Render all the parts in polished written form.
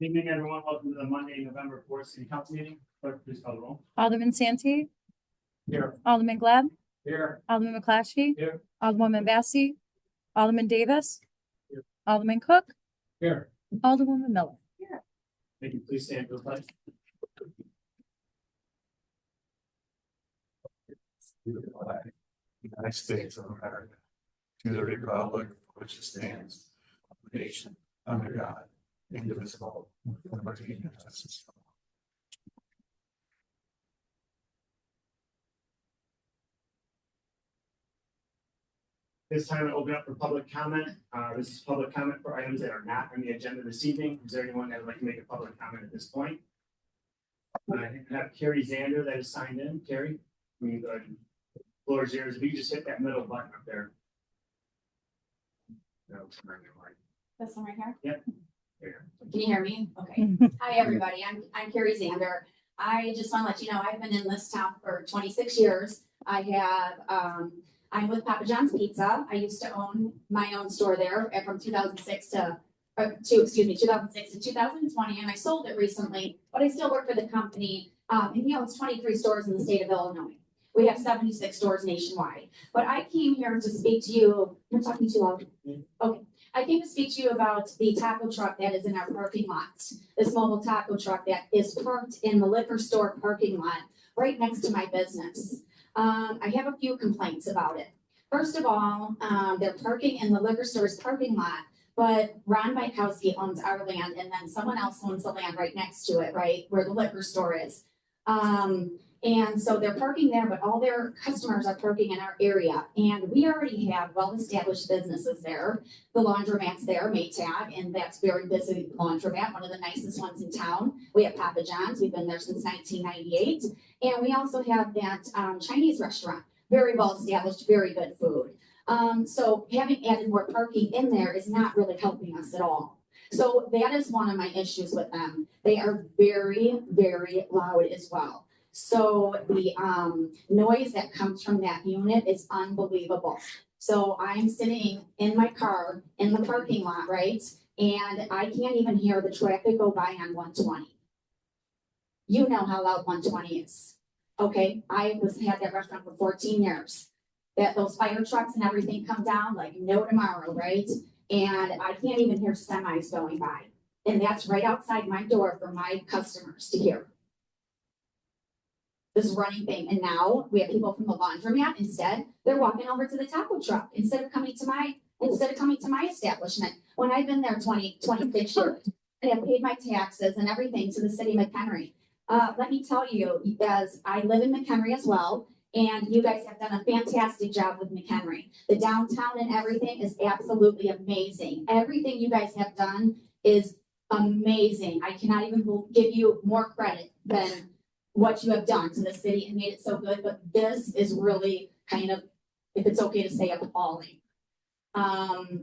Evening, everyone. Welcome to the Monday, November 4th City Council meeting. Clerk, please call the roll. Alderman Santee, Here. Alderman Glad, Here. Alderman McClatchy, Here. Alderwoman Massey, Alderman Davis, Here. Alderman Cook, Here. Alderwoman Miller. Thank you. Please stand for the pledge. United States of America, to the republic for which it stands, one nation, under God, indivisible, with liberty and justice for all. This time I open up for public comment. This is public comment for items that are not on the agenda this evening. Is there anyone that would like to make a public comment at this point? I have Carrie Zander that is signed in. Carrie, we can go ahead and floor is yours. If you just hit that middle button up there. No, it's not your mic. This one right here? Yep. There. Can you hear me? Okay. Hi, everybody. I'm Carrie Zander. I just want to let you know, I've been in this town for 26 years. I'm with Papa John's Pizza. I used to own my own store there from 2006 to 2006 to 2020, and I sold it recently, but I still work for the company. And he owns 23 stores in the state of Illinois. We have 76 stores nationwide. But I came here to speak to you. I'm talking too loud. Okay. I came to speak to you about the taco truck that is in our parking lot. This mobile taco truck that is parked in the liquor store parking lot right next to my business. I have a few complaints about it. First of all, they're parking in the liquor store's parking lot, but Ron Bykowski owns our land and then someone else owns the land right next to it, right, where the liquor store is. And so they're parking there, but all their customers are parking in our area. And we already have well-established businesses there. The laundromat's there, Maytag, and that's very busy laundromat, one of the nicest ones in town. We have Papa John's, we've been there since 1998. And we also have that Chinese restaurant, very well-established, very good food. So having added more parking in there is not really helping us at all. So that is one of my issues with them. They are very, very loud as well. So the noise that comes from that unit is unbelievable. So I'm sitting in my car in the parking lot, right? And I can't even hear the traffic go by on 120. You know how loud 120 is. Okay, I had that restaurant for 14 years. Those fire trucks and everything come down like no tomorrow, right? And I can't even hear semis going by. And that's right outside my door for my customers to hear. This running thing. And now we have people from the laundromat instead. They're walking over to the taco truck instead of coming to my establishment. When I've been there 26 years and have paid my taxes and everything to the city of McHenry. Let me tell you, as I live in McHenry as well, and you guys have done a fantastic job with McHenry. The downtown and everything is absolutely amazing. Everything you guys have done is amazing. I cannot even give you more credit than what you have done to the city and made it so good, but this is really kind of, if it's okay to say, appalling.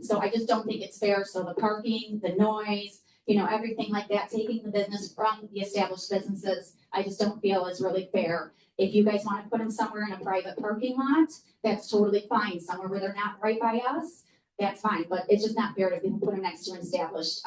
So I just don't think it's fair. So the parking, the noise, you know, everything like that, taking the business from the established businesses, I just don't feel is really fair. If you guys want to put them somewhere in a private parking lot, that's totally fine. Somewhere where they're not right by us, that's fine. But it's just not fair to put them next to established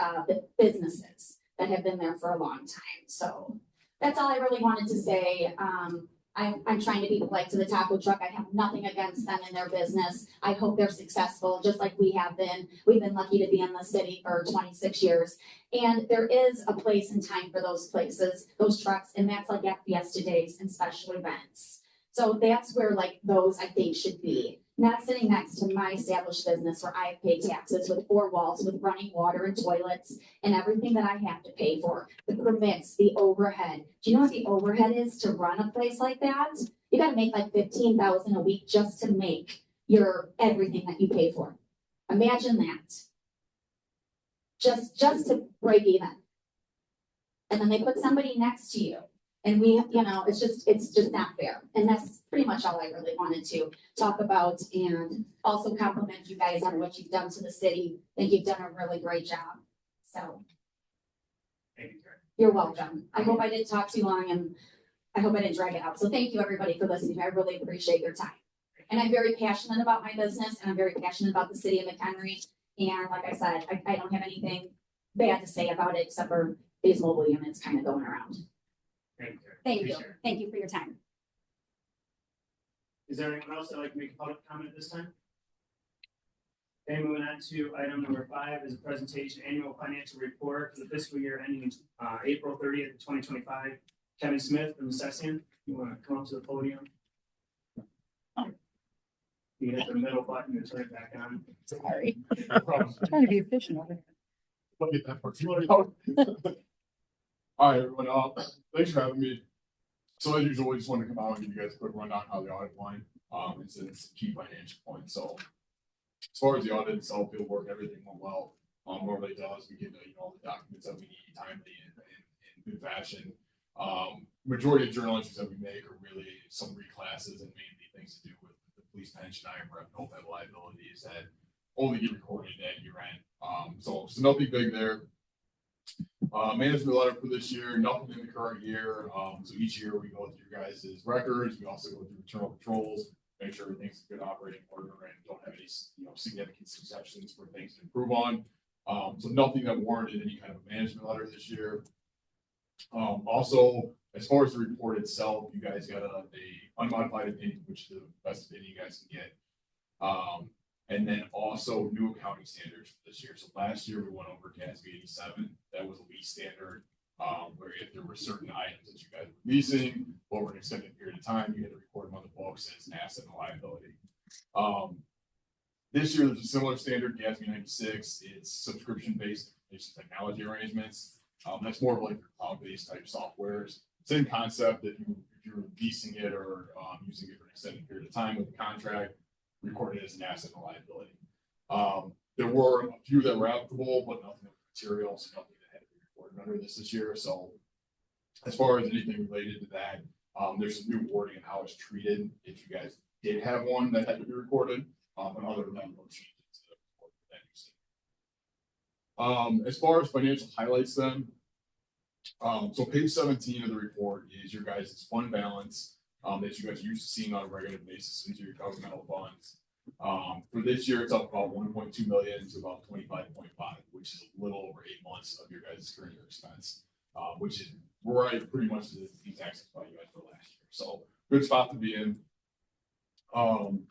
businesses that have been there for a long time. So that's all I really wanted to say. I'm trying to be polite to the taco truck. I have nothing against them and their business. I hope they're successful, just like we have been. We've been lucky to be in the city for 26 years. And there is a place and time for those places, those trucks, and that's like at Fiesta Days and special events. So that's where like those I think should be. Not sitting next to my established business where I have paid taxes with 4 walls, with running water and toilets and everything that I have to pay for. The permits, the overhead. Do you know what the overhead is to run a place like that? You got to make like $15,000 a week just to make your everything that you pay for. Imagine that. Just to break even. And then they put somebody next to you. And we, you know, it's just not fair. And that's pretty much all I really wanted to talk about and also compliment you guys on what you've done to the city. I think you've done a really great job. So Thank you, Carrie. you're welcome. I hope I didn't talk too long and I hope I didn't drag it out. So thank you everybody for listening. I really appreciate your time. And I'm very passionate about my business and I'm very passionate about the city of McHenry. And like I said, I don't have anything bad to say about it except for these mobile units kind of going around. Thank you. Carrie. Thank you. Appreciate it. Thank you for your time. Is there anyone else that'd like to make a public comment at this time? Okay, moving on to item number 5 is a presentation annual financial report for the fiscal year ending April 30th, 2025. Kevin Smith from Assessian, you want to come up to the podium? You hit the middle button and turn it back on. Sorry. No problem. Trying to be efficient over here. Look at that part. All right, everyone, thanks for having me. So as usual, we just want to come out and give you guys a quick rundown how the audit went. It's a key financial point. So as far as the audit itself, field work, everything went well. Normally it does. We get, all the documents that we need timely and in good fashion. Majority of journal entries that we make are really some reclasses and mainly things to do with the police pension, IMRF, OPEB liabilities that only get recorded at year end. So nothing big there. Management letter for this year, nothing in the current year. So each year we go through your guys' records. We also go through internal controls, make sure everything's in good operating order and don't have any, significant exceptions for things to improve on. So nothing that warranted any kind of management letter this year. Also, as far as the report itself, you guys got a unmodified opinion, which is the best opinion you guys can get. And then also new accounting standards for this year. So last year we went over GASB 87. That was a lease standard, where if there were certain items that you guys were leasing over an extended period of time, you had to record them on the books as an asset and a liability. This year there's a similar standard, GASB 96. It's subscription-based technology arrangements. That's more of like your cloud-based type softwares. Same concept if you're leasing it or using it for an extended period of time with a contract, recorded as an asset and liability. There were a few that were applicable, but nothing material, so nothing that had to be recorded under this year. So as far as anything related to that, there's some new wording in how it's treated. If you guys did have one that had to be recorded, and other than that, no changes to the report that you see. As far as financial highlights then, so page 17 of the report is your guys' fund balance that you guys are used to seeing on a regular basis into your governmental funds. For this year, it's up about 1.2 million to about 25.5, which is a little over 8 months of your guys' current year expense, which is right pretty much the exact same spot you guys were last year. So good spot to be in.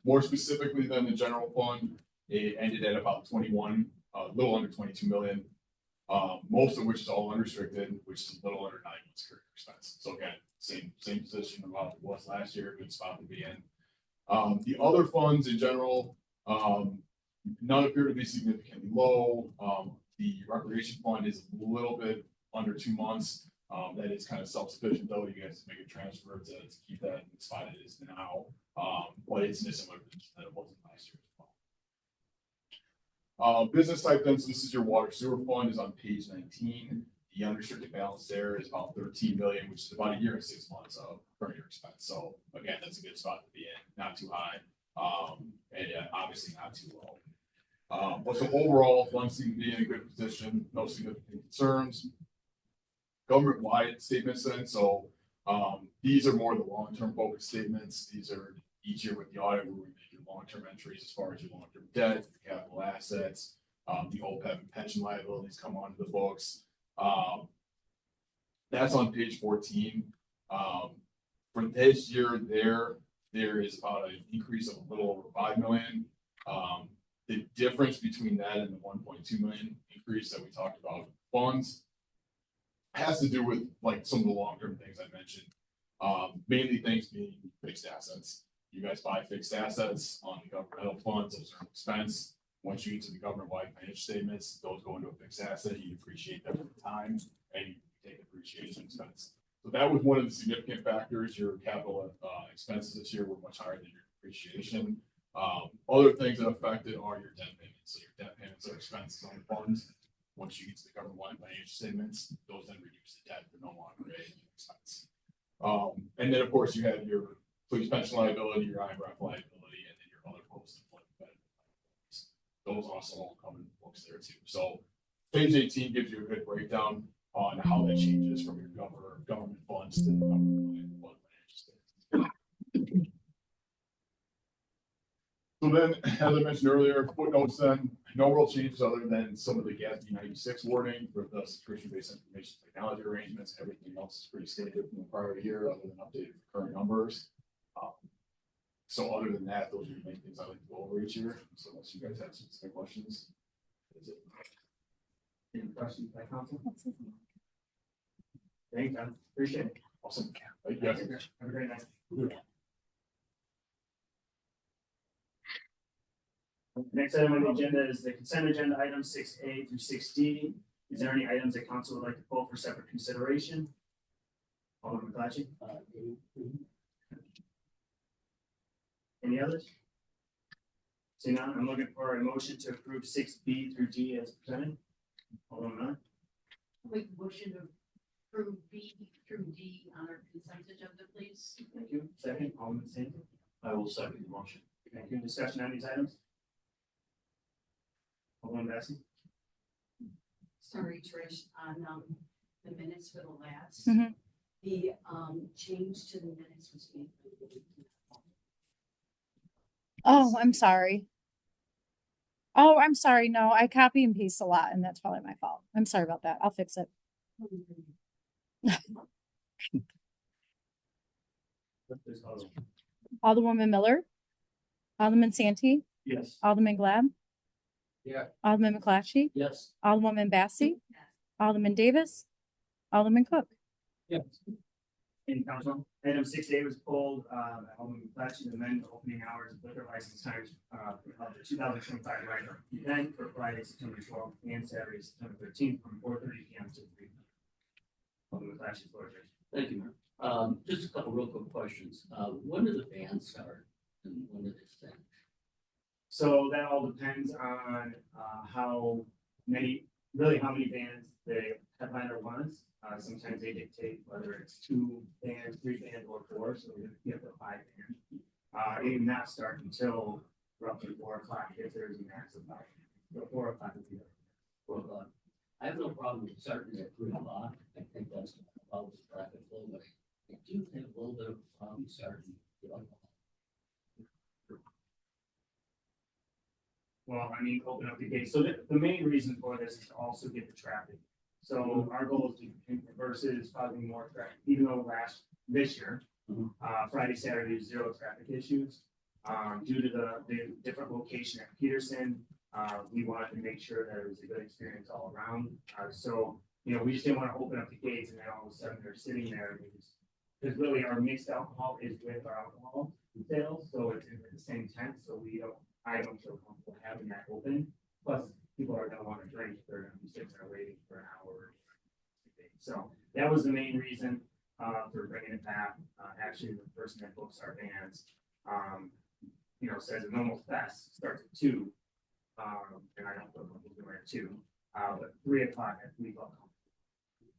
More specifically than the general fund, it ended at about 21, a little under 22 million. Most of which is all unrestricted, which is a little under 9 months current expense. So again, same position about it was last year, good spot to be in. The other funds in general, none appear to be significantly low. The recreation fund is a little bit under 2 months. That is kind of self-sufficient though. You guys make a transfer to keep that in the spot it is now. But it's in a similar position that it wasn't last year as well. Business type then, so this is your water sewer fund is on page 19. The unrestricted balance there is about 13 million, which is about a year and 6 months of current year expense. So again, that's a good spot to be in, not too high, and obviously not too low. But so overall, funds seem to be in a good position, no significant concerns. Government-wide statements then, so these are more the long-term focused statements. These are each year with the audit where we make your long-term entries as far as your long-term debt, capital assets, the OPEB and pension liabilities come onto the books. That's on page 14. For this year, there is about an increase of a little over 5 million. The difference between that and the 1.2 million increase that we talked about funds has to do with like some of the long-term things I mentioned. Mainly things being fixed assets. You guys buy fixed assets on the governmental funds, those are an expense. Once you get to the government-wide financial statements, those go into a fixed asset, you depreciate them over time, and you take depreciation expense. So that was one of the significant factors. Your capital expenses this year were much higher than your depreciation. Other things that affected are your debt payments. So your debt payments are expenses on the funds. Once you get to the government-wide financial statements, those then reduce the debt, they're no longer an expense. And then of course you have your police pension liability, your IMRF liability, and then your other post-employment benefits. Those also all come in the books there too. So page 18 gives you a good breakdown on how that changes from your government funds to the government financial statements. So then, as I mentioned earlier, footnotes then, no real changes other than some of the GASB 96 wording for the subscription-based information technology arrangements. Everything else is pretty standard from the prior year, other than updated current numbers. So other than that, those are the main things I like to go over each year. So unless you guys have some questions. That's it. Any questions by council? Thank you, John. Appreciate it. Awesome. Thank you guys. Have a great night. Next item on the agenda is the consent agenda, items 6A through 6D. Is there any items that council would like to pull for separate consideration? Alderman McClatchy? Any others? Seeing none, I'm looking for a motion to approve 6B through D as presented. Alderman Miller? Make a motion to approve B through D on our consent agenda, please. Thank you. Second, Alderman Sandy? I will second the motion. Thank you. Discussion on these items? Alderman Bessie? Sorry, Trish, on the minutes for the last. Mhm. The change to the minutes was made. Oh, I'm sorry. Oh, I'm sorry. No, I copy and paste a lot and that's probably my fault. I'm sorry about that. I'll fix it. Please call the roll. Alderwoman Miller. Alderman Santee. Yes. Alderman Glad. Yeah. Alderman McClatchy. Yes. Alderwoman Bassey. Alderman Davis. Alderman Cook. Yes. Any council? Item 6A was pulled, Alderman McClatchy to amend the opening hours of liquor license times, of the 2025 Ryder event for Friday, September 12th and Saturday, September 13th from 4:30 PM to 3 PM. Alderman McClatchy, floor is yours. Thank you, Mayor. Just a couple real quick questions. When did the band start and when did it finish? So that all depends on, how many bands the headliner wants. Sometimes they dictate whether it's 2 bands, 3 bands, or 4, so we have the 5 bands. It did not start until roughly 4 o'clock, if there's a max of 5. So 4 o'clock would be there. 4 o'clock. I have no problem with starting at 3 o'clock. I think that's about the traffic flow, but I do have a little bit of problem starting. Well, I mean, open up the gate. So the main reason for this is to also get the traffic. So our goal is to versus causing more traffic, even though this year, Friday, Saturday, 0 traffic issues. Due to the different location at Peterson, we wanted to make sure that it was a good experience all around. So, we just didn't want to open up the gates and then all of a sudden they're sitting there. Because really our mixed alcohol is with our alcohol sales, so it's in the same tent, so I don't feel comfortable having that open. Plus, people are gonna want to drink, they're gonna be sitting there waiting for an hour. So that was the main reason, for bringing it back. Actually, the person that books our bands, says a normal fest starts at 2. And I don't feel comfortable doing it at 2, but 3 o'clock at least.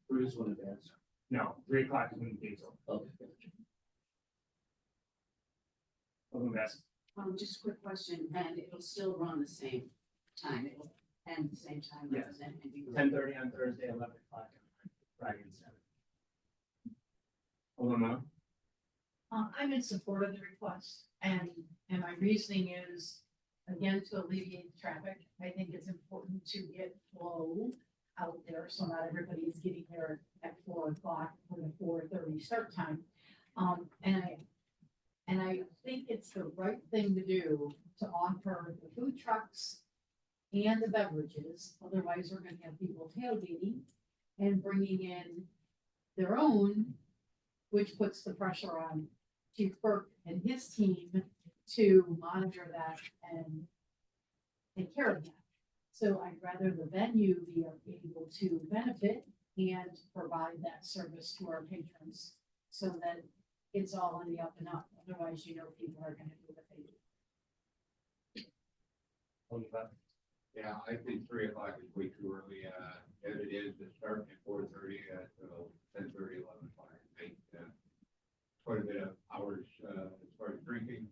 Bruce, when the band started. No, 3 o'clock is when the gates open. Okay, gotcha. Alderman Bassett. Just a quick question, and it'll still run the same time, it'll end the same time. Yes. rather than ending- 10:30 on Thursday, 11 o'clock on Friday and Saturday. Alderman Miller. I'm in support of the request, and my reasoning is, again, to alleviate the traffic. I think it's important to get flow out there, so not everybody is getting there at 4 o'clock for the 4:30 start time. And I think it's the right thing to do to offer the food trucks and the beverages. Otherwise, we're gonna have people tailgating and bringing in their own, which puts the pressure on Chief Burke and his team to monitor that and take care of that. So I'd rather the venue be able to benefit and provide that service to our patrons so that it's all on the up and up. Otherwise, people are gonna do what they do. Alderman Butler. Yeah, I think 3 o'clock is way too early, as it is, to start at 4:30 at 10:30, 11 o'clock at night. Quite a bit of hours, as far as drinking,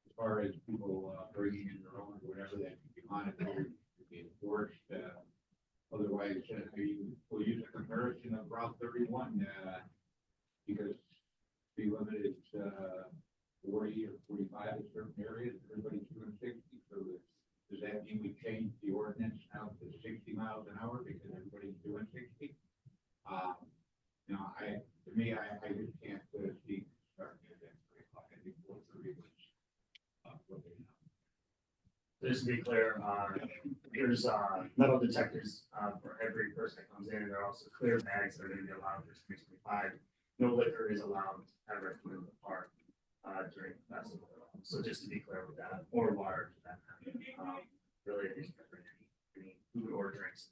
as far as people, bringing in their own or whatever, that can be monitored, can be enforced, otherwise, we'll use a comparison of Route 31, because speed limit is, 40 or 45 in certain areas, everybody's doing 60, so does that mean we change the ordinance now to 60 miles an hour because everybody's doing 60? You know, to me, I just can't see starting at that 3 o'clock. I think 4:30 was, what they know. Just to be clear, there's, metal detectors, for every person that comes in, and there are also clear bags that are gonna be allowed for 325. No liquor is allowed ever in the park, during the festival. So just to be clear with that, or water, for that matter. Really, if you can bring any food or drinks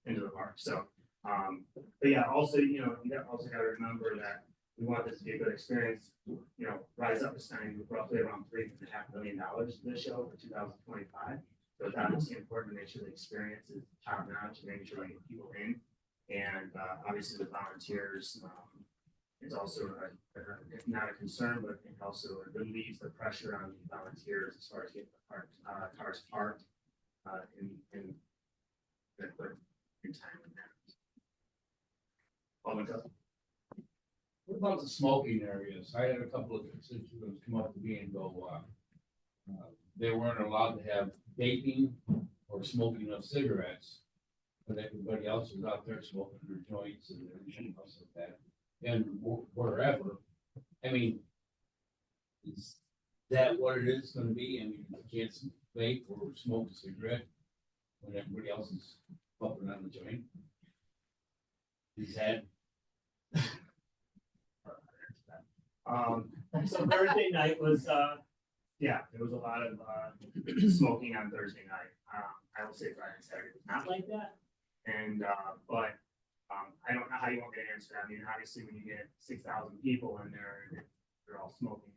into the park, so, but yeah, also, you also gotta remember that we want this to be a good experience. You know, Rise Up is spending roughly around $3.5 million this show for 2025. So it's obviously important to make sure the experience is top notch, and making sure we get people in. And obviously the volunteers, it's also not a concern, but it also relieves the pressure on the volunteers as far as getting the cars parked in time. Alderman Cook? What about the smoking areas? I had a couple of constituents come up to me and go, they weren't allowed to have vaping or smoking of cigarettes. But everybody else was out there smoking their joints and everything else like that. And wherever, I mean, is that what it is gonna be? I mean, you can't vape or smoke a cigarette when everybody else is puffing on the joint. Is that? So Thursday night was, yeah, there was a lot of, smoking on Thursday night. I will say Friday and Saturday was not like that. And, but, I don't know how you want me to answer that. I mean, obviously, when you get 6,000 people in there, they're all smoking.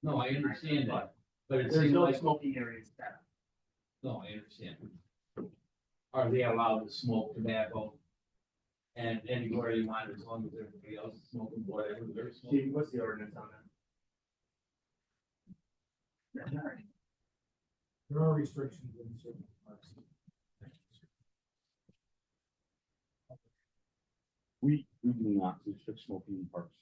No, I understand that, but it There's seems no like, smoking areas that, no, I understand. Are they allowed to smoke tobacco? And anywhere you want, as long as everybody else is smoking whatever they're smoking? Steve, what's the ordinance on that? There are restrictions in certain parts. We do not restrict smoking in parks.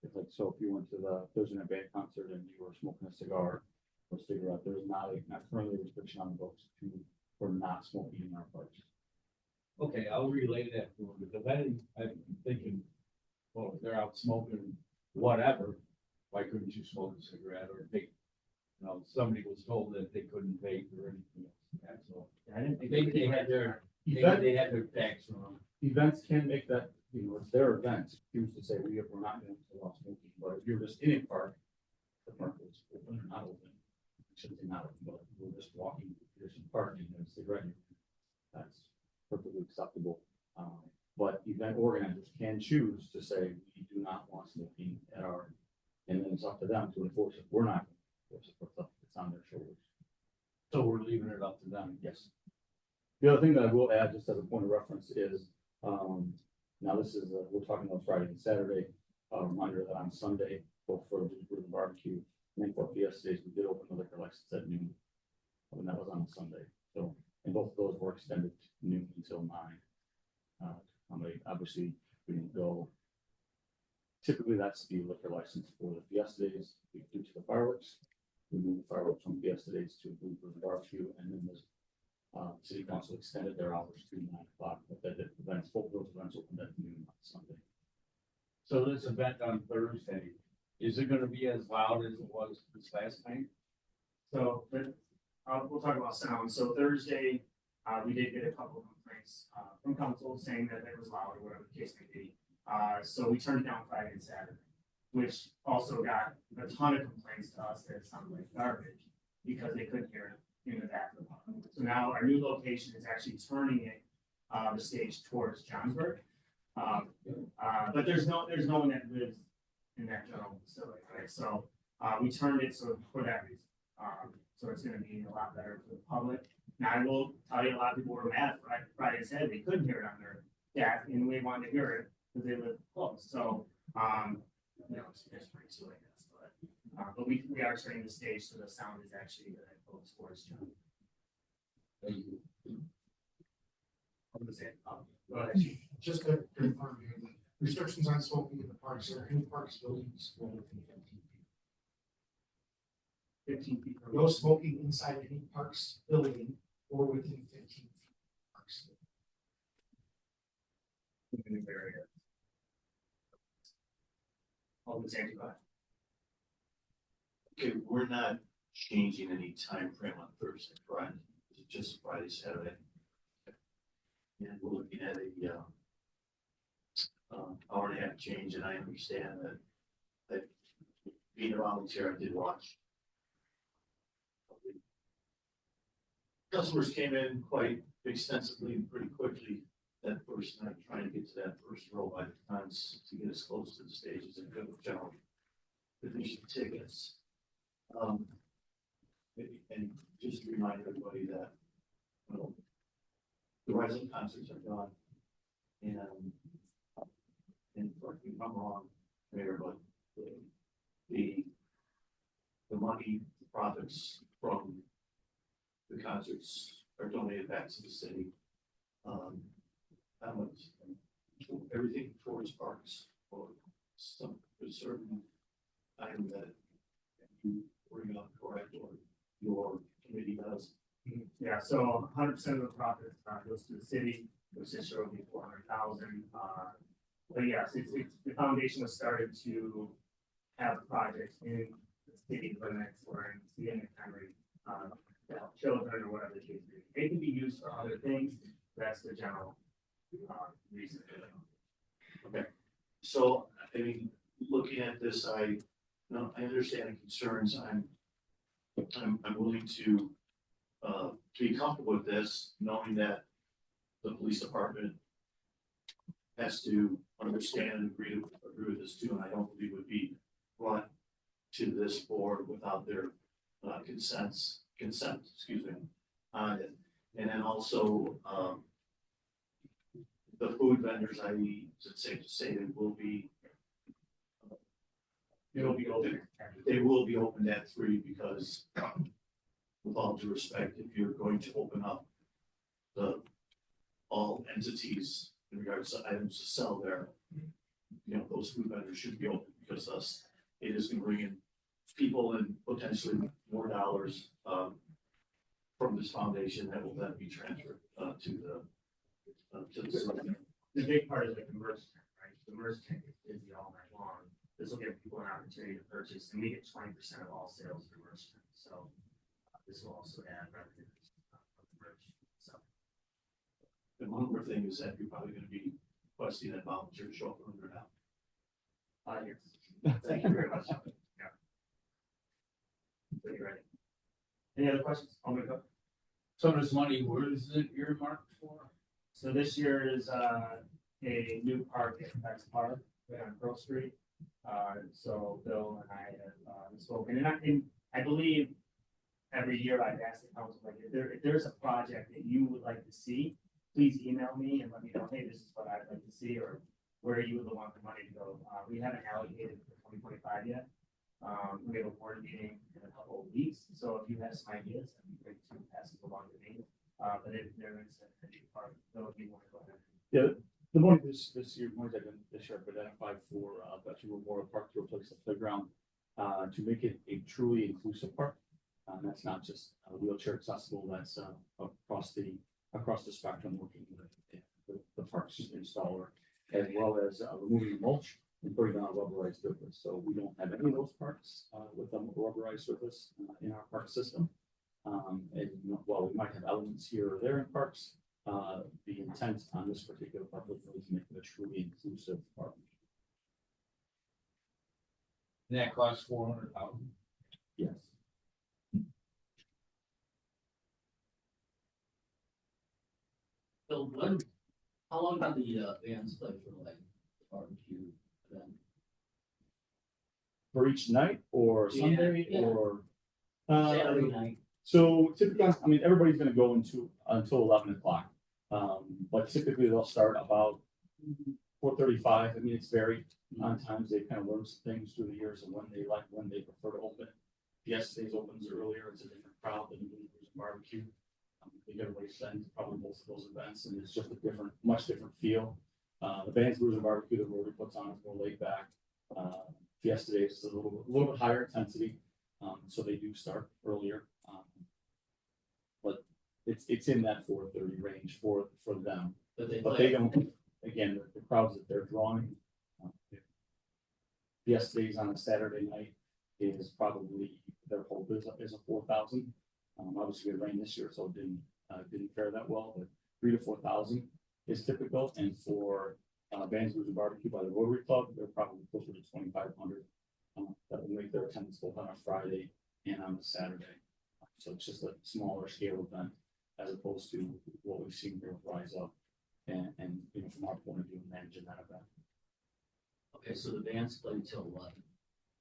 It's like, so if you went to there's an band concert and you were smoking a cigar or cigarette, there's not currently a restriction on the books for not smoking in our parks. Okay, I'll relay that to them, because I'm thinking, well, if they're out smoking whatever, why couldn't you smoke a cigarette or vape? You know, somebody was told that they couldn't vape or anything else like that, so I didn't think. maybe they had their facts wrong. Events can make that, it's their events, choose to say, we're not going to allow smoking, but if you're just in a park, the park is open or not open. I shouldn't say not open, but we're just walking through Pearson Park and there's a cigarette, that's perfectly acceptable. But event organizers can choose to say, we do not want smoking at our, and then it's up to them to enforce it. We're not going to enforce it, it's on their shoulders. So we're leaving it up to them. Yes. The other thing that I will add, just as a point of reference, is, now this is, we're talking about Friday and Saturday, reminder that on Sunday, both for the barbecue and for Fiesta Days, we did open the liquor license at noon. And that was on Sunday, so, and both of those were extended to noon until 9. Obviously, we didn't go. Typically, that's the liquor license for the Fiesta Days, due to the fireworks. We moved the fireworks from Fiesta Days to include the barbecue, and then this city council extended their hours to 9 o'clock, but that events, both those events opened at noon on Sunday. So this event on Thursday, is it gonna be as loud as it was this last night? So, but, we'll talk about sound. So Thursday, we did get a couple of complaints, from council saying that it was loud or whatever the case may be. So we turned it down Friday and Saturday, which also got a ton of complaints to us that it sounded like garbage because they couldn't hear it in the back of the park. So now our new location is actually turning it, the stage towards Johnsburg. But there's no one that lives in that general facility, right? So, we turned it so for that reason. So it's gonna be a lot better for the public. Now, I will tell you, a lot of people were mad Friday and Saturday, they couldn't hear it on their deck, and we wanted to hear it because they live close, so, it's pretty too, I guess, but we are turning the stage so the sound is actually good at both sports. Thank you. I'm gonna say, go ahead. Just to confirm here, Restrictions on smoking in the parks or any parks buildings or within 15 feet. 15 feet from. No smoking inside any parks building or within 15 feet. of parks. In the area. Alderman Sandy, go ahead. Okay, we're not changing any time frame on Thursday, correct? It's just Friday, Saturday. And we're looking at a, hour and a half change, and I understand that being a volunteer, I did watch. Customers came in quite extensively and pretty quickly that first night, trying to get to that first row by the times to get as close to the stage as a good challenge. Finish the tickets. And just to remind everybody that, you know, the rising concerts are done. And correct me if I'm wrong, Mayor, but the money, the profits from the concerts are donated back to the city. How much, everything towards parks or some certain item that you bring up, correct, or your committee does. Yeah, so 100% of the profit goes to the city, which this year will be 400,000. But yes, it's the foundation was started to have projects in the city limits or in the Henry, to help children or whatever the case may be. They can be used for other things. That's the general reason. Okay, so I mean, looking at this, I understand the concerns. I'm willing to be comfortable with this, knowing that the police department has to understand and agree with this too, and I don't believe would be brought to this board without their consent, excuse me, on it. And then also, the food vendors, it's safe to say they will be open. They will be open at 3 because, with all due respect, if you're going to open up all entities in regards to items to sell there, you know, those food vendors should be open because it is going to bring in people and potentially more dollars from this foundation that will then be transferred to the city. The big part is like the merch tent, right? The merch tent is busy all night long. This will give people an opportunity to purchase, and we get 20% of all sales for merch tent. So this will also add revenue of the merch. So And one more thing is that you're probably going to be requesting that volunteer to show up when they're out. yes. Thank you very much. Yeah. So you're ready. Any other questions? I'll make up. Some of this money, where is it earmarked for? So this year is a new park at Bex Park right on Grove Street. So Bill and I have spoken, and I believe every year I've asked the council, like, if there's a project that you would like to see, please email me and let me know, hey, this is what I'd like to see, or where you would want the money to go. We haven't allocated for 2025 yet. We have a board meeting in a couple of weeks, so if you have some ideas, I'd be great to pass it along to me. But if there is a new part, Bill, if you want to go ahead. Yeah, the money this year, money that this year I've identified for Veteran Memorial Park to replace the playground, to make it a truly inclusive park. That's not just wheelchair accessible, that's across the spectrum, working with the parks installer, as well as removing the mulch and putting down a rubberized surface. So we don't have any of those parks with a rubberized surface in our park system. And while we might have elements here or there in parks, the intent on this particular park is to make it a truly inclusive park. And that costs 400,000. Yes. So how long do the bands play for, like, the barbecue then? For each night or Yeah, Sunday yeah. or? Saturday night? So typically, I mean, everybody's gonna go until 11 o'clock. But typically they'll start about 4:35. I mean, it's varied on times. They kind of learn some things through the years and when they prefer to open. Yesterday's opens earlier. It's a different crowd than there's a barbecue. They get away send probably both of those events, and it's just a much different feel. The Bands, Brews and Barbecue that Rotary puts on is more laid back. Fiesta Days is a little bit higher intensity, so they do start earlier. But it's in that 4:30 range for them, But they but play. they don't, again, the crowds that they're drawing. Fiesta Days on a Saturday night is probably, their hope is a 4,000. Obviously it rained this year, so it didn't fare that well, but 3,000 to 4,000 is typical. And for Bands, Brews and Barbecue by the Rotary Club, they're probably closer to 2,500. That will make their attendance both on a Friday and on a Saturday. So it's just a smaller scale event as opposed to what we've seen here with Rise Up and you know, from our point of view, managing that event. Okay, so the bands play till what?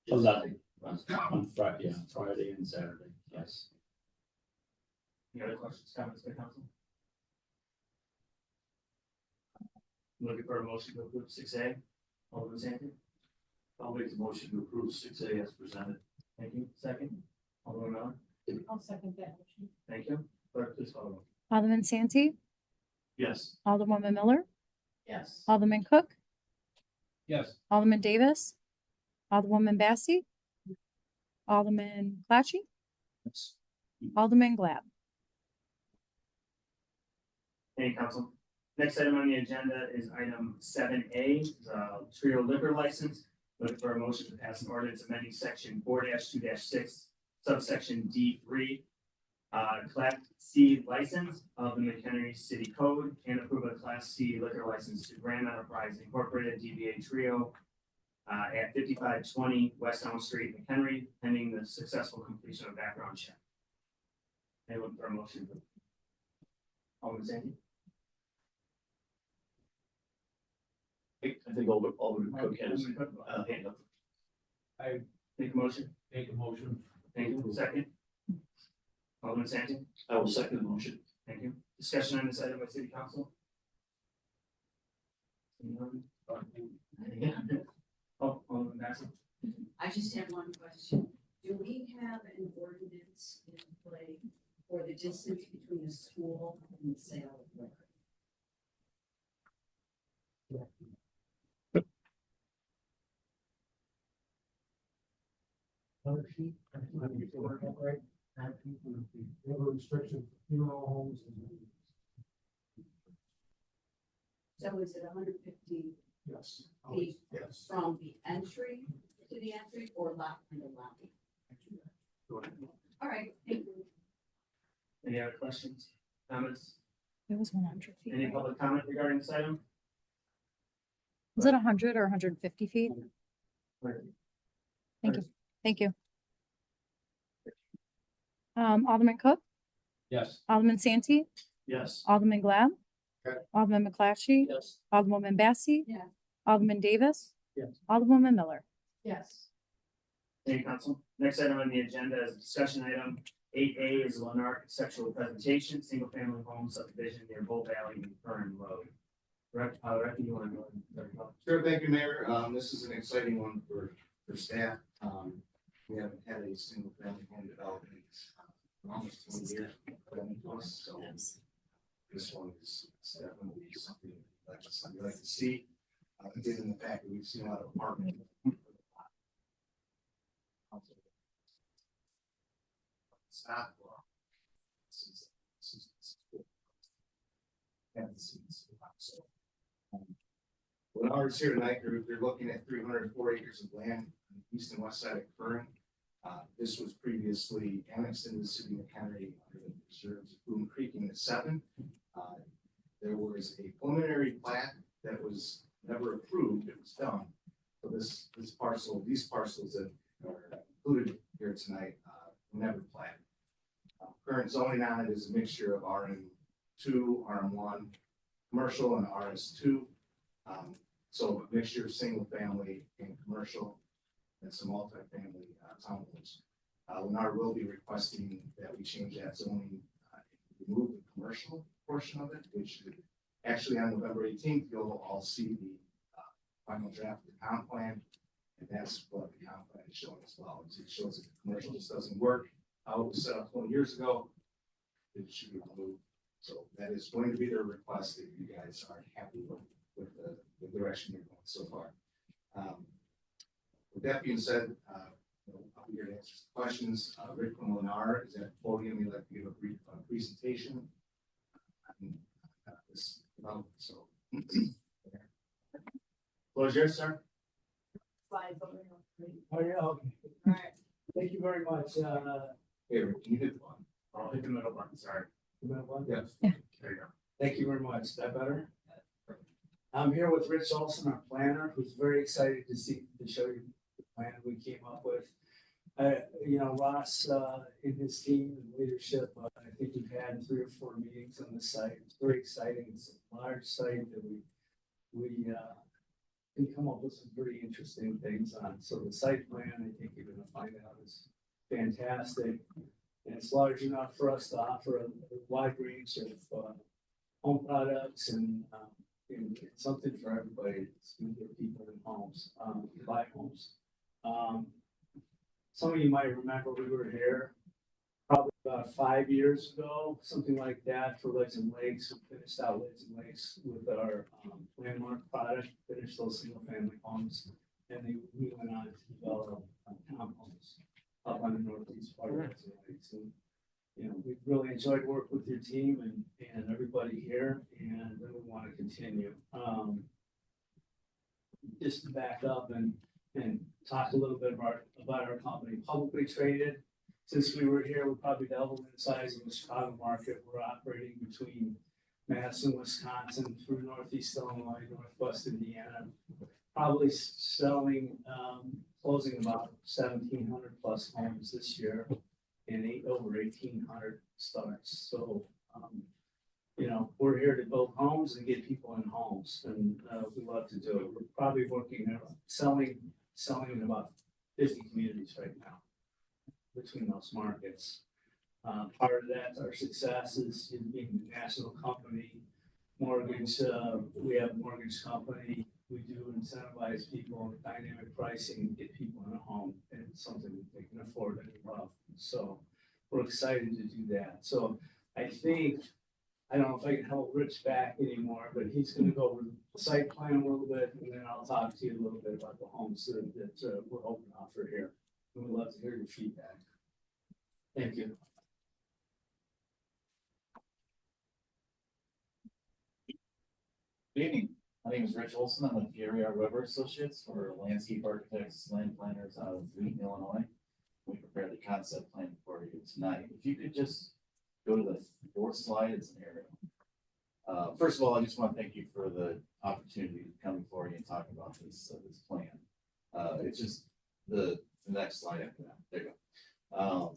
11. Runs- On Friday, yeah, Friday and Saturday, yes. Any other questions, comments by council? Looking for a motion to approve 6A. Alderman Sanford, I'll make the motion to approve 6A as presented. thank you. Second, Alderman Miller, I'll second that motion. thank you. Clerk, please call the roll. Alderman Santee, Yes. Alderwoman Miller, Yes. Alderman Cook, Yes. Alderman Davis, Alderwoman Bassey, Alderman Clatchy, Alderman Glad. Thank you, council. Next item on the agenda is item 7A, trio liquor license. Looking for a motion to pass an ordinance amending section 4-2-6, subsection D3, Class C license of the McHenry City Code and approve a Class C liquor license to Grand Enterprise Incorporated DBA Trio at 5520 West Elm Street, McHenry, pending the successful completion of background check. Anyone for a motion? Alderman Sandy? I think Alderman Cook has Alderman Cook, hand up. I Make a motion. make a motion. Thank you. Second. Alderman Sandy? I will second the motion. Thank you. Discussion on this item by city council? Anyone? Oh, Alderman Bassett? I just have one question. Do we have an ordinance in play for the distance between a school and the sale of liquor? 100 feet, right? 100 feet, we have a restriction for funeral homes and. So is it 150 Yes. feet Yes. from the entry to the entry or lot in the lobby? All right, thank you. Any other questions, comments? It was 100 feet. Any right? public comment regarding this item? Was it 100 or 150 feet? Thank you. Thank you. Alderman Cook, Yes. Alderman Santee, Yes. Alderman Glad, Okay. Alderman McClatchy, Yes. Alderwoman Bassey, Yes. Alderman Davis, Yes. Alderwoman Miller. Yes. Thank you, council. Next item on the agenda is a discussion item. 8A is Lennar conceptual presentation, single family home subdivision near Bull Valley and Fern Road. Rep, you want to go ahead? Sure, thank you, Mayor. This is an exciting one for staff. We haven't had a single family home development in almost 20 years. So this one is definitely something I'd like to see, given the fact that we've seen a lot of apartment. It's not well. Haven't seen this a lot, so. Lennar's here tonight, they're looking at 304 acres of land on the east and west side of Kern. This was previously annexed into the city of McHenry under the preserves of Boone Creek Unit 7. There was a preliminary plat that was never approved, it was done. So these parcels that are included here tonight, were never platted. Current zoning on it is a mixture of RM2, RM1, commercial and RS2. So a mixture of single family and commercial and some multifamily townhomes. Lennar will be requesting that we change that zoning, remove the commercial portion of it, which actually on November 18th, you'll all see the final draft of the comp plan. And that's what the comp plan is showing as well. It shows that the commercial just doesn't work. How it was set up 20 years ago, it should be removed. So that is going to be their request if you guys are happy with the the direction we're going so far. With that being said, I'll be here to answer some questions. Rick from Lennar is at the podium. He'd like to give a brief presentation on this development. So, Floor is yours, sir. Slides over here. Oh, yeah, okay. Right. Thank you very much. hey, Rick, can you hit the button? I'll hit the middle button, sorry. Yes. There you go. Thank you very much. Is that better? I'm here with Rich Olson, our planner, who's very excited to show you the plan we came up with. Ross, in his team and leadership, I think we've had 3 or 4 meetings on the site. It's very exciting. It's a large site that we can come up with some pretty interesting things on. So the site plan, I think you're gonna find out, is fantastic. And it's large enough for us to offer a wide range of home products and something for everybody. It's gonna get people in homes, buy homes. Some of you might remember we were here probably about 5 years ago, something like that, for Legend Lakes. We finished out Legend Lakes with our landmark product, finished those single family homes. And we went on to develop townhomes up on the northeast part of Legend Lakes. And, we've really enjoyed working with your team and everybody here, and we want to continue. Just to back up and talk a little bit about our company, publicly traded. Since we were here, we probably doubled in size in the Chicago market. We're operating between Madison, Wisconsin, through Northeast Illinois, Northwest Indiana, probably selling, closing about 1,700 plus homes this year and over 1,800 starts. So, we're here to build homes and get people in homes, and we love to do it. We're probably selling in about 50 communities right now between those markets. Part of that, our success is in being a national company. Mortgage, we have a mortgage company. We do incentivize people with dynamic pricing and get people in a home, and it's something that they can afford and love. So we're excited to do that. So I don't know if I can hold Rich back anymore, but he's going to go over the site plan a little bit, and then I'll talk to you a little bit about the homes that we're hoping to offer here. And we'd love to hear your feedback. Thank you. Good evening. My name is Rich Olson. I'm with Gary R. Weber Associates. We're landscape architects, land planners out of Wheaton, Illinois. We prepared the concept plan for you tonight. If you could just go to the 4th slide, it's an aerial. First of all, I just want to thank you for the opportunity to come before you and talk about this plan. It's just the next slide after that. There you go.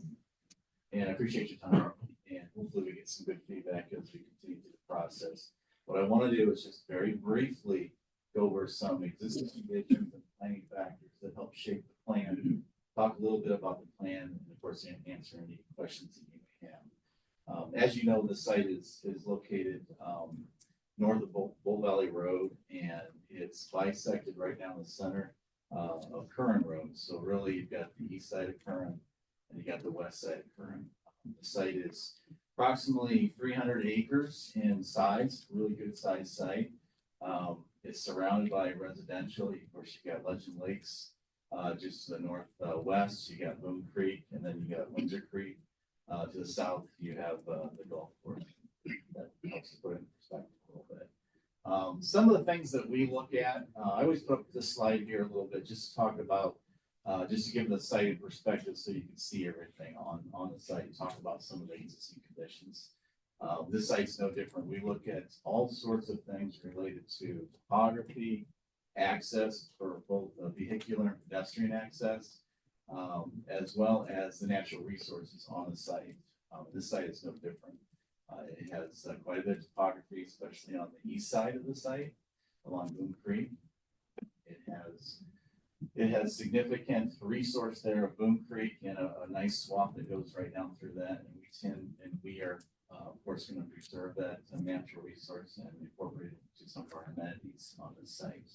And I appreciate your time, and hopefully we get some good feedback as we continue through the process. What I want to do is just very briefly go over some existing conditions and planning factors that help shape the plan, talk a little bit about the plan, and of course, answer any questions that you may have. As you know, the site is located north of Bull Valley Road, and it's bisected right down the center of Curran Road. So really, you've got the east side of Curran, and you got the west side of Curran. The site is approximately 300 acres in size, really good size site. It's surrounded by residential. Of course, you got Legend Lakes just to the northwest. You got Boone Creek, and then you got Windsor Creek. To the south, you have the golf course. That helps to put it in perspective a little bit. Some of the things that we look at, I always put up this slide here a little bit just to talk about, just to give the site in perspective so you can see everything on the site, talk about some of the existing conditions. This site's no different. We look at all sorts of things related to topography, access for both vehicular and pedestrian access, as well as the natural resources on the site. This site is no different. It has quite a bit of topography, especially on the east side of the site along Boone Creek. It has significant resource there of Boone Creek and a nice swamp that goes right down through that. And we are, of course, going to preserve that natural resource and incorporate it into some of our amenities on the site.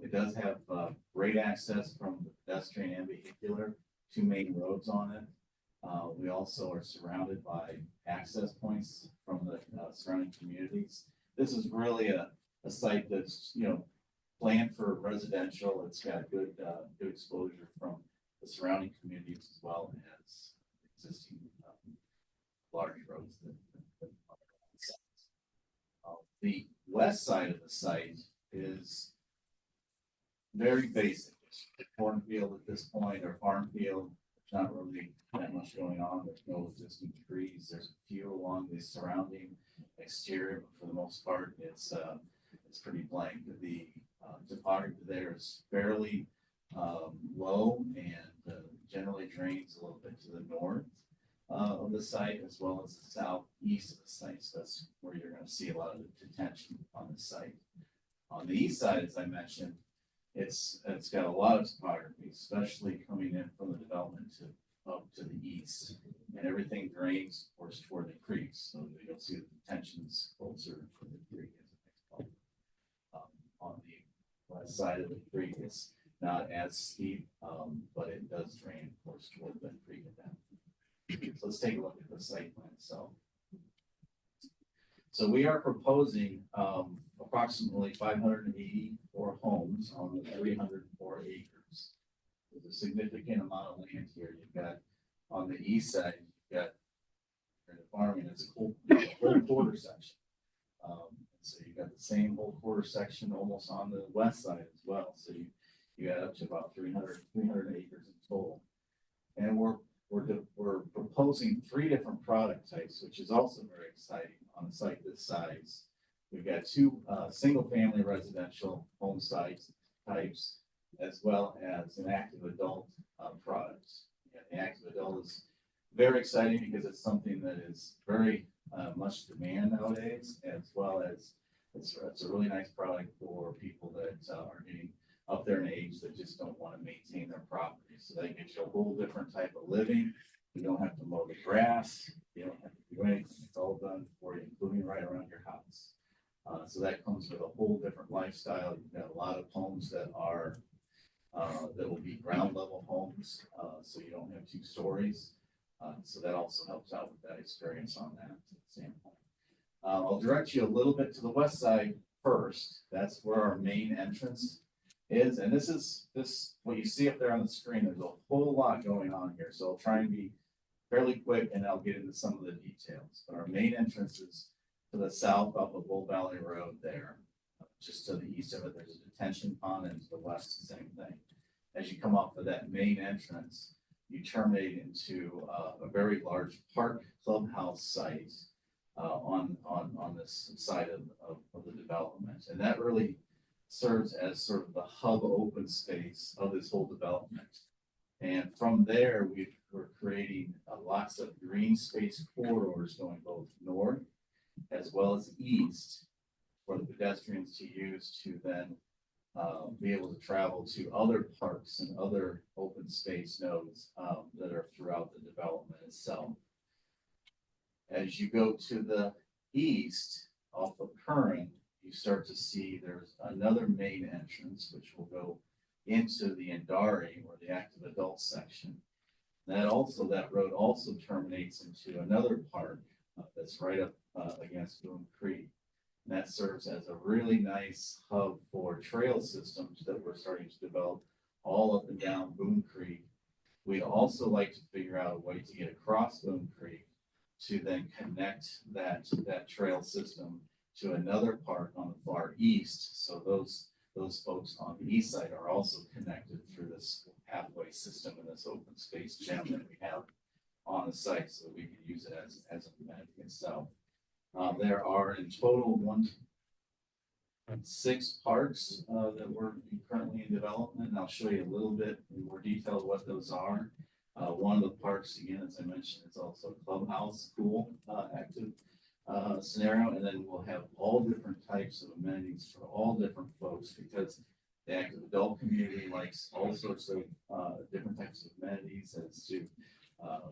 It does have great access from the pedestrian and vehicular, 2 main roads on it. We also are surrounded by access points from the surrounding communities. This is really a site that's, planned for residential. It's got good, good exposure from the surrounding communities as well as existing, large roads that are on the sides. The west side of the site is very basic. It's a cornfield at this point, or farm field. There's not really that much going on. There's no existing trees. There's a few along the surrounding exterior, but for the most part, it's pretty blank. The topography there is fairly low and generally drains a little bit to the north of the site as well as the southeast of the site. So that's where you're going to see a lot of the detention on the site. On the east side, as I mentioned, it's got a lot of topography, especially coming in from the development up to the east, and everything drains, of course, toward the creeks. So you'll see the detentions closer to the creek as it makes public. On the west side of the creek, it's not as steep, but it does drain, of course, toward the creek at that. So let's take a look at the site plan itself. So we are proposing approximately 584 homes on the 304 acres. There's a significant amount of land here. You've got on the east side, you've got the farming. It's a whole quarter section. So you've got the same whole quarter section almost on the west side as well. So you add up to about 300 acres in total. And we're proposing 3 different product types, which is also very exciting on a site this size. We've got 2 single-family residential home sites types, as well as an active adult product. And the active adult is very exciting because it's something that is very much demand nowadays, as well as it's a really nice product for people that are getting up there in age that just don't want to maintain their property. So that gives you a whole different type of living. You don't have to mow the grass. You don't have to do anything. It's all done for you, including right around your house. So that comes with a whole different lifestyle. You've got a lot of homes that are that will be ground level homes, so you don't have 2 stories. So that also helps out with that experience on that standpoint. I'll direct you a little bit to the west side first. That's where our main entrance is, and this is what you see up there on the screen. There's a whole lot going on here, so I'll try and be fairly quick, and I'll get into some of the details. But our main entrance is to the south off of Bull Valley Road there. Just to the east of it, there's a detention pond, and to the west, the same thing. As you come off of that main entrance, you terminate into a very large park clubhouse site on this side of the development, and that really serves as sort of the hub open space of this whole development. And from there, we're creating lots of green space corridors going both north as well as east for the pedestrians to use to then be able to travel to other parks and other open space nodes that are throughout the development itself. As you go to the east off of Curran, you start to see there's another main entrance, which will go into the Indari or the active adult section. That road also terminates into another park that's right up against Boone Creek. And that serves as a really nice hub for trail systems that we're starting to develop all up and down Boone Creek. We'd also like to figure out a way to get across Boone Creek to then connect that trail system to another park on the far east. So those folks on the east side are also connected through this pathway system and this open space gem that we have on the site, so that we can use it as a amenity itself. There are in total 6 parks that we're currently in development, and I'll show you a little bit in more detail what those are. One of the parks, again, as I mentioned, is also a clubhouse, pool, active scenario, and then we'll have all different types of amenities for all different folks, because the active adult community likes all sorts of different types of amenities as to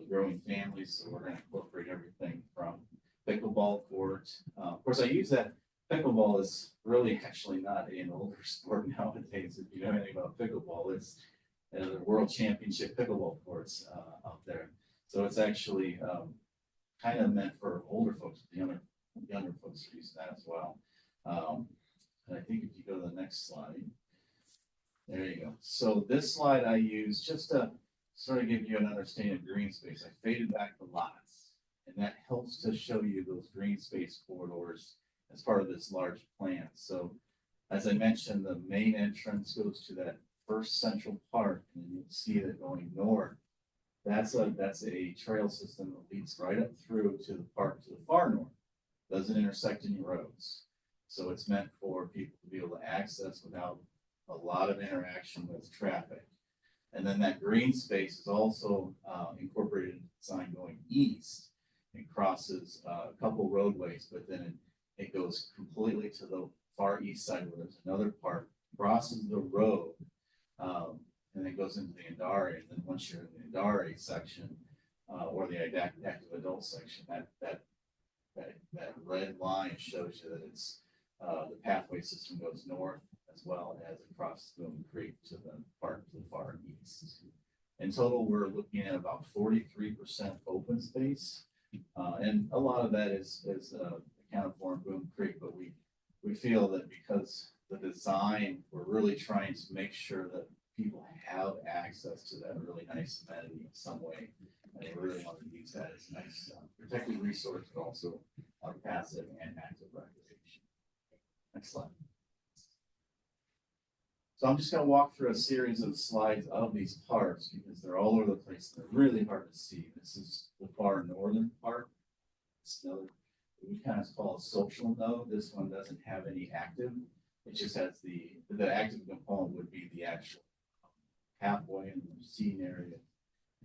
growing families. So we're going to incorporate everything from pickleball court. Of course, I use that. Pickleball is really actually not an older sport nowadays. If you know anything about pickleball, it's the world championship pickleball courts out there. So it's actually kind of meant for older folks. The younger folks use that as well. And I think if you go to the next slide, there you go. So this slide I use just to sort of give you an understanding of green space. I faded back the lots, and that helps to show you those green space corridors as part of this large plan. So as I mentioned, the main entrance goes to that first central park, and you'll see that going north. That's a trail system that leads right up through to the park to the far north. Doesn't intersect any roads. So it's meant for people to be able to access without a lot of interaction with traffic. And then that green space is also incorporated in design going east and crosses a couple roadways, but then it goes completely to the far east side where there's another park, crosses the road, and then goes into the Indari. And then once you're in the Indari section, or the active adult section, that red line shows you that it's the pathway system goes north as well as across Boone Creek to the park to the far east. In total, we're looking at about 43% open space, and a lot of that is accounted for in Boone Creek. But we feel that because the design, we're really trying to make sure that people have access to that really nice amenity in some way. And they really want to use that as a nice protected resource, but also passive and active recreation. Next slide. So I'm just going to walk through a series of slides of these parks because they're all over the place. They're really hard to see. This is the far northern park. It's another, we kind of call a social node. This one doesn't have any active. It just has the active component would be the actual pathway and the seating area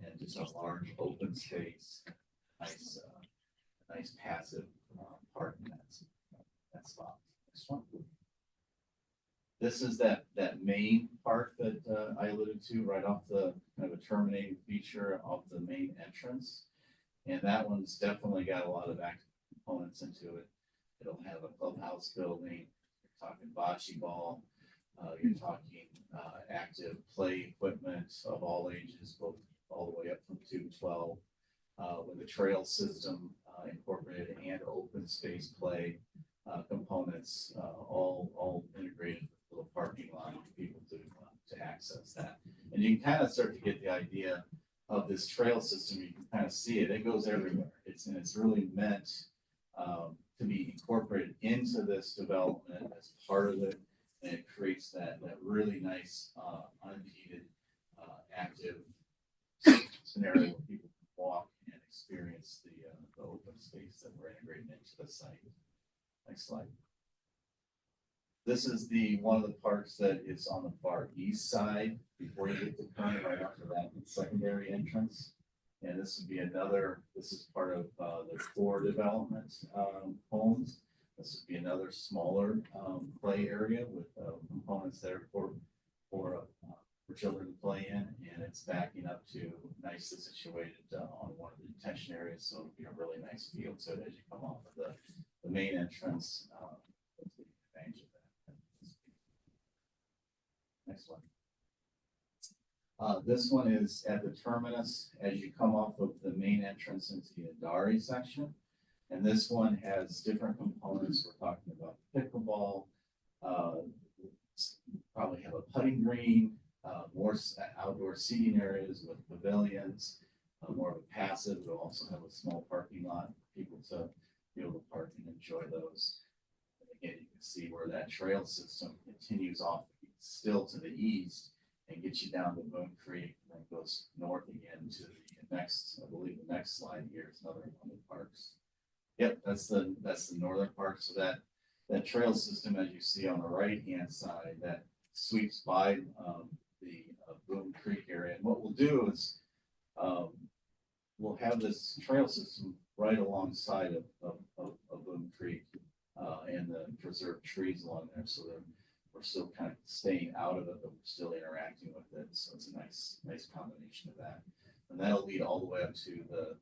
and just a large open space. Nice, nice passive park in that spot. Next one. This is that main park that I alluded to right off the kind of a terminating feature of the main entrance. And that one's definitely got a lot of active components into it. It'll have a clubhouse building. You're talking bocce ball. You're talking active play equipment of all ages, both all the way up from 2 to 12, with a trail system incorporated and open space play components, all integrated with a parking lot for people to access that. And you can kind of start to get the idea of this trail system. You can kind of see it. It goes everywhere. It's really meant to be incorporated into this development as part of it. And it creates that really nice, unimpeded, active scenario where people can walk and experience the open space that we're integrating into the site. Next slide. This is one of the parks that is on the far east side before you get to Kern, right after that secondary entrance. And this would be this is part of the core development homes. This would be another smaller play area with components there for children to play in, and it's backing up to nicely situated on one of the detention areas, so it'll be a really nice feel to it as you come off of the main entrance. Advantage of that. Next one. This one is at the terminus as you come off of the main entrance into the Indari section. And this one has different components. We're talking about pickleball, probably have a putting green, more outdoor seating areas with pavilions, more of a passive. We'll also have a small parking lot for people to be able to park and enjoy those. And again, you can see where that trail system continues off still to the east and gets you down to Boone Creek and then goes north again to the next, I believe the next slide here is another one of the parks. Yep, that's the northern park. So that trail system, as you see on the right-hand side, that sweeps by the Boone Creek area. And what we'll do is we'll have this trail system right alongside of Boone Creek and the preserved trees along there, so that we're still kind of staying out of it, but we're still interacting with it. So it's a nice combination of that. And that'll lead all the way up to the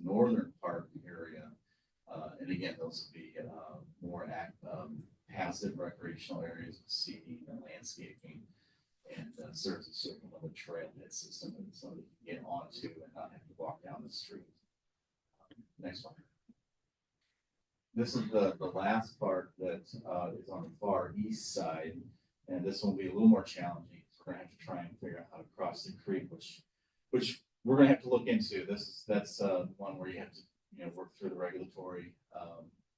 northern park area. And again, those will be more passive recreational areas with seating and landscaping, and serves a certain little trailhead system that somebody can get onto and not have to walk down the street. Next one. This is the last part that that, is on the far east side. And this one will be a little more challenging. We're gonna have to try and figure out how to cross the creek, which we're gonna have to look into. That's one where you have to, work through the regulatory,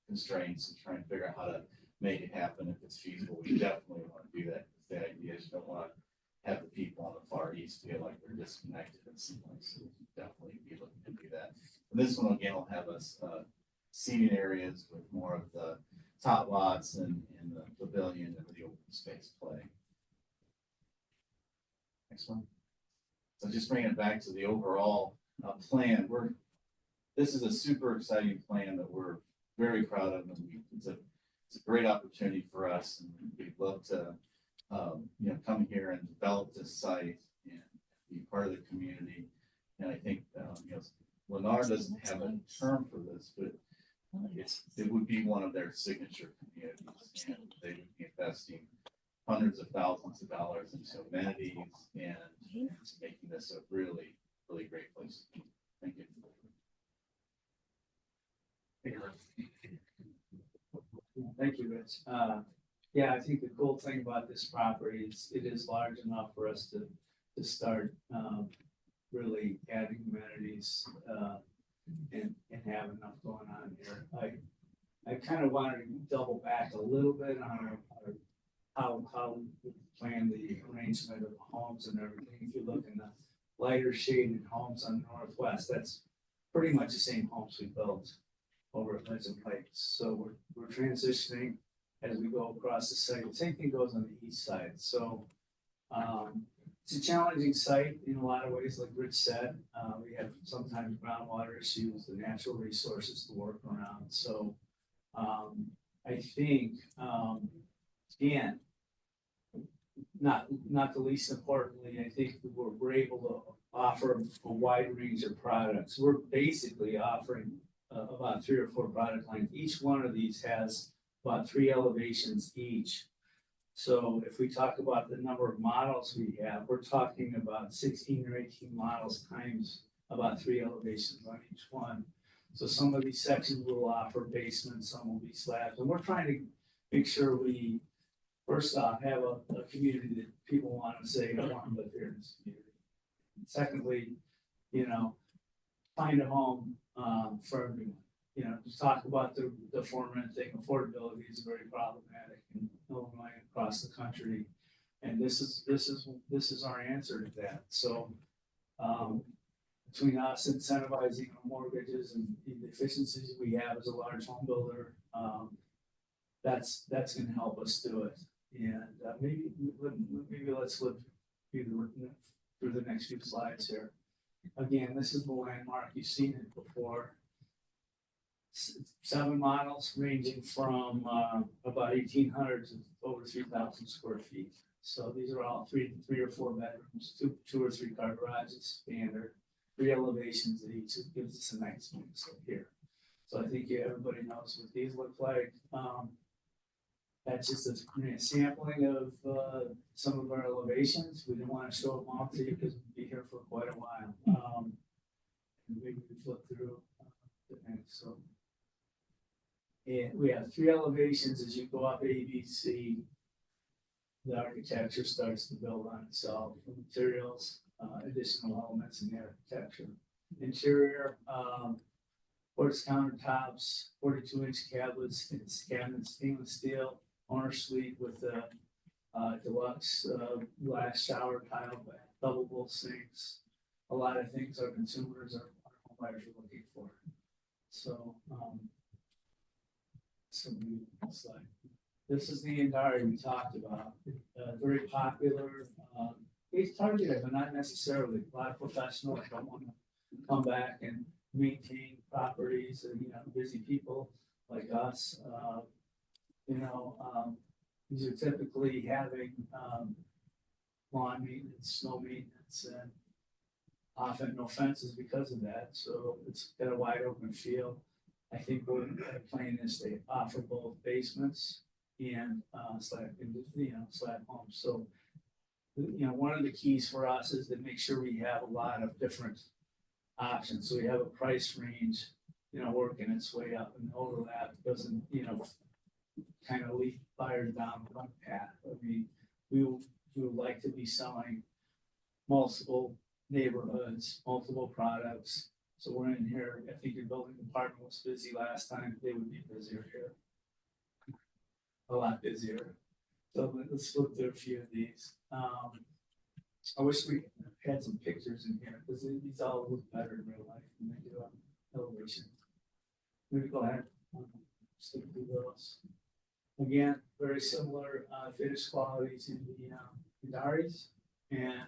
constraints and try and figure out how to make it happen if it's feasible. We definitely want to do that. The idea is you don't want to have the people on the far east feel like they're disconnected in some way. So we'll definitely be looking to do that. And this one again will have us seating areas with more of the top lots and the pavilion and the open space play. Next one. So just bringing it back to the overall plan, this is a super exciting plan that we're very proud of, and it's a great opportunity for us, and we'd love to come here and develop this site and be part of the community. And I think Lennar doesn't have a term for this, but it would be one of their signature communities, and they would be investing hundreds of thousands of dollars into amenities and making this a really, really great place. Thank you. Thank you, Rich. Yeah, I think the cool thing about this property is it is large enough for us to start really adding amenities and have enough going on here. I kind of wanted to double back a little bit on how we plan the arrangement of the homes and everything. If you look in the lighter shaded homes on the northwest, that's pretty much the same homes we built over at Legend Heights. So we're transitioning as we go across the site. Same thing goes on the east side. So it's a challenging site in a lot of ways, like Rich said. We have sometimes groundwater issues, the natural resources to work around. So I think, again, not the least importantly, I think we're able to offer a wide range of products. We're basically offering about 3 or 4 product lines. Each one of these has about 3 elevations each. So if we talk about the number of models we have, we're talking about 16 or 18 models times about 3 elevations on each one. So some of these sections will offer basements, some will be slabs, and we're trying to make sure we, first off, have a community that people want to say, I want to live here in this community. And secondly, find a home for everyone. To talk about the foreign thing, affordability is very problematic in Illinois and across the country, and this is our answer to that. So between us incentivizing our mortgages and the efficiencies we have as a large home builder, that's going to help us do it. And maybe let's look through the next few slides here. Again, this is the landmark. You've seen it before. 7 models ranging from about 1,800 to over 3,000 square feet. So these are all three or 4 bedrooms, two or 3 car garages, standard, 3 elevations at each. It gives us a nice mix up here. So I think everybody knows what these look like. That's just a sampling of some of our elevations. We didn't want to show them all to you because we'd be here for quite a while. And we can flip through the next. So, and we have 3 elevations as you go up A, B, C. The architecture starts to build on itself. The materials, additional elements in the architecture. Interior, quartz countertops, 42-inch cabinets, stainless steel, orange suite with deluxe glass shower tile, double bowl sinks. A lot of things our consumers, our home buyers are looking for. So, slide. This is the Andari we talked about. Very popular. It's targeted, but not necessarily. A lot of professionals don't want to come back and maintain properties, and busy people like us. These are typically having lawn maintenance, snow maintenance, and often no fences because of that. So it's got a wide open field. I think what the plan is they offer both basements and slab homes. So one of the keys for us is to make sure we have a lot of different options. So we have a price range, working its way up, and overlap doesn't, kind of lead buyers down one path. I mean, we would like to be selling multiple neighborhoods, multiple products. So we're in here, I think your building department was busy last time, they would be busier here. A lot busier. So let's look through a few of these. I wish we had some pictures in here, because these all look better in real life than they do on elevation. Maybe go ahead, skip through those. Again, very similar, finish qualities in the Daris, and,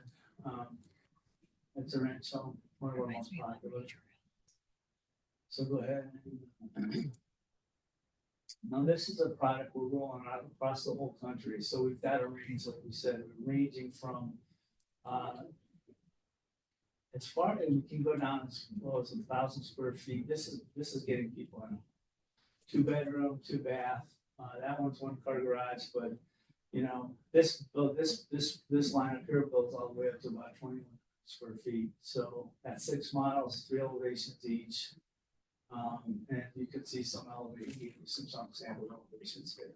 it's a ranch home, one of our most popular. So go ahead. Now, this is a product we're rolling out across the whole country, so we've got a range, like we said, ranging from, as far as we can go down as low as 1,000 square feet. This is getting people in. 2-bedroom, 2-bath. That one's 1-car garage, but you know, this lineup here builds all the way up to about 21 square feet. So that's 6 models, 3 elevations each. And you can see some some sample elevations here.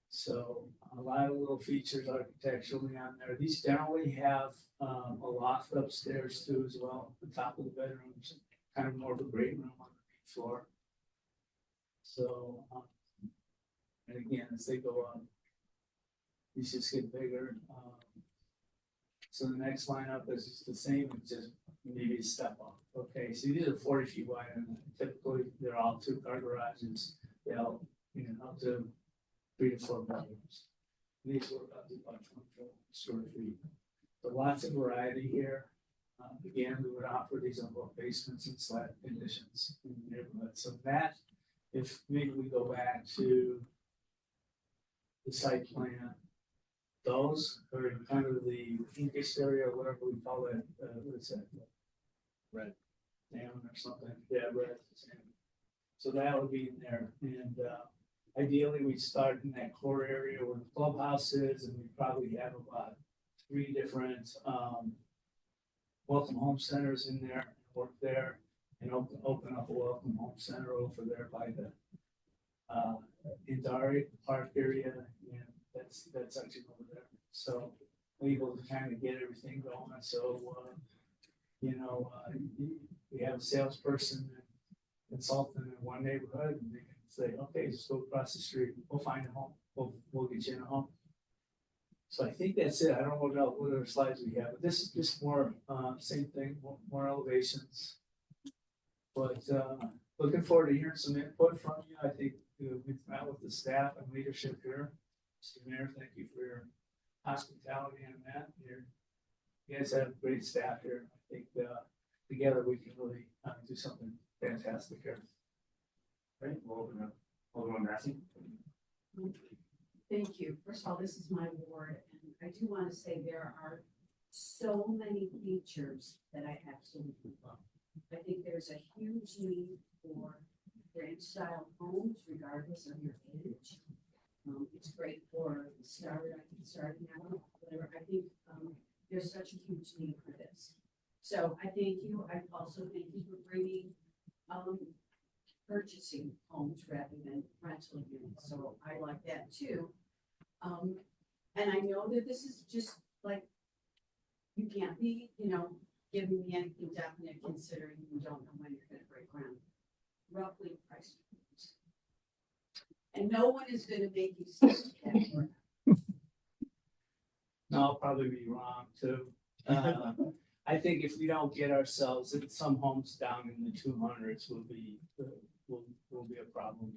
So a lot of little features architecturally on there. These generally have a loft upstairs too as well. The top of the bedrooms, kind of more of a great room on the main floor. So, and again, as they go up, these just get bigger. So the next lineup is just the same, it's just maybe a step up. Okay, so these are 40 feet wide, and typically they're all 2-car garages. They'll, up to 3 to 4 bedrooms. These work up to about 24 square feet. So lots of variety here. Again, we would offer these on both basements and slab conditions in the neighborhood. So that, if maybe we go back to the site plan, those are kind of the pinkish area, or whatever we call it. What is that? Red. Salmon or something. Yeah, red. Salmon. So that would be in there. And ideally, we'd start in that core area where the clubhouse is, and we probably have about 3 different welcome home centers in there, work there, and open up a welcome home center over there by the Indari Park area, and that's actually over there. So able to kind of get everything going. So we have a salesperson and consultant in one neighborhood, and they can say, okay, just go across the street, we'll find a home, we'll get you in a home. So I think that's it. I don't know what other slides we have, but this is just more same thing, more elevations. But looking forward to hearing some input from you. I think we've met with the staff and leadership here. Mr. Mayor, thank you for your hospitality and that. You guys have great staff here. I think together we can really do something fantastic here. Great, we'll open up. Alderman Massey. Thank you. First of all, this is my ward, and I do want to say there are so many features that I absolutely love. I think there's a huge need for ranch style homes, regardless of your age. It's great for starting out, whatever. I think there's such a huge need for this. So I thank you. I also thank you for bringing purchasing homes rather than rental units. So I like that too. And I know that this is just like, you can't be, giving me anything definite considering you don't know when you're gonna break ground. Roughly price. And no one is gonna make you stay that. No, I'll probably be wrong too. I think if we don't get ourselves, some homes down in the 200s will be a problem.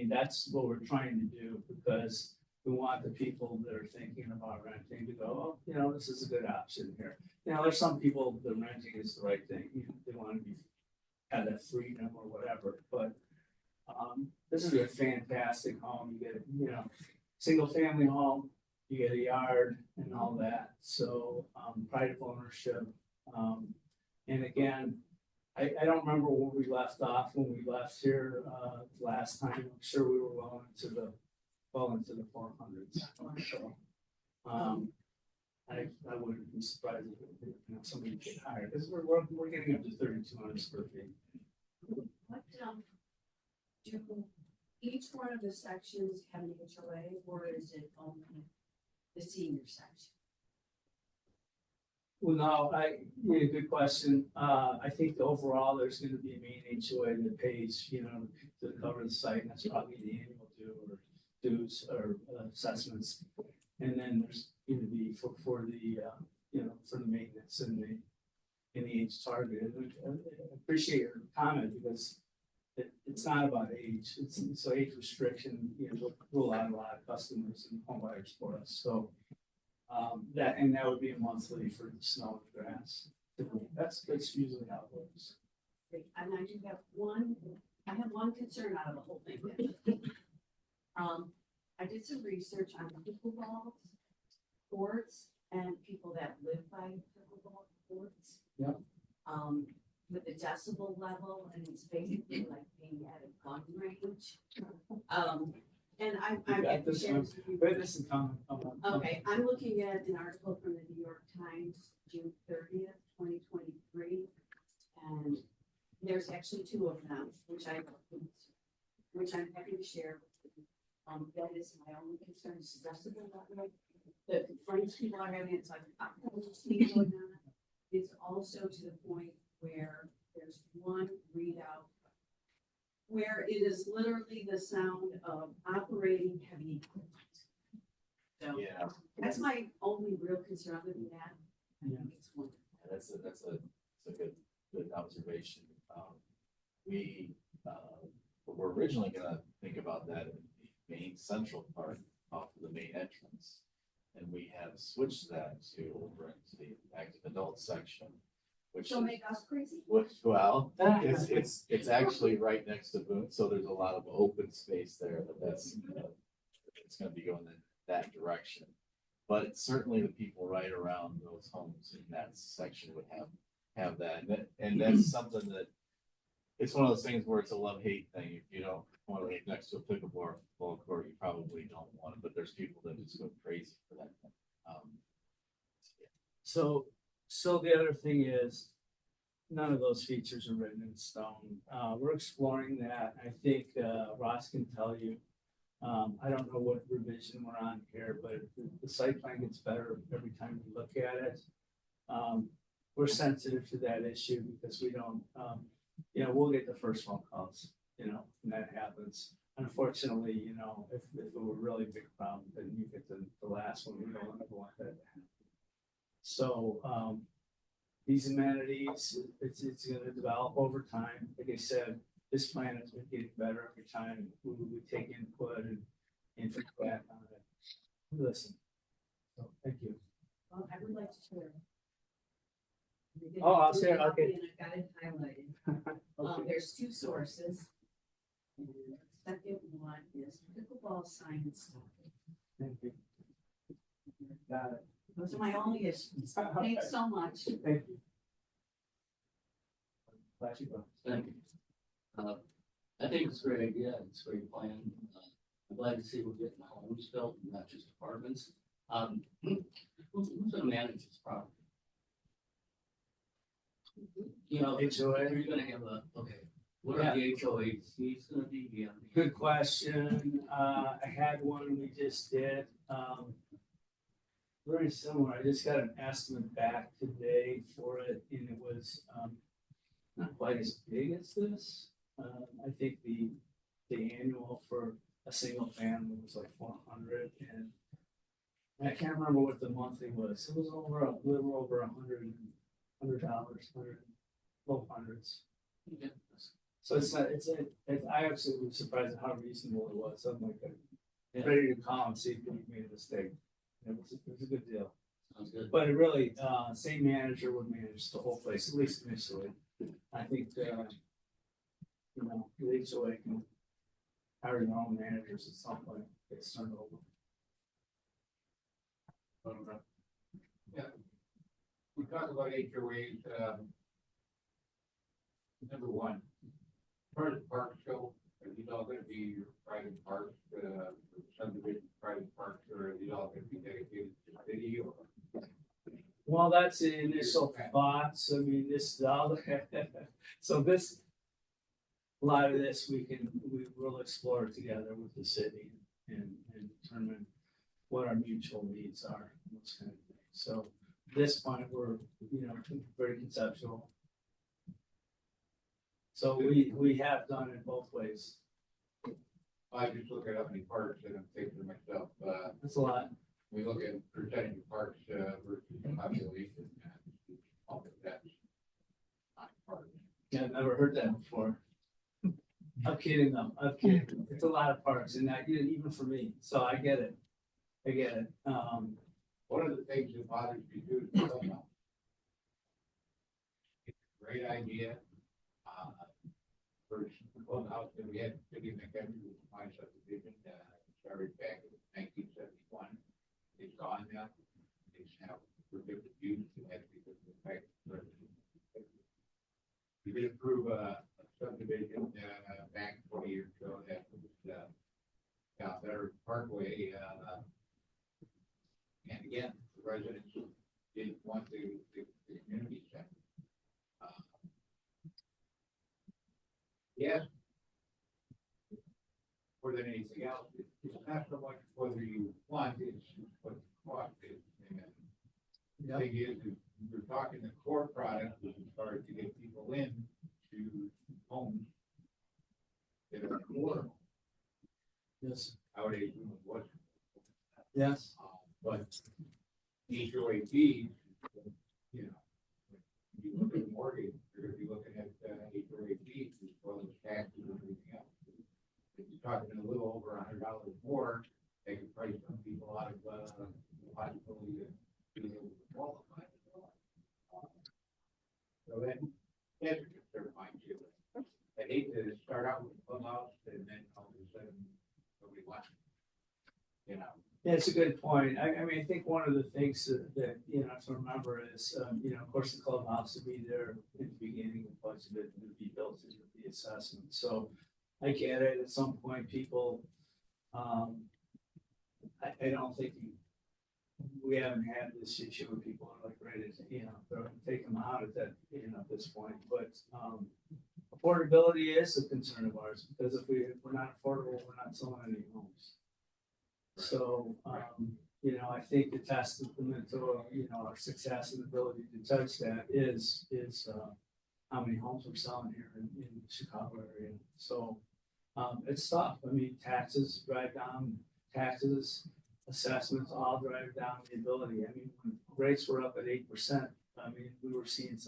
That's what we're trying to do, because we want the people that are thinking about renting to go, oh, this is a good option here. There's some people that renting is the right thing. They want to have that freedom or whatever, but this is a fantastic home. You get, single family home, you get a yard and all that. So pride of ownership. And again, I don't remember where we left off when we left here last time. I'm sure we were well into the 400s. So I wouldn't be surprised if somebody get higher, because we're getting up to 3,200 square feet. What do each one of the sections have an HOA, or is it only the senior section? Well, no, good question. I think overall, there's gonna be a main HOA that pays, to cover the site, and that's probably the annual due or dues or assessments. And then there's gonna be for the, for the maintenance and the age target. And I appreciate your comment because it's not about age, it's age restriction, will rule out a lot of customers and home buyers for us, so. That would be a monthly for the snow and grass. That's usually how it works. And I do have one concern out of the whole thing. I did some research on pickleball courts and people that live by pickleball courts. Yep. With the decibel level, and it's basically like being at a gun range. And I'm. Got this one. Wait, this is coming. Okay, I'm looking at an article from the New York Times, June 30th, 2023. And there's actually two of them, which I'm happy to share. That is my only concern, is decibel level. The French people are having, it's like, going on. It's also to the point where there's one readout where it is literally the sound of operating heavy equipment. So Yeah. that's my only real concern. Other than that, I think it's wonderful. That's a good observation. We're originally gonna think about that in the main central part off of the main entrance. And we have switched that to over into the active adult section, which So is, make us crazy? well, it's actually right next to Boone, so there's a lot of open space there, but that's, it's gonna be going in that direction. But certainly the people right around those homes in that section would have that, and that's something that, it's one of those things where it's a love-hate thing. If you don't want to live next to a pickleball court, you probably don't want it, but there's people that just go crazy for that thing. So the other thing is, none of those features are written in stone. We're exploring that. I think Ross can tell you. I don't know what revision we're on here, but the site plan gets better every time we look at it. We're sensitive to that issue because we don't, we'll get the first phone calls, and that happens. Unfortunately, if it were a really big problem, then you get the last one. We don't ever want that to happen. So these amenities, it's going to develop over time. Like I said, this plan has been getting better every time. We take input and feedback on it. Listen. So thank you. Well, I would like to share. Oh, I'll share, okay. And I've got it highlighted. Okay. There's two sources. And the second one is pickleball science. Thank you. Got it. Those are my only issues. Thanks so much. Thank you. Glad you go. Thank you. I think it's a great idea, it's a great plan. I'm glad to see we're getting homes built, not just apartments. Who's gonna manage this property? HOA? You're gonna have what are the HOAs? He's gonna be, Good question. I had one we just did. Very similar. I just got an estimate back today for it, and it was not quite as big as this. I think the annual for a single family was like 400, and I can't remember what the monthly was. It was a little over $100, low hundreds. So it's not. I actually was surprised at how reasonable it was. I'm like, ready to call and see if we made a mistake. It was a good deal. Sounds good. But it really, same manager would manage the whole place, at least initially. I think, the HOA can hire their own managers at some point, it's turned over. Yeah. We talk about HOAs, number one, part of the park show, are these all gonna be your private parks, subdivision private parks, or are these all gonna be dedicated to the city? Or Well, that's the initial thoughts. I mean, this, so this, a lot of this we will explore together with the city and determine what our mutual needs are, and those kind of things. So at this point, we're, very conceptual. So we have done it both ways. I just look at how many parks and I'm thinking to myself, That's a lot. we look at percentage of parks, versus population. All of that's not parks. Yeah, I've never heard that before. I'm kidding though. I'm kidding. It's a lot of parks and that, even for me. So I get it. One of the things that bothers me too is the clubhouse. It's a great idea. First clubhouse that we had, City of McHenry was my subdivision, started back in 1971. It's gone now. It's now for different use. It had to be different effect. We did approve a subdivision, back 20 years ago that was, down Better Parkway, and again, the residents didn't want the community center. Yes. More than anything else, it's not so much whether you want, it's what the cost is. And the thing is we're talking the core product as far as to get people in to homes that are affordable. Yes. Nowadays, what? Yes. But HOA fees, you look at the mortgage, you're gonna be looking at HOA fees as well as taxes and everything else. If you're talking a little over $100 more, they can price some people out of the possibility of being able to qualify. So that's a concern of mine too. I hate to start out with a clubhouse and then all of a sudden nobody wants it. Yeah, it's a good point. I mean, I think one of the things that to remember is, of course, the clubhouse will be there in the beginning, a bunch of it will be built into the assessment. So I get it. At some point, people, I don't think we haven't had this issue where people are like ready to, take them out at that, at this point. But affordability is a concern of ours because if we're not affordable, we're not selling any homes. So, I think the testament to, our success and ability to judge that is how many homes we're selling here in the Chicago area. So, it's tough. I mean, taxes drive down, assessments all drive down the ability. I mean, when rates were up at 8%, I mean, we were seeing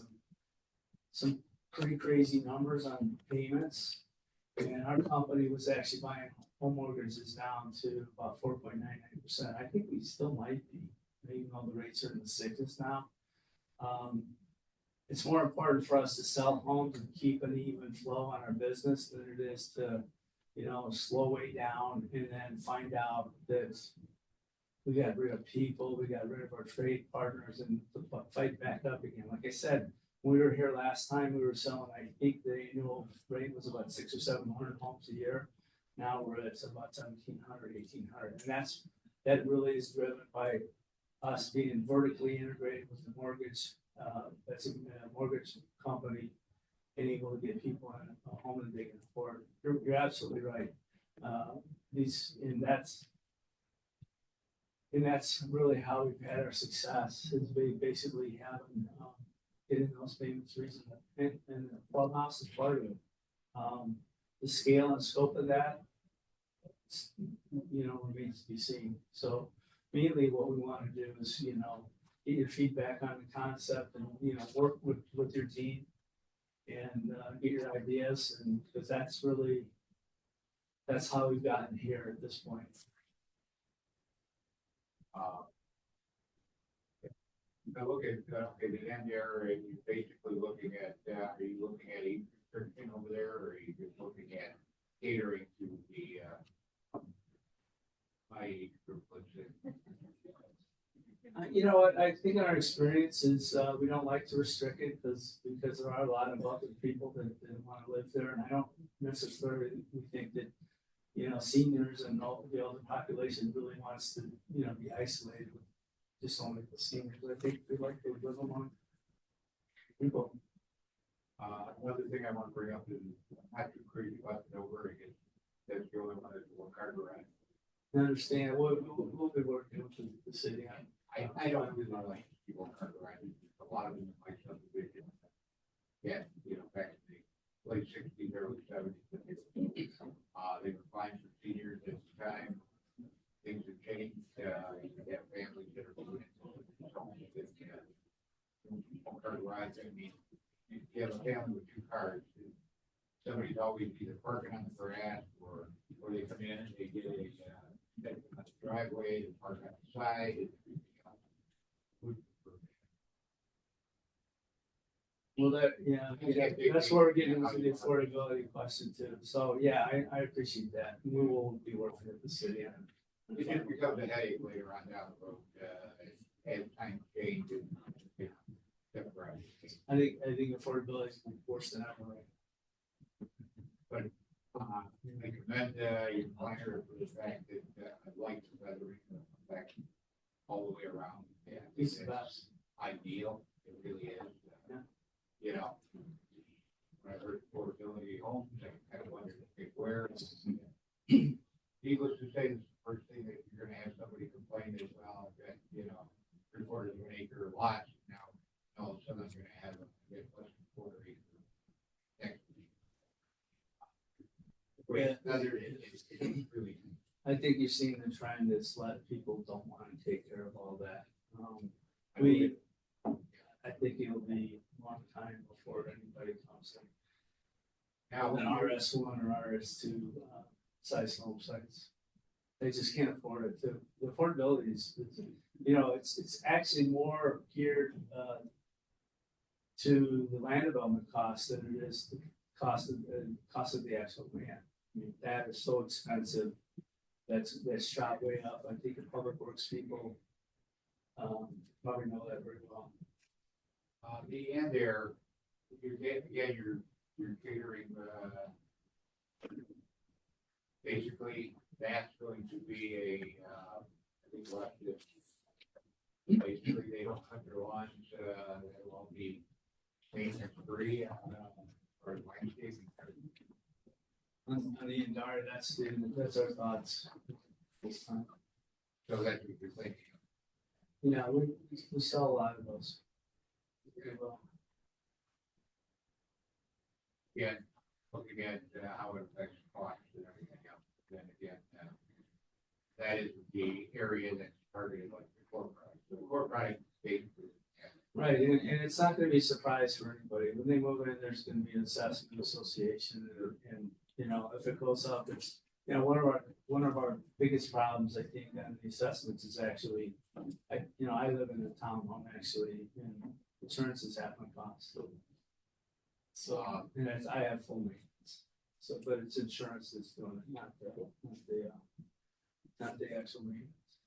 some pretty crazy numbers on payments. And our company was actually buying home mortgages down to about 4.99%. I think we still might be, even though the rates are in the sixes now. It's more important for us to sell homes and keep an even flow on our business than it is to, slow way down and then find out that we got rid of people, we got rid of our trade partners and fight back up again. Like I said, when we were here last time, we were selling, I think the annual rate was about 600 or 700 homes a year. Now we're at about 1,700, 1,800. And that really is driven by us being vertically integrated with the mortgage, that's a mortgage company and able to get people in a home that they can afford. You're absolutely right. And that's really how we've had our success is basically having, getting those payments reasonable. And the clubhouse is part of it. The scale and scope of that, remains to be seen. So mainly what we want to do is, get your feedback on the concept and, work with your team and get your ideas. And because that's how we've gotten here at this point. Now look at, the end there, and you're basically looking at, are you looking at age restriction over there, or are you just looking at catering to the, my age group, let's say? You know what, I think our experience is, we don't like to restrict it because there are a lot of other people that want to live there, and I don't necessarily think that, seniors and all the older population really wants to, be isolated with just only the seniors. I think we like to live among people. Another thing I want to bring up is not too crazy about the over again. That's the only one that's one car garage. I understand, we'll be working with the city on. I don't really like people car garages. A lot of them like subdivision. Yeah, you know, back in the late sixties, early seventies. They were fine for seniors at the time. Things have changed, you have families that are moving. Car garage, I mean, you have a family with 2 cars. Somebody's always either parking on the grass or they come in and they get a driveway, they park on the side. Well, that's where we're getting into the affordability question too. So, yeah, I appreciate that. We will be working with the city on. It just becomes a headache later on down the road, as time changes. I think affordability is worse than ever. But, I commend, your planner for the fact that, I like the weathering back all the way around. Yeah, It's the best. ideal, it really is. You know, when I heard affordability homes, I kind of wondered where. Needless to say, this is the first thing that you're gonna have somebody complain is, well, that, you know, 3/4 of an acre lots now, all of a sudden I'm gonna have a bit less than 1/4 acre. Next. It's really. I think you're seeing the trend is let people don't want to take care of all that. I think it'll be a long time before anybody comes in. Now, An RS1 or RS2 size home sites. They just can't afford it too. The affordability is, it's actually more geared to the land development cost than it is the cost of the actual land. I mean, that is so expensive. That's shot way up. I think the public works people probably know that very well. The end there, you're catering, basically, that's going to be I think what this, basically, they don't cut their lawns, it won't be maintenance free, or landscaping. On the Indara, that's our thoughts this time. So that's what you're thinking. Yeah, we sell a lot of those. Very well. Yeah, looking at how it affects costs and everything else, then again, that is the area that's targeted like the core product. So the core product basically. Right, and it's not gonna be a surprise for anybody. When they move in, there's gonna be an assessment association and if it goes up, it's, one of our biggest problems, I think, on the assessments is actually, I live in a townhome actually, and insurance is half my cost. So, and I have full maintenance. So, but it's insurance that's doing it, not the actual maintenance.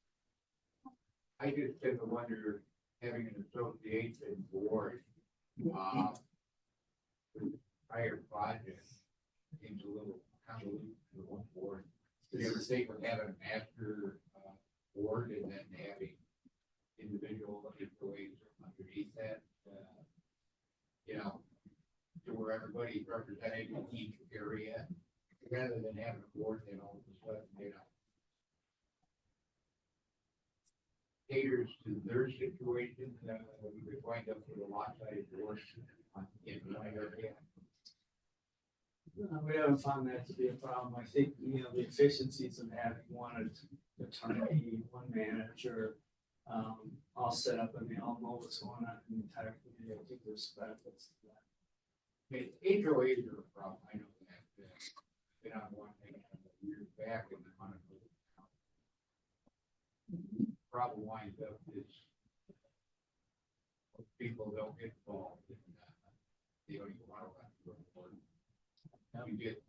I just tend to wonder, having an association board, prior project seems a little convoluted for one board. Do you ever think of having a master, board and then having individual employees underneath that, to where everybody's represented in each area, rather than having a board that all of a sudden, caters to their situation, we could wind up with a lot size board in one area. We haven't found that to be a problem. I think, the efficiencies of having one attorney, one manager, all set up and they all know what's going on in the entire community. I think there's benefits to that. I mean, HOAs are a problem, I know that, been on one thing years back and on it. Problem winds up is people don't get involved in, they don't even want to run for the board. You get,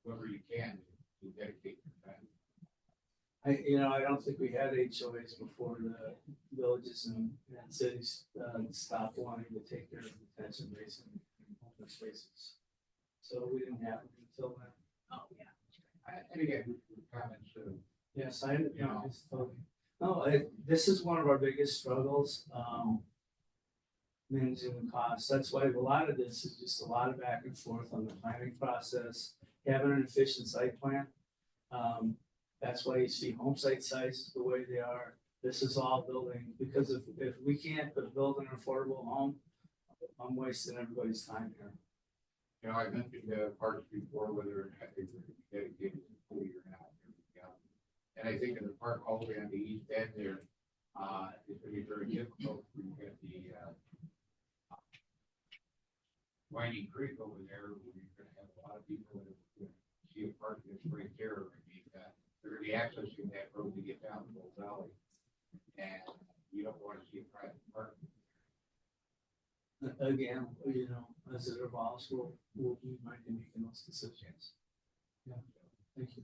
whoever you can to dedicate your time. I don't think we had HOAs before the villages and cities stopped wanting to take care of detention basin and open spaces. So we didn't have it until then. Oh, yeah. And again, comments, Yes, it's totally. No, this is one of our biggest struggles. managing the costs. That's why a lot of this is just a lot of back and forth on the planning process, having an efficient site plan. That's why you see home site sizes the way they are. This is all building, because if we can't build an affordable home, I'm wasting everybody's time here. You know, I mentioned parks before, whether or not they were dedicated to fully or not. And I think in the park all the way on the east end there, it's gonna be very difficult to get the Winding Creek over there, where you're gonna have a lot of people that are gonna see a park that's right there. I mean, they're gonna be accessing that road to get down the Bull Valley. And you don't wanna see a private park. Again, you know, as it evolves, we'll be making those decisions. Yeah, thank you.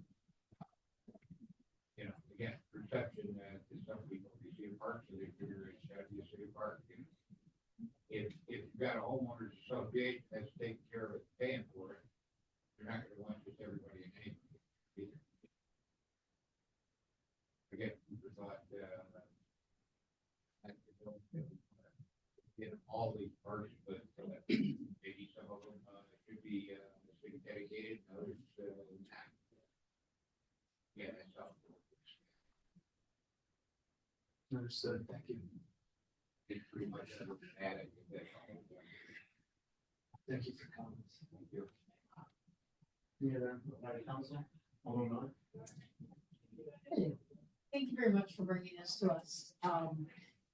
You know, again, perception that some people, you see a park, so they figure it's gotta be a city park. And if you've got a homeowner association that's taking care of it, paying for it, you're not gonna want just everybody in neighborhood either. Again, we thought, in all these parks, but maybe some of them should be city dedicated, and others not. Yeah, that's all. Understood, thank you. It's pretty much added. Thank you for comments. Thank you. Any other council? Alderman Miller? Thank you very much for bringing this to us.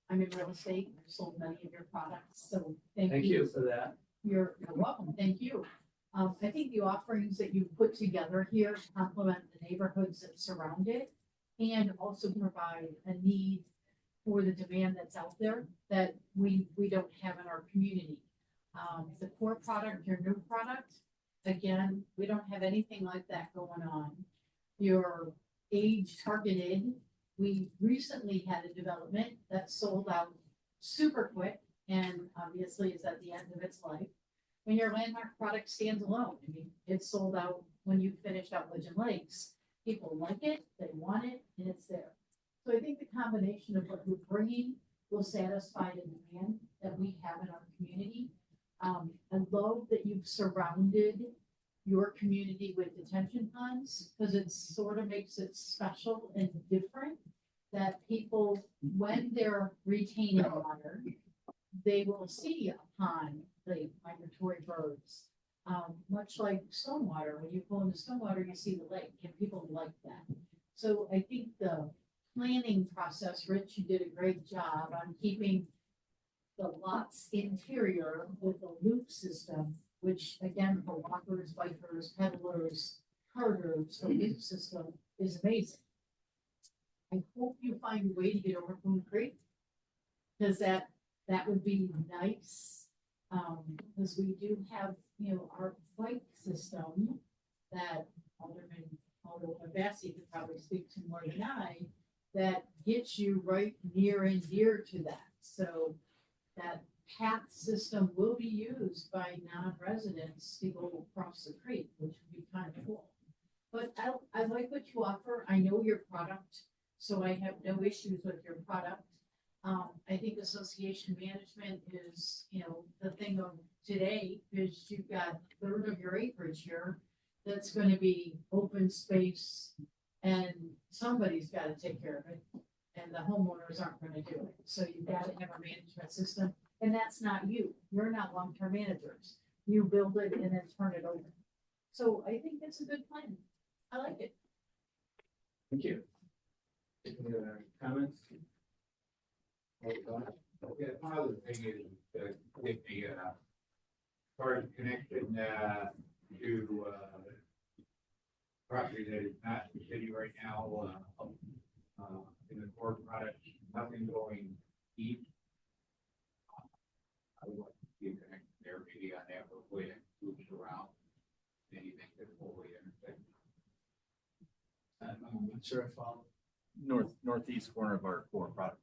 I'm in real estate, I've sold many of your products, so Thank you for that. You're welcome, thank you. I think the offerings that you put together here complement the neighborhoods that surround it and also provide a need for the demand that's out there that we don't have in our community. The core product, your new product, again, we don't have anything like that going on. Your age targeted, we recently had a development that sold out super quick and obviously is at the end of its life. When your landmark product stands alone, I mean, it's sold out when you finished out Legend Lakes. People like it, they want it, and it's there. So I think the combination of what we're bringing will satisfy the demand that we have in our community. I love that you've surrounded your community with detention ponds, because it sort of makes it special and different that people, when they're retaining water, they will see a pond, the migratory birds. Much like stormwater, when you pull into stormwater, you see the lake, and people like that. So I think the planning process, Rich, you did a great job on keeping the lots interior with the loop system, which again, for walkers, bikers, peddlers, herders, the loop system is amazing. I hope you find a way to get over Boone Creek, because that would be nice. Because we do have, you know, our bike system that Alderman Bassey could probably speak to more than I, that gets you right near and dear to that. So that path system will be used by non-residents to go across the creek, which would be kind of cool. But I like what you offer. I know your product, so I have no issues with your product. I think association management is, you know, the thing of today, because you've got a third of your acreage here that's going to be open space, and somebody's got to take care of it, and the homeowners aren't going to do it. So you've got to have a management system, and that's not you. You're not long-term managers. You build it and then turn it over. So I think that's a good plan. I like it. Thank you. Any other comments? Yeah, one other thing is with the card connection to property that is not in the city right now, in the core products, nothing going east. I would like to see a connection there, maybe on that roadway that moves around, anything that fully intersects. I'm not sure I follow. Northeast corner of our core product.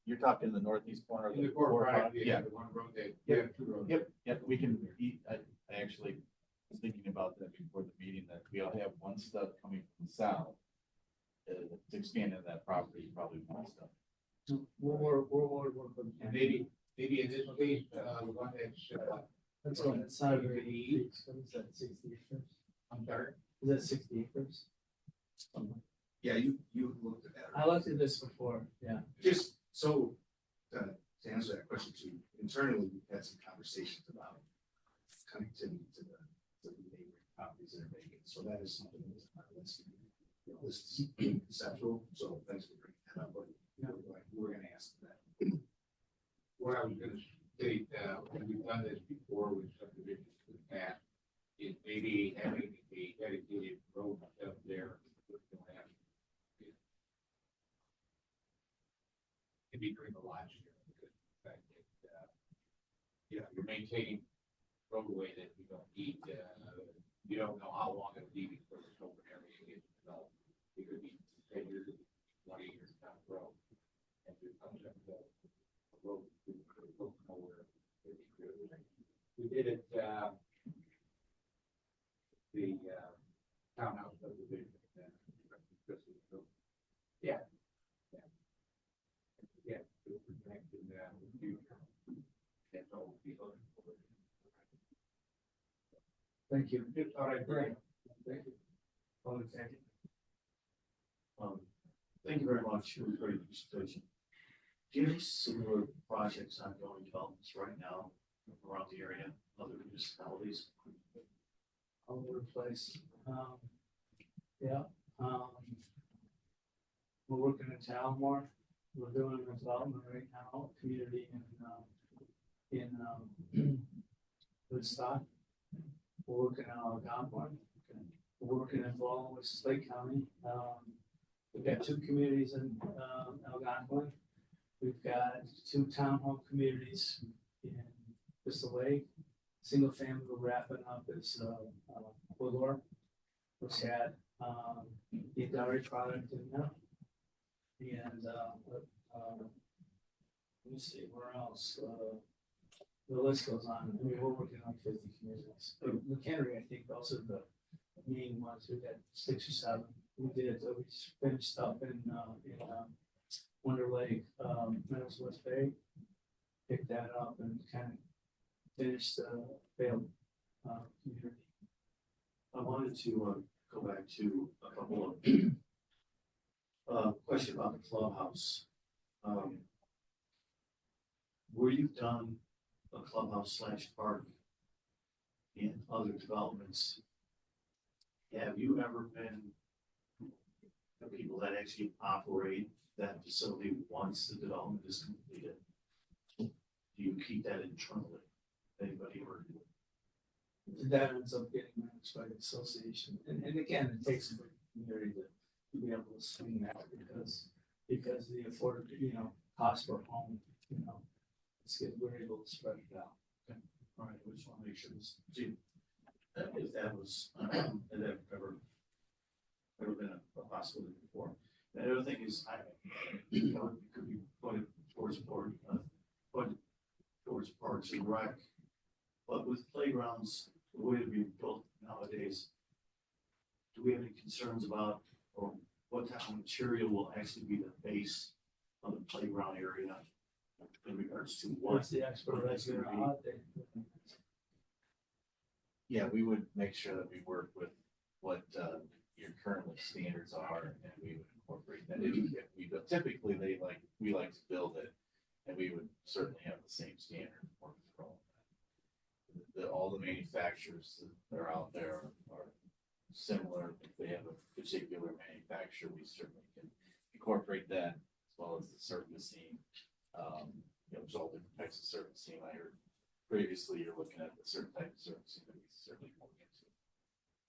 You're talking the northeast corner of In the core product, yeah. the one road that, two roads. Yep, we can, I actually was thinking about that before the meeting, that we'll have one stub coming from the south. To expand into that property, probably one stub. We'll work with And maybe maybe in this case, the one That's what, it's not very deep. What is that, 60 acres? I'm sorry. Is that 60 acres? Yeah, you looked at that. I looked at this before, yeah. Just so, to answer that question too, internally, we've had some conversations about connectivity to the neighboring properties that are vacant, so that is something that's on our list. You know, this is conceptual, so thanks for bringing that up, but, you know, we're gonna ask that. What I was gonna state, when we've done this before with subdivisions in the past, is maybe having a dedicated road up there. Can be during the last year, because in fact, you know, you're maintaining roadway that you don't need, you don't know how long it'll be before this open area gets developed. It could be 10 years, 20 years down the road. And it comes up the road, nowhere. We did it, the townhouse subdivision. Yeah. Yeah. It was connected, with you. That's all people. Thank you. Just thought I'd bring it. Thank you. Public sector. Thank you very much. It was a great presentation. Do you have similar projects ongoing developments right now around the area, other municipalities? All over the place. Yeah, we're working in town more. We're doing a development right now, community in Woodstock. We're working on Algonquin. We're working in Baldwin, which is Lake County. We've got 2 communities in Algonquin. We've got 2 townhome communities in Crystal Lake. Single family we're wrapping up is Woodlore, which had the dairy product in there. And let me see, where else? The list goes on. I mean, we're working on 50 communities. McHenry, I think, those are the main ones. We've got 6 or 7. We just finished up in Wonder Lake, Meadows West Bay. Picked that up and kind of finished the failed community. I wanted to go back to a couple of question about the clubhouse. Where you've done a clubhouse / park in other developments, have you ever been the people that actually operate that facility once the development is completed? Do you keep that internally? Anybody ever? That ends up getting managed by the association. And again, it takes a community to be able to swing that because the affordable, cost per home, we're able to spread it out. Okay. All right, we just want to make sure this, see, if that was, had that ever been a possibility before. The other thing is, it could be pointed towards parks and rec, but with playgrounds, the way they're being built nowadays, do we have any concerns about, or what type of material will actually be the base of the playground area in regards to what? What's the expert that's going to be? Yeah, we would make sure that we work with what your currently standards are, and we would incorporate that. Typically, we like to build it, and we would certainly have the same standard for all that. All the manufacturers that are out there are similar. If they have a particular manufacturer, we certainly can incorporate that, as well as the surfacing. There's all different types of surfacing. I heard previously you're looking at a certain type of surfacing that we certainly won't get to.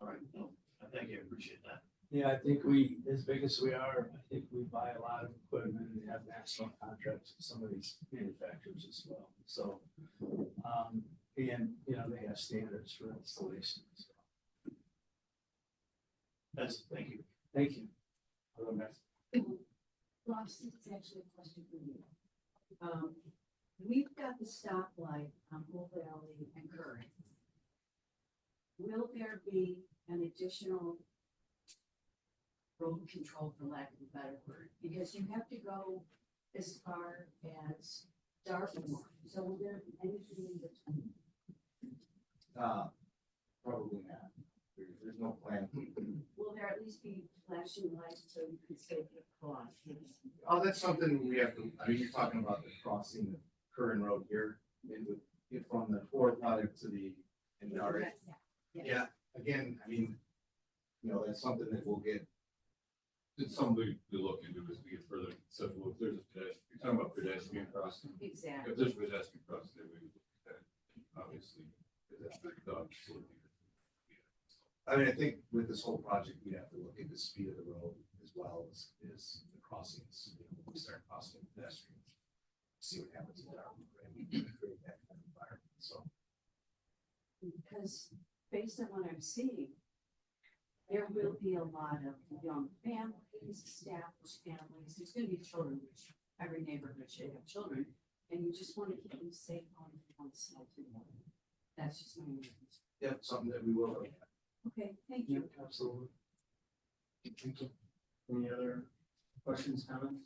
All right, no, thank you, I appreciate that. Yeah, I think as big as we are, I think we buy a lot of equipment and have national contracts with some of these manufacturers as well. So, and they have standards for installation. So. Thank you. Thank you. Ross, this is actually a question for you. We've got the stoplight on Bull Valley and Curran. Will there be an additional road control, for lack of a better word? Because you have to go as far as Dartmoor, so will there be anything in between? Probably not. There's no plan. Will there at least be flashing lights so you can stay across? Oh, that's something we have to, I mean, you're talking about the crossing the current road here, it would get from the core product to the, and the art. Yeah, again, I mean, you know, that's something that we'll get. It's something to look into as we get further. So if there's a pedestrian, you're talking about pedestrian crossing. Exactly. If there's a pedestrian crossing, then we would look at that, obviously, because that's the dog. I mean, I think with this whole project, we have to look at the speed of the road as well as the crossings. You know, when we start crossing pedestrians, see what happens in our, and we can create that kind of environment, so. Because based on what I'm seeing, there will be a lot of young families, established families, there's gonna be children, which every neighborhood should have children, and you just wanna keep them safe on one side to the other. That's just my opinion. Yep, something that we will look at. Okay, thank you. Absolutely. Any other questions, comments?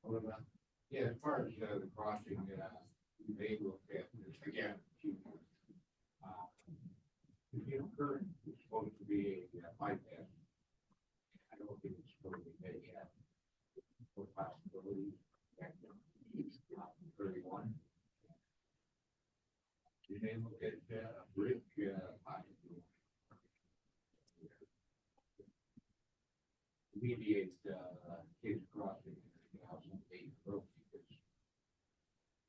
What about? Yeah, as far as the crossing, we may look at this again. The current is supposed to be a bypass. I don't think it's supposed to be made yet. For possibilities. 31. You may look at a bridge, possibly. Alleviate, kids crossing the house on 8th Road because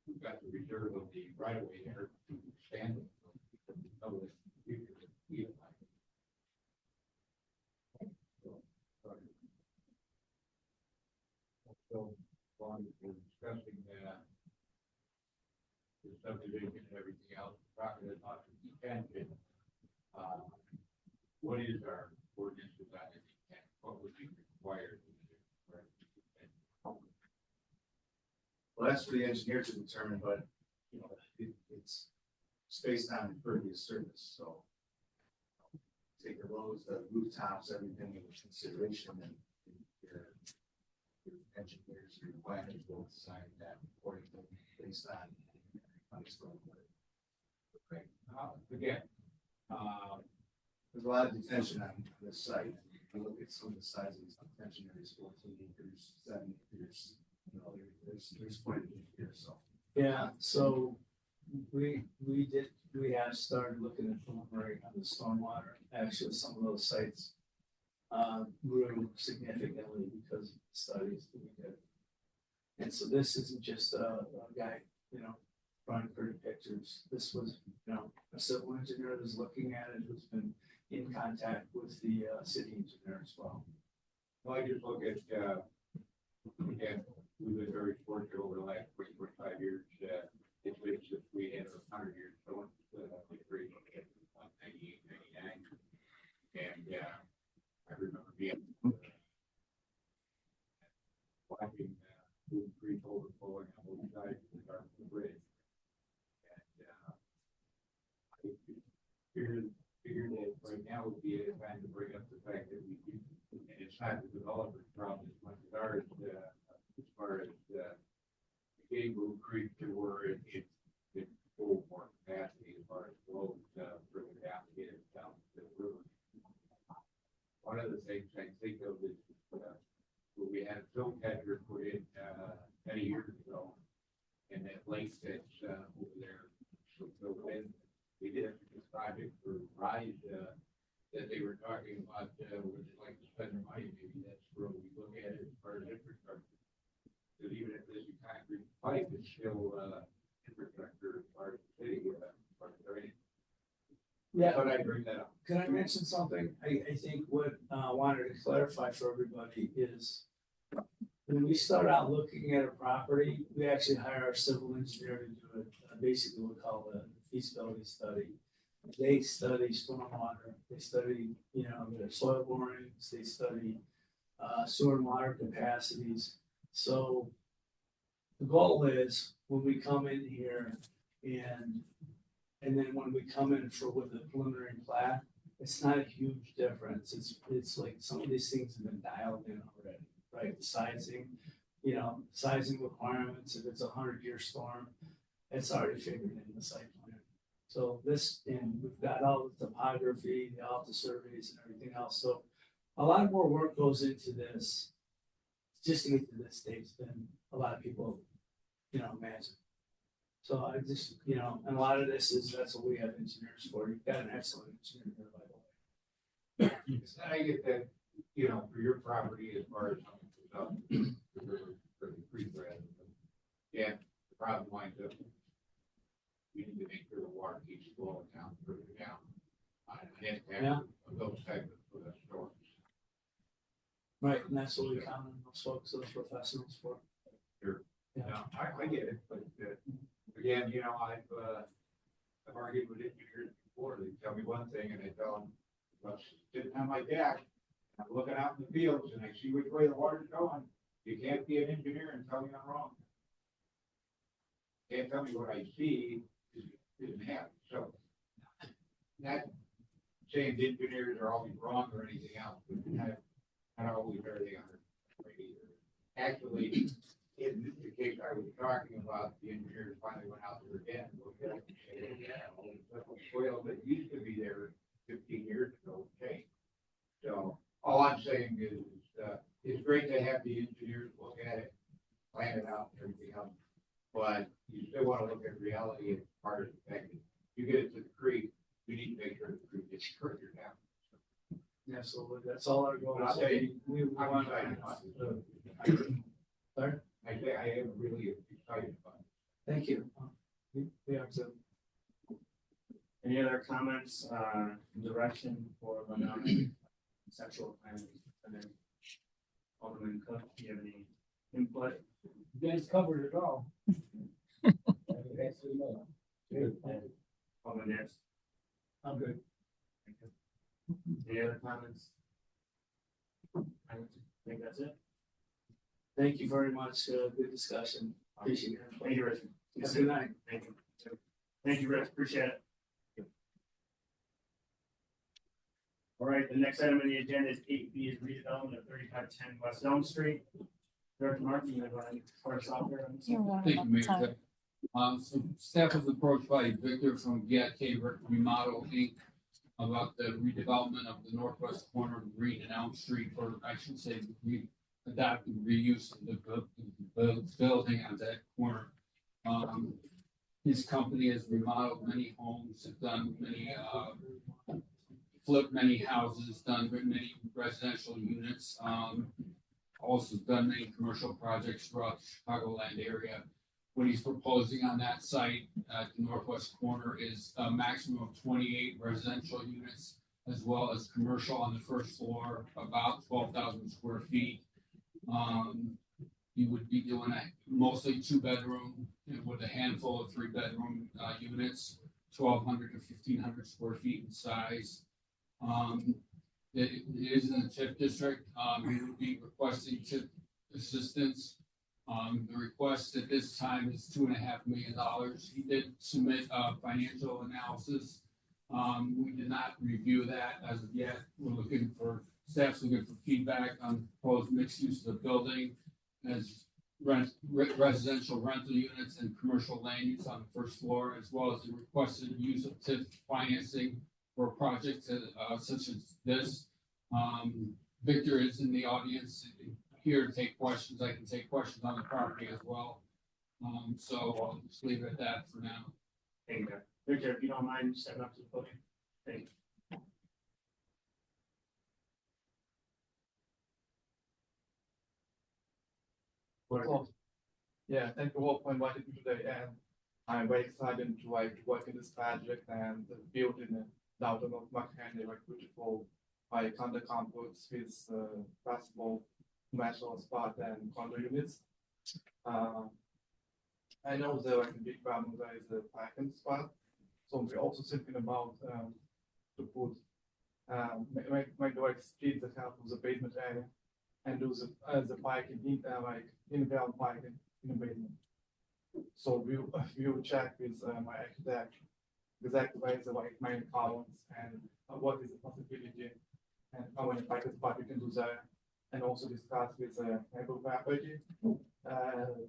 we've got the reserve of the right of way there to stand it. So, while we're discussing the subdivision and everything else, talking about the detention, what is our ordinance about the detention? What would be required? Well, that's for the engineer to determine, but, you know, it's based on previous service, so. Take the roads, the rooftops, everything into consideration, and your engineers, your planners will decide that according to, based on this road. Okay, again, There's a lot of detention on this site. If you look at some of the size of these detention areas, 14 acres, 7 acres, you know, there's quite a bit here, so. Yeah, so we have started looking at preliminary on the stormwater. Actually, some of those sites grew significantly because of the studies that we did. And so this isn't just a guy, you know, drawing pretty pictures. This was, you know, a civil engineer that's looking at it, who's been in contact with the city engineer as well. well, I just look at, again, we've been very fortunate over the last 25 years, it's been since we had 100 years, so it's, like 98, 99. And, I remember being watching, Boone Creek overflowing on both sides of the Dartmouth Bridge. And, I figured that right now would be a time to bring up the fact that we do, and it's not the developer's problem as much as ours, as far as, getting Boone Creek to where it full more capacity as far as roads, bring it down to get it down to the river. One of the things I think of is, where we had a film catcher put in, many years ago, and that lake that's, over there, so filled in. We did this project for RISE, that they were talking about, would you like to spend their money, maybe that's where we look at it as far as infrastructure. Because even if this is concrete pipe, it's still, infrastructure as far as the city, part of the Yeah. But I bring that up. Can I mention something? I think what I wanted to clarify for everybody is when we start out looking at a property, we actually hire our civil engineer to do basically what we call a feasibility study. They study stormwater, they study, you know, the soil borings, they study sewer and water capacities. So the goal is when we come in here and then when we come in for with the preliminary plat, it's not a huge difference. It's like some of these things have been dialed in already, right? The sizing, you know, sizing requirements, if it's a 100-year storm, it's already figured in the site plan. So this, and we've got all the topography, all the surveys and everything else, so a lot more work goes into this just to get to this stage than a lot of people, you know, imagine. So I just, you know, and a lot of this is, that's what we have engineers for. You've got an excellent engineer here, by the way. And I get that, you know, for your property as far as for the creek rather than, yeah, the problem winds up. We need to make sure the water keeps flowing down, further down. And Yeah. of those type of storms. Right, and that's what we count on those folks, those professionals for. Sure. Yeah. No, I get it, but, again, you know, I've argued with engineers before, they tell me one thing and I tell them, well, sitting on my deck, I'm looking out in the fields and I see which way the water's going. You can't be an engineer and tell me I'm wrong. Can't tell me what I see isn't happening, so. Not saying the engineers are always wrong or anything else, but I don't always everything on right either. Actually, in the case I was talking about, the engineers finally went out there again, and looked at it and said, yeah, all the soil that used to be there 15 years ago changed. So all I'm saying is, it's great to have the engineers look at it, plan it out and everything else. But you still want to look at reality as part of the package. You get it to the creek, you need to make sure the creek gets further down. Absolutely, that's all our goal. But I'll tell you, We I'm want. excited about this. Sorry? I say I am really excited about it. Thank you. We are too. Any other comments, direction for the sexual planning? And then Alderman Cook, do you have any input? You guys covered it all. Alderman Nance? I'm good. Any other comments? I think that's it. Thank you very much. Good discussion. Appreciate it. Thank you, Rich. Have a good night. Thank you. Thank you, Rich. Appreciate it. All right, the next item on the agenda is 8B is redevelopment of 3510 West Elm Street. Director Martin, you have any for us out there? You're welcome. Thank you, Mayor. So staff was approached by Victor from GATK Remodel Inc. about the redevelopment of the northwest corner of Green and Elm Street, or I should say, adaptive reuse of the building on that corner. His company has remodeled many homes, have done many, flipped many houses, done many residential units. Also done many commercial projects throughout the Chicagoland area. What he's proposing on that site at the northwest corner is a maximum of 28 residential units, as well as commercial on the first floor, about 12,000 square feet. You would be doing a mostly 2-bedroom with a handful of 3-bedroom units, 1,200 to 1,500 square feet in size. It is in the TIF district. We would be requesting TIF assistance. The request at this time is $2.5 million. He did submit a financial analysis. We did not review that as of yet. We're looking for, staff's looking for feedback on proposed mixed use of the building as residential rental units and commercial land use on the first floor, as well as the requested use of TIF financing for projects such as this. Victor is in the audience here to take questions. I can take questions on the property as well. So I'll just leave it at that for now. Thank you. Victor, if you don't mind stepping up to the podium. Thank you. Well, yeah, thank you all for inviting me today, and I'm very excited to work in this project and build in the downtown of McHenry, like beautiful by condo campus with possible commercial spot and condo units. I know there are a big problem there is the parking spot, so we're also thinking about to put make the right street that help with the basement area and do the parking in like inbound parking in the basement. So we will check with my architect exactly where is the right main columns and what is the possibility and how many parking spots we can do there. and also discuss with the neighbor property,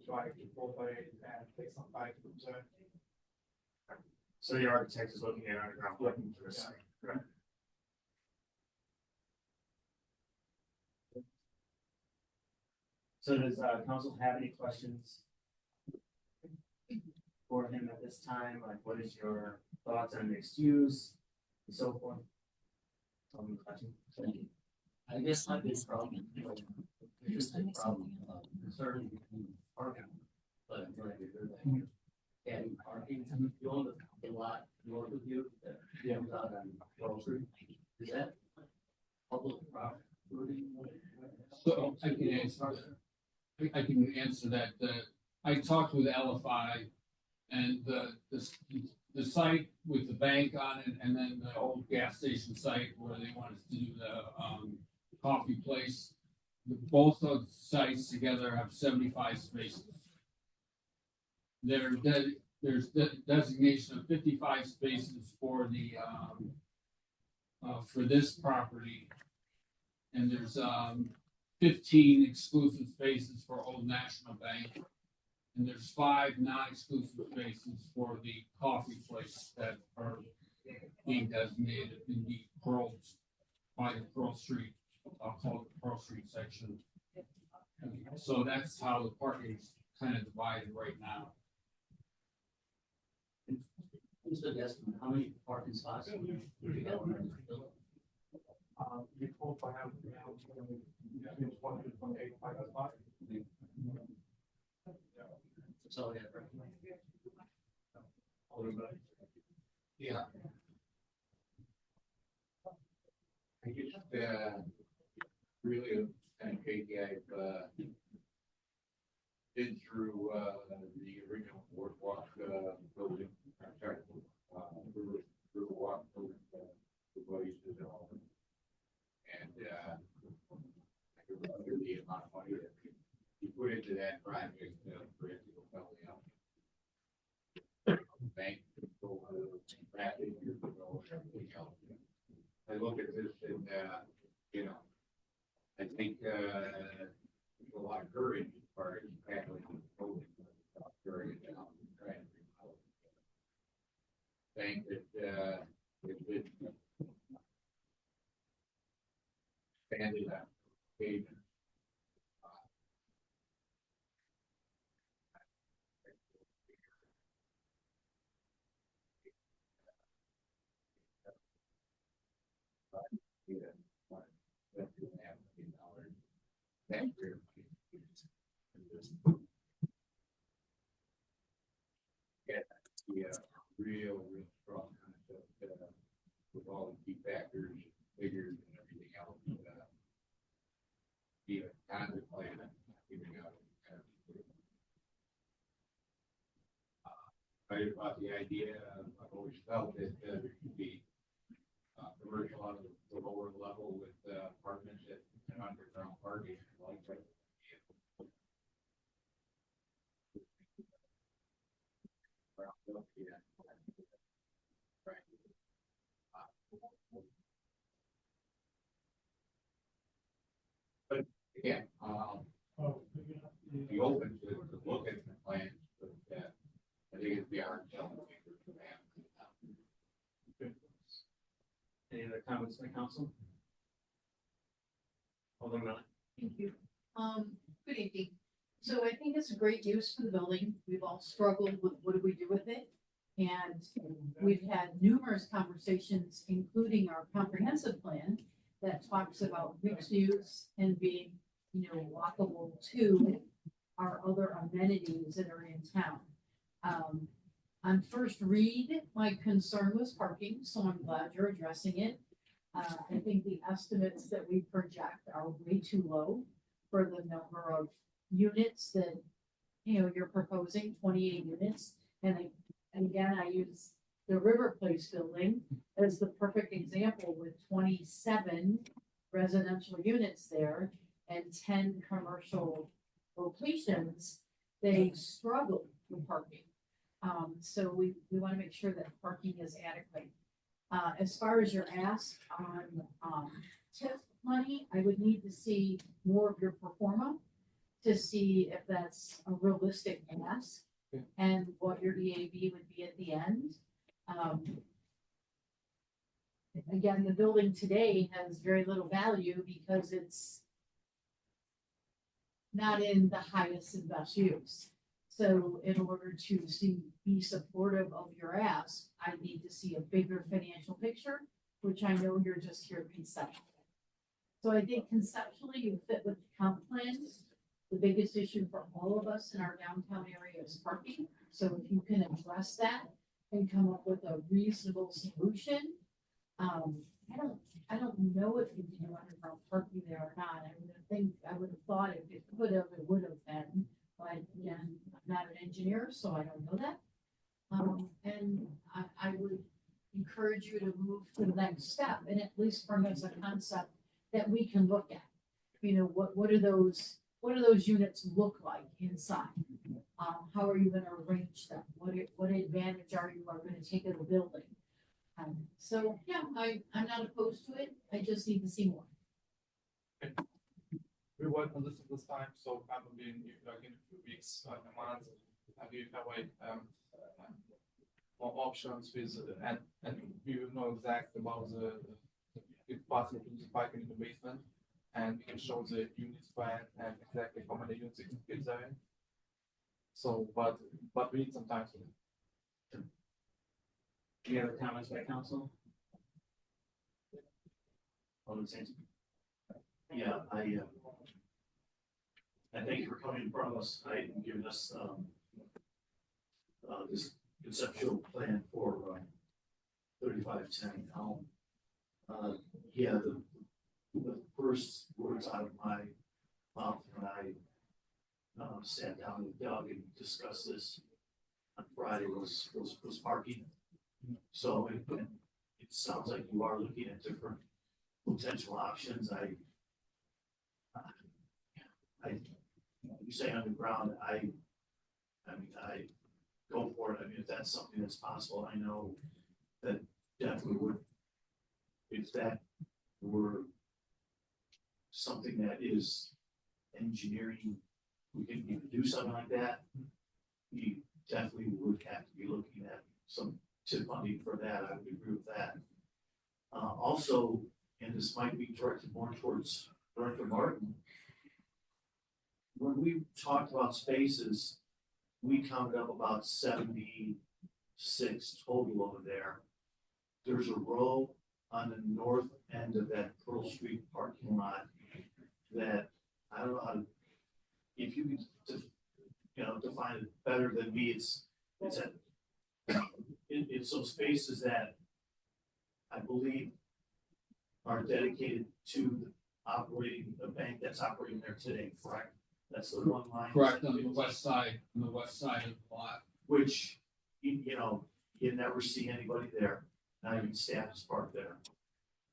try to provide and take some time to observe. So the architect is looking at underground parking for the site, correct? So does, council have any questions for him at this time? Like, what is your thoughts on mixed use and so forth? Thank you. I guess my big problem, here's the problem, concern between parking, but I'm glad to hear that. Adding parking, you own a lot north of you that comes out on Wall Street. Is that public property? So I can answer that. I talked with LFI and the site with the bank on it, and then the old gas station site where they wanted to do the coffee place. Both of sites together have 75 spaces. There's designation of 55 spaces for the for this property, and there's 15 exclusive spaces for Old National Bank, and there's 5 non-exclusive spaces for the coffee place that are being designated in the Pearls, by the Pearl Street, I'll call it the Pearl Street section. So that's how the parking is kind of divided right now. Who's the estimate? How many parking spots do you got on the building? We hope I have between 1 to 28 parking spots. That's all I have. Yeah. I just, really, kind of crazy, I've, been through, the original boardwalk, building, Riverwalk building, the buddies development. And, I could wonder the amount of money that you put into that project, for it to go belly up. Bank control, traffic, control, everything else. I look at this and, you know, I think, there's a lot of courage as far as tackling the building, during it down and trying to remodel. Think that, it's been expanded on occasion. Next year. Yeah, real strong concept, with all the key factors, figures and everything else. Be a concept plan, giving out. Right about the idea, I've always felt that there should be commercial on the lower level with apartments that and underground parking like that. But again, be open to look at the plans, but I think it'd be hard to tell. Any other comments by council? Alderman Miller. Thank you. Good evening. So I think it's a great use for the building. We've all struggled with what do we do with it? And we've had numerous conversations, including our comprehensive plan that talks about mixed use and being, walkable to our other amenities that are in town. On first read, my concern was parking, so I'm glad you're addressing it. I think the estimates that we project are way too low for the number of units that, you're proposing, 28 units. And again, I use the River Place building as the perfect example with 27 residential units there and 10 commercial locations. They struggle with parking. So we want to make sure that parking is adequate. As far as your ask on TIF money, I would need to see more of your pro forma to see if that's a realistic ask and what your EAV would be at the end. Again, the building today has very little value because it's not in the highest and best use. So in order to be supportive of your ask, I need to see a bigger financial picture, which I know you're just here conceptually. So I think conceptually you fit with the comp plans. The biggest issue for all of us in our downtown area is parking. So if you can address that and come up with a reasonable solution. I don't know if you can do underground parking there or not. I would have thought if it could have, it would have been. But again, I'm not an engineer, so I don't know that. And I would encourage you to move to the next step and at least bring us a concept that we can look at. You know, what do those units look like inside? How are you gonna arrange them? What advantage are you gonna take of the building? So yeah, I'm not opposed to it. I just need to see more. We work on this at this time, so probably in like in a few weeks, like a month, we have like more options with and we will know exactly about the if possible to use parking in the basement, and we can show the units plan and exactly how many units it can fit there. So, but we need some time for it. Any other comments by council? Alderman Sands? Yeah, I thank you for coming in front of us tonight and giving us, this conceptual plan for, 3510 Elm. Yeah, the first words out of my mouth when I, sat down with Doug and discussed this on Friday was parking. So it sounds like you are looking at different potential options. You say underground, I go for it. I mean, if that's something that's possible, I know that definitely would, if that were something that is engineering, we can do something like that. You definitely would have to be looking at some tip funding for that. I would agree with that. Also, and this might be directed more towards Director Martin. When we talked about spaces, we counted up about 76 total over there. There's a row on the north end of that Pearl Street parking lot that I don't know how to, if you could, define it better than me. It's some spaces that I believe are dedicated to operating a bank that's operating there today, correct? That's the one line. Correct, on the west side of the lot. Which, you never see anybody there, not even staff is parked there.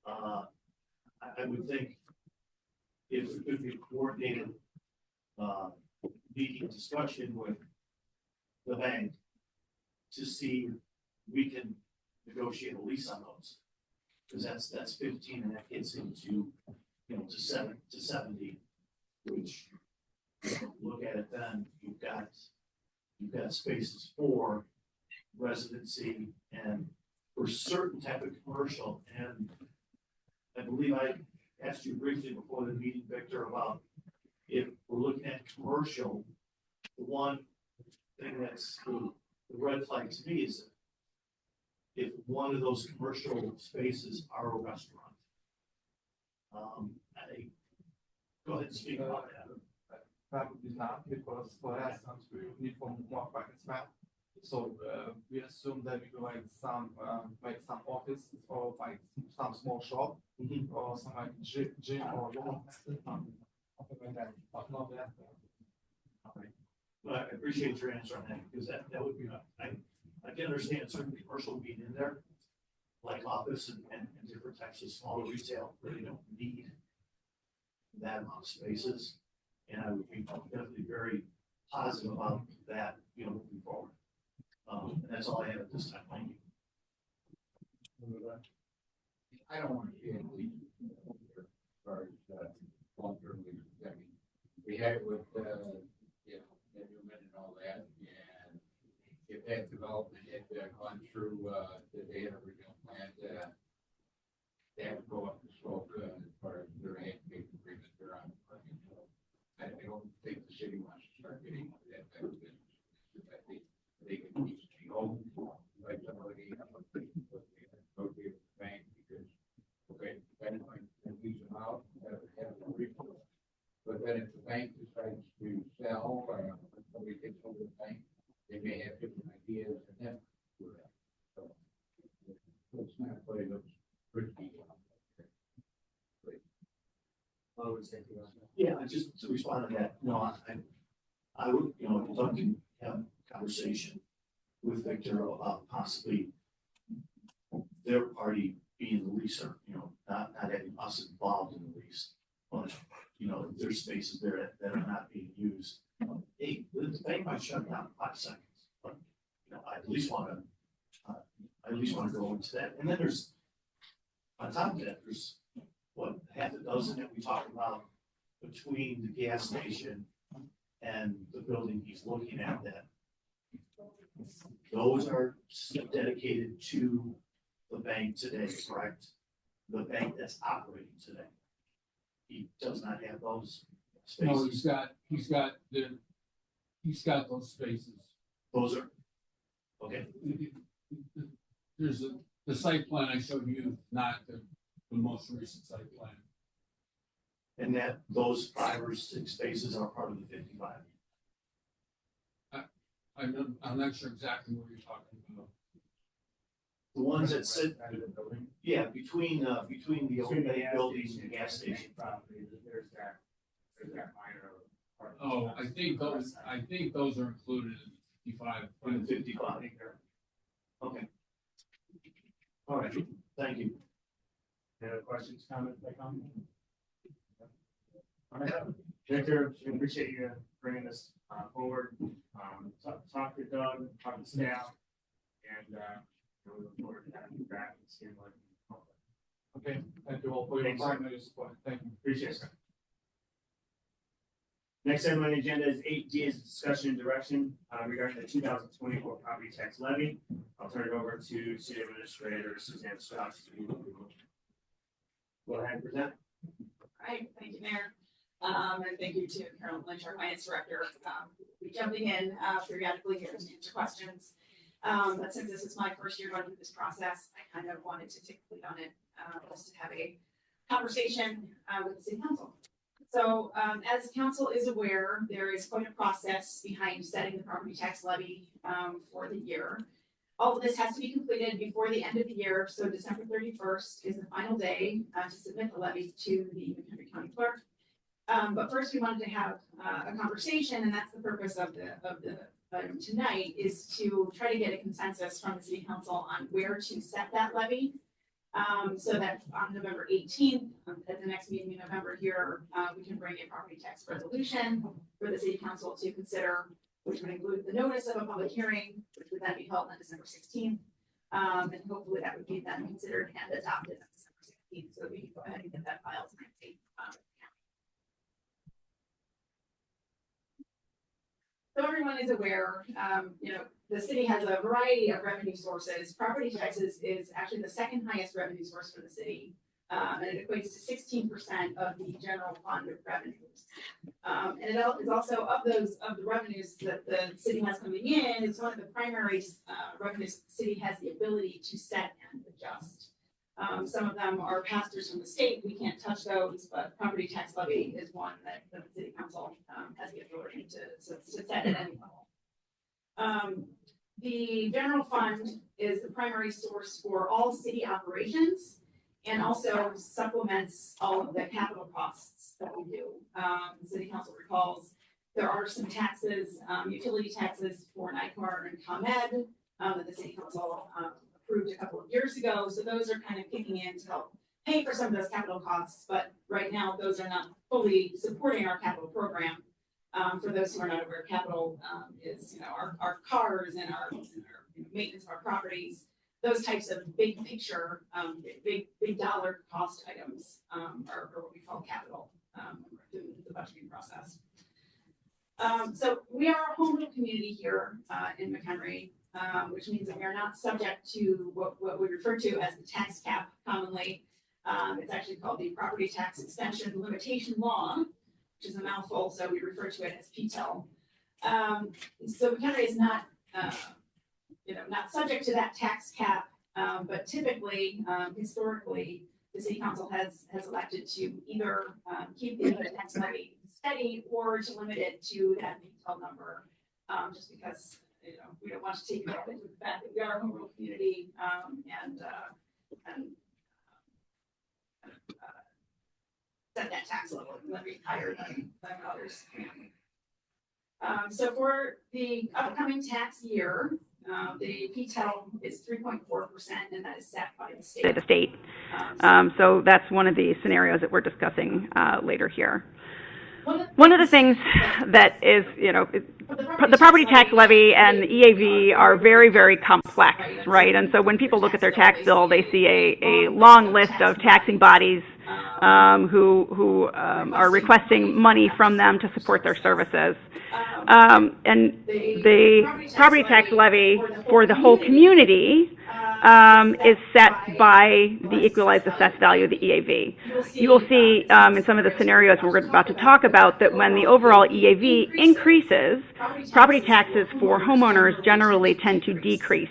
I would think if it could be a coordinated, meeting discussion with the bank to see if we can negotiate a lease on those. Cause that's 15 and that gets into, to 70, which look at it then, you've got spaces for residency and for certain type of commercial. And I believe I asked you briefly before the meeting, Victor, about if we're looking at commercial, the one thing that's the red flag to me is if one of those commercial spaces are a restaurant. Go ahead and speak about that. Probably not, because for restaurants, we need more parking spots. So, we assume that we provide some office or like some small shop, or some like gym or something like that, but not that. Okay. Well, I appreciate your answer on that, because that would be, I can understand certain commercial being in there, like office and different types of smaller retail, really don't need that amount of spaces. And I would be definitely very positive about that, moving forward. And that's all I have at this time. Thank you. I don't want to hear far as, long-term leases. I mean, we had it with, you know, Newman and all that, and if that development had gone through, they had a regional plan, they have to go up the slope, as far as their handshake agreement they're on. So I don't think the city wants to start getting into that type of business. I think they can be home, like somebody, go to the bank, because, okay, then I can lease them out, have a recourse. But then if the bank decides to sell, or somebody takes over the bank, they may have different ideas and then do that. So it's not quite as risky. Yeah, just to respond to that, no, I would, you know, love to have a conversation with Victor about possibly their party being the leaser, you know, not having us involved in the lease. But, you know, if there's spaces there that are not being used, hey, the bank might shut down in 5 seconds. But, you know, I at least wanna go into that. And then there's, on top of that, there's what, half a dozen that we talked about between the gas station and the building he's looking at, that those are dedicated to the bank today, correct? The bank that's operating today. He does not have those No, spaces. he's got those spaces. Those are, okay, There's the site plan I showed you, not the most recent site plan. and that those 5 or 6 spaces are part of the 55. I'm not sure exactly what you're talking about. The ones that sit, Side of the building. yeah, between the old Between the bank gas building station and the gas station. Property, there's that minor part. Oh, I think those are included in 55. In the 55. Okay. All right, thank you. Any other questions, comments, by comment? All right, Victor, we appreciate you bringing this forward. Talk to Doug, talk to staff, and we look forward to having you back and seeing what. Okay, thank you all for your time and your support. Thank you. Appreciate it. Next item on the agenda is 8D is discussion and direction regarding the 2024 property tax levy. I'll turn it over to City Administrator Suzanne Strauss. Go ahead and present. Right, thank you, Mayor. And thank you to Carolyn Lynch, our Finance Director. We're jumping in periodically here to answer questions. But since this is my first year going through this process, I kind of wanted to take the lead on it, just to have a conversation with the City Council. So as council is aware, there is quite a process behind setting the property tax levy for the year. All of this has to be completed before the end of the year, so December 31st is the final day to submit the levy to the McHenry County Clerk. But first we wanted to have a conversation, and that's the purpose of the item tonight, is to try to get a consensus from the City Council on where to set that levy. So that on November 18th, at the next meeting in November here, we can bring a property tax resolution for the City Council to consider, which would include the notice of a public hearing, which would then be held on December 16th. And hopefully that would be then considered and adopted on December 16th, so we can go ahead and get that filed tonight. So everyone is aware, the city has a variety of revenue sources. Property taxes is actually the second highest revenue source for the city. And it equates to 16% of the general fund revenues. And it is also of the revenues that the city has coming in, it's one of the primary revenues the city has the ability to set and adjust. Some of them are pass-throughs from the state, we can't touch those, but property tax levy is one that the city council has the authority to set at any level. The general fund is the primary source for all city operations and also supplements all of the capital costs that we do. The city council recalls there are some taxes, utility taxes for NICAR and ComEd that the city council approved a couple of years ago. So those are kind of kicking in to help pay for some of those capital costs, but right now those are not fully supporting our capital program. For those who are not aware, capital is our cars and our maintenance of our properties. those types of big picture, big dollar cost items, are what we call capital, through the budgeting process. So we are a home rule community here, in McHenry, which means that we are not subject to what we refer to as the tax cap commonly. It's actually called the Property Tax Extension Limitation Law, which is a mouthful, so we refer to it as PTEL. So McHenry is not, not subject to that tax cap, but typically, historically, the city council has elected to either keep the tax levy steady or to limit it to that PTEL number, just because we don't want to take advantage of the fact that we are a home rule community, and set that tax levy higher than others. So for the upcoming tax year, the PTEL is 3.4%, and that is set by the state. So that's one of the scenarios that we're discussing later here. One of the things that is, the property tax levy and the EAV are very, very complex, right? And so when people look at their tax bill, they see a long list of taxing bodies who are requesting money from them to support their services. And the property tax levy for the whole community is set by the equalized assessed value of the EAV. You will see in some of the scenarios we're about to talk about that when the overall EAV increases, property taxes for homeowners generally tend to decrease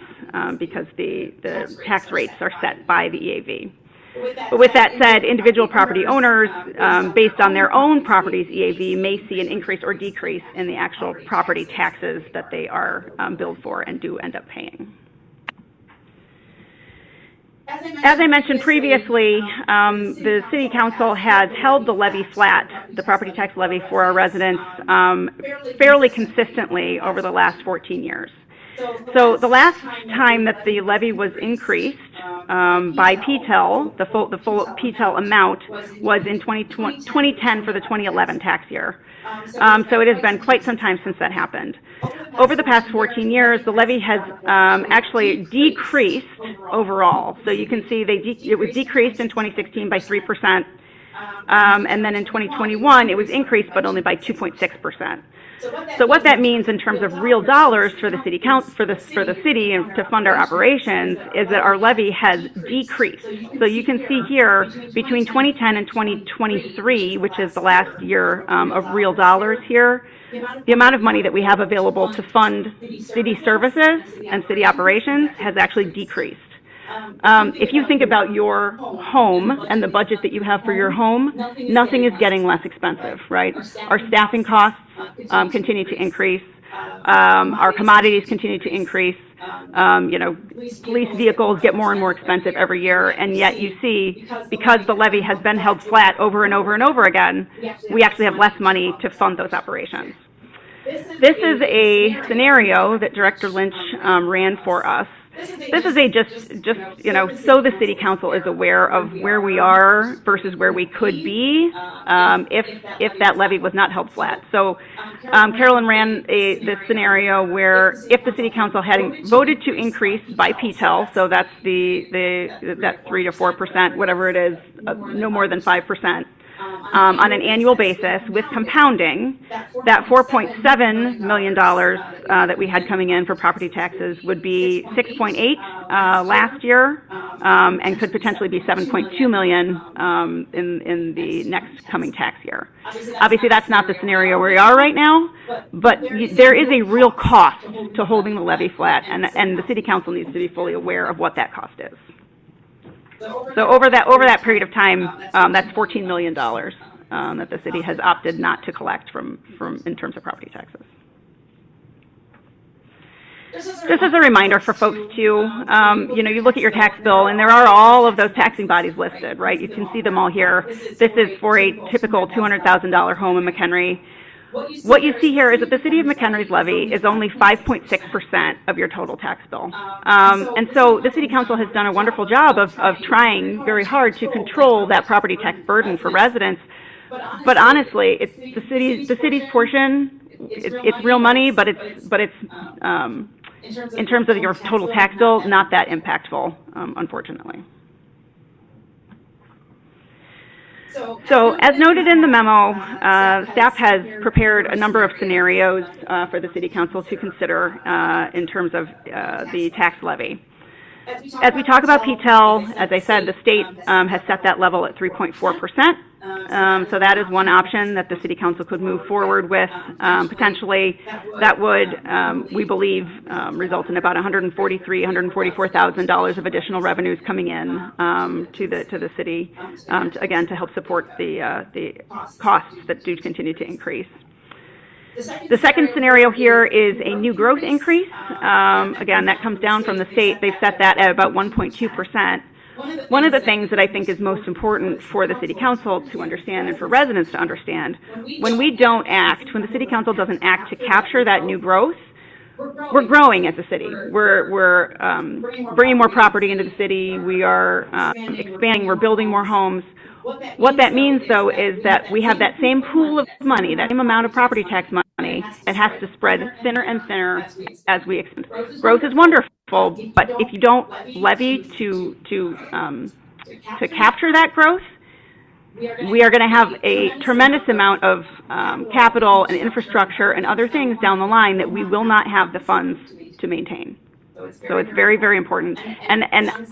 because the tax rates are set by the EAV. But with that said, individual property owners, based on their own property's EAV, may see an increase or decrease in the actual property taxes that they are billed for and do end up paying. As I mentioned previously, the City Council has held the levy flat, the property tax levy for our residents, fairly consistently over the last 14 years. So the last time that the levy was increased by PTEL, the full PTEL amount, was in 2010 for the 2011 tax year. So it has been quite some time since that happened. Over the past 14 years, the levy has actually decreased overall. So you can see it was decreased in 2016 by 3%, and then in 2021 it was increased, but only by 2.6%. So what that means in terms of real dollars for the city for the city and to fund our operations is that our levy has decreased. So you can see here between 2010 and 2023, which is the last year of real dollars here, the amount of money that we have available to fund city services and city operations has actually decreased. If you think about your home and the budget that you have for your home, nothing is getting less expensive, right? Our staffing costs continue to increase. Our commodities continue to increase. Police vehicles get more and more expensive every year, and yet you see, because the levy has been held flat over and over and over again, we actually have less money to fund those operations. This is a scenario that Director Lynch ran for us. This is so the City Council is aware of where we are versus where we could be if that levy was not held flat. So Carolyn ran this scenario where if the City Council had voted to increase by PTEL, so that's that 3 to 4%, whatever it is, no more than 5%. On an annual basis with compounding, that $4.7 million that we had coming in for property taxes would be 6.8 last year and could potentially be 7.2 million in the next coming tax year. Obviously, that's not the scenario where we are right now, but there is a real cost to holding the levy flat, and the City Council needs to be fully aware of what that cost is. So over that period of time, that's $14 million that the city has opted not to collect from in terms of property taxes. Just as a reminder for folks too, you look at your tax bill and there are all of those taxing bodies listed, right? You can see them all here. This is for a typical $200,000 home in McHenry. What you see here is that the City of McHenry's levy is only 5.6% of your total tax bill. And so the City Council has done a wonderful job of trying very hard to control that property tax burden for residents. But honestly, it's the city's portion. It's real money, but it's in terms of your total tax bill, not that impactful, unfortunately. So as noted in the memo, staff has prepared a number of scenarios for the City Council to consider in terms of the tax levy. As we talk about PTEL, as I said, the state has set that level at 3.4%. So that is one option that the City Council could move forward with. Potentially, that would, we believe, result in about $144,000 of additional revenues coming in to the city, again, to help support the costs that do continue to increase. The second scenario here is a new growth increase. Again, that comes down from the state. They've set that at about 1.2%. One of the things that I think is most important for the City Council to understand and for residents to understand, when we don't act, when the City Council doesn't act to capture that new growth, we're growing as a city. We're bringing more property into the city. We are expanding. We're building more homes. What that means, though, is that we have that same pool of money, that same amount of property tax money that has to spread thinner and thinner as we expand. Growth is wonderful, but if you don't levy to capture that growth, we are going to have a tremendous amount of capital and infrastructure and other things down the line that we will not have the funds to maintain. So it's very, very important. And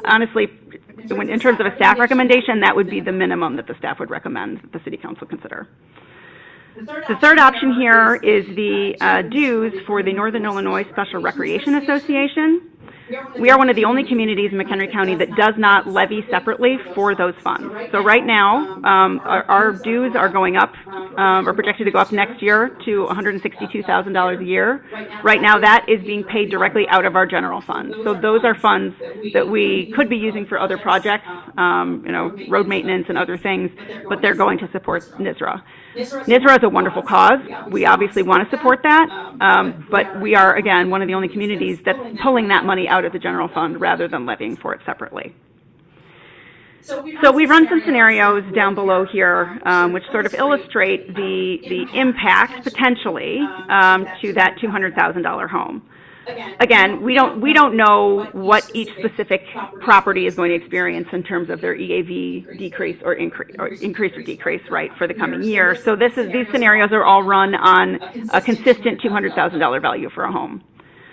honestly, in terms of a staff recommendation, that would be the minimum that the staff would recommend that the City Council consider. The third option here is the dues for the Northern Illinois Special Recreation Association. We are one of the only communities in McHenry County that does not levy separately for those funds. So right now, our dues are going up, or projected to go up next year to $162,000 a year. Right now, that is being paid directly out of our general fund. So those are funds that we could be using for other projects, road maintenance and other things, but they're going to support NISRA. NISRA is a wonderful cause. We obviously want to support that, but we are, again, one of the only communities that's pulling that money out of the general fund rather than levying for it separately. So we run some scenarios down below here, which sort of illustrate the impact potentially to that $200,000 home. Again, we don't know what each specific property is going to experience in terms of their EAV decrease or increase or decrease, right, for the coming year. So these scenarios are all run on a consistent $200,000 value for a home.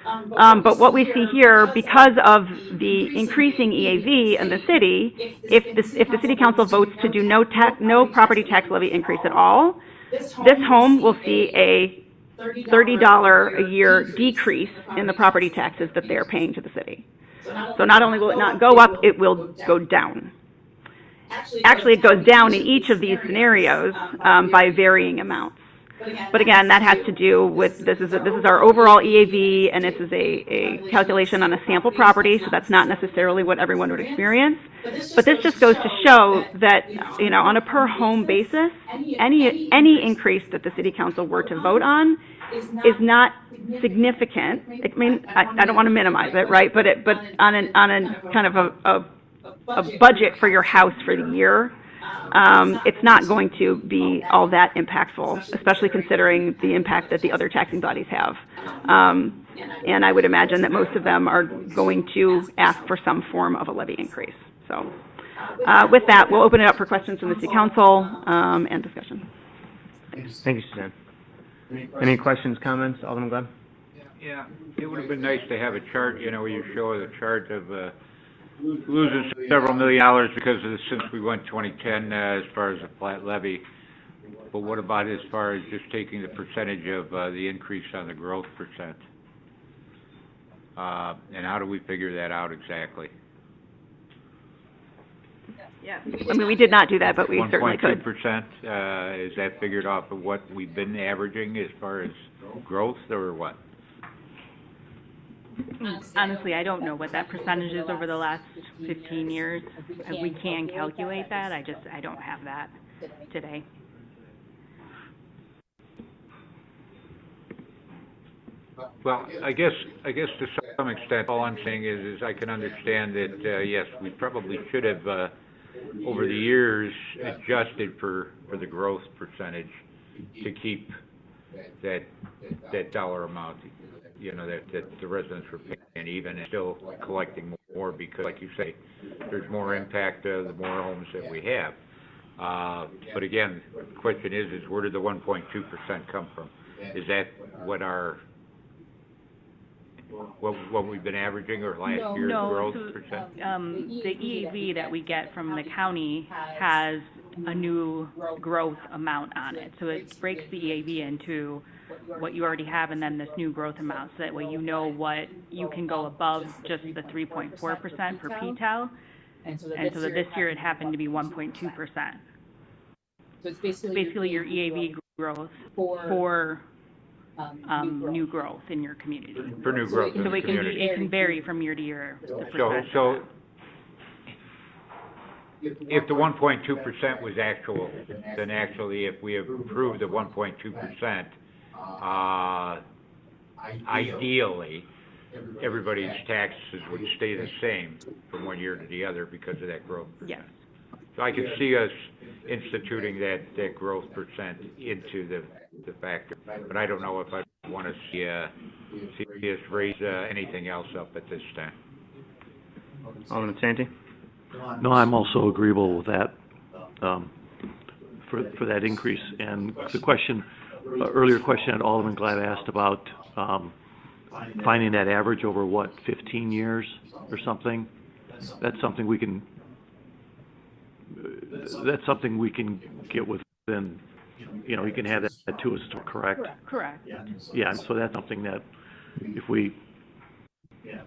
But what we see here, because of the increasing EAV in the city, if the City Council votes to do no property tax levy increase at all, this home will see a $30 a year decrease in the property taxes that they're paying to the city. So not only will it not go up, it will go down. Actually, it goes down in each of these scenarios by varying amounts. But again, that has to do with, this is our overall EAV, and this is a calculation on a sample property, so that's not necessarily what everyone would experience. But this just goes to show that, on a per home basis, any increase that the City Council were to vote on is not significant. I mean, I don't want to minimize it, right? But on a kind of a budget for your house for the year, it's not going to be all that impactful, especially considering the impact that the other taxing bodies have. And I would imagine that most of them are going to ask for some form of a levy increase. So with that, we'll open it up for questions from the City Council and discussion. Thank you, Suzanne. Any questions, comments, Alderman Glenn? Yeah, it would have been nice to have a chart, where you show the chart of losing several $1 million because of since we went 2010 as far as the flat levy. But what about as far as just taking the percentage of the increase on the growth percent? And how do we figure that out exactly? Yeah, I mean, we did not do that, but we certainly could. 1.2%, is that figured off of what we've been averaging as far as growth, or what? Honestly, I don't know what that percentage is over the last 15 years. We can calculate that. I don't have that today. Well, I guess to some extent, all I'm saying is I can understand that, yes, we probably should have, over the years, adjusted for the growth percentage to keep that dollar amount. you know, that the residents were paying even and still collecting more because, like you say, there's more impact, the more homes that we have. But again, the question is where did the 1.2% come from? Is that what what we've been averaging or last year's growth percent? The EAV that we get from the county has a new growth amount on it. So it breaks the EAV into what you already have and then this new growth amount. So that way you know what you can go above just the 3.4% for PTEL. And so this year it happened to be 1.2%. So it's Basically your EAV growth for new growth in your community. For new growth in So the community. it can vary from year to year. So if the 1.2% was actual, then actually if we approved the 1.2%, ideally, everybody's taxes would stay the same from one year to the other because of that growth percent. Yes. So I could see us instituting that growth percent into the factor, but I don't know if I want to see us raise anything else up at this time. Alderman Santi? No, I'm also agreeable with that, for that increase. And the question, earlier question that Alderman Glad asked about finding that average over, what, 15 years or something? That's something we can get within, you know, you can have that to us, correct? Correct. Yeah, so that's something that if we, you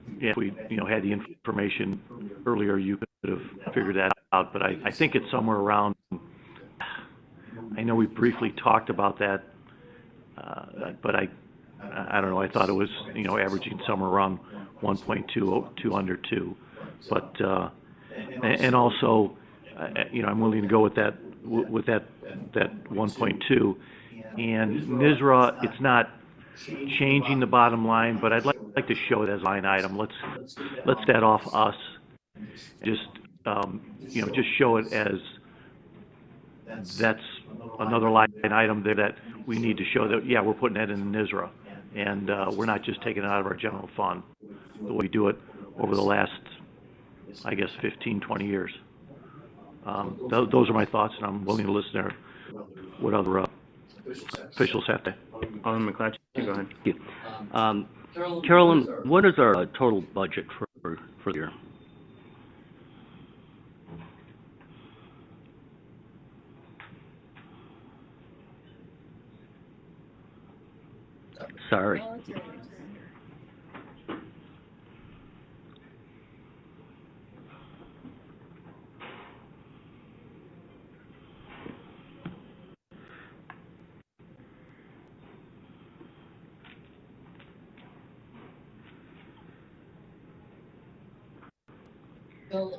know, had the information earlier, you could have figured that out. But I think it's somewhere around, I know we briefly talked about that, but I don't know, I thought it was, you know, averaging somewhere around 1.2 to under 2. But, and also, you know, I'm willing to go with that 1.2. And NISRA, it's not changing the bottom line, but I'd like to show it as a line item. Let's that off us. Just, you know, just show it as that's another line item there that we need to show that, yeah, we're putting that in NISRA. And we're not just taking it out of our general fund the way we do it over the last, I guess, 15, 20 years. Those are my thoughts, and I'm willing to listen to what other officials have to. Alderman McClatchy, go ahead. Thank you. Carolyn, what is our total budget for the year? Sorry.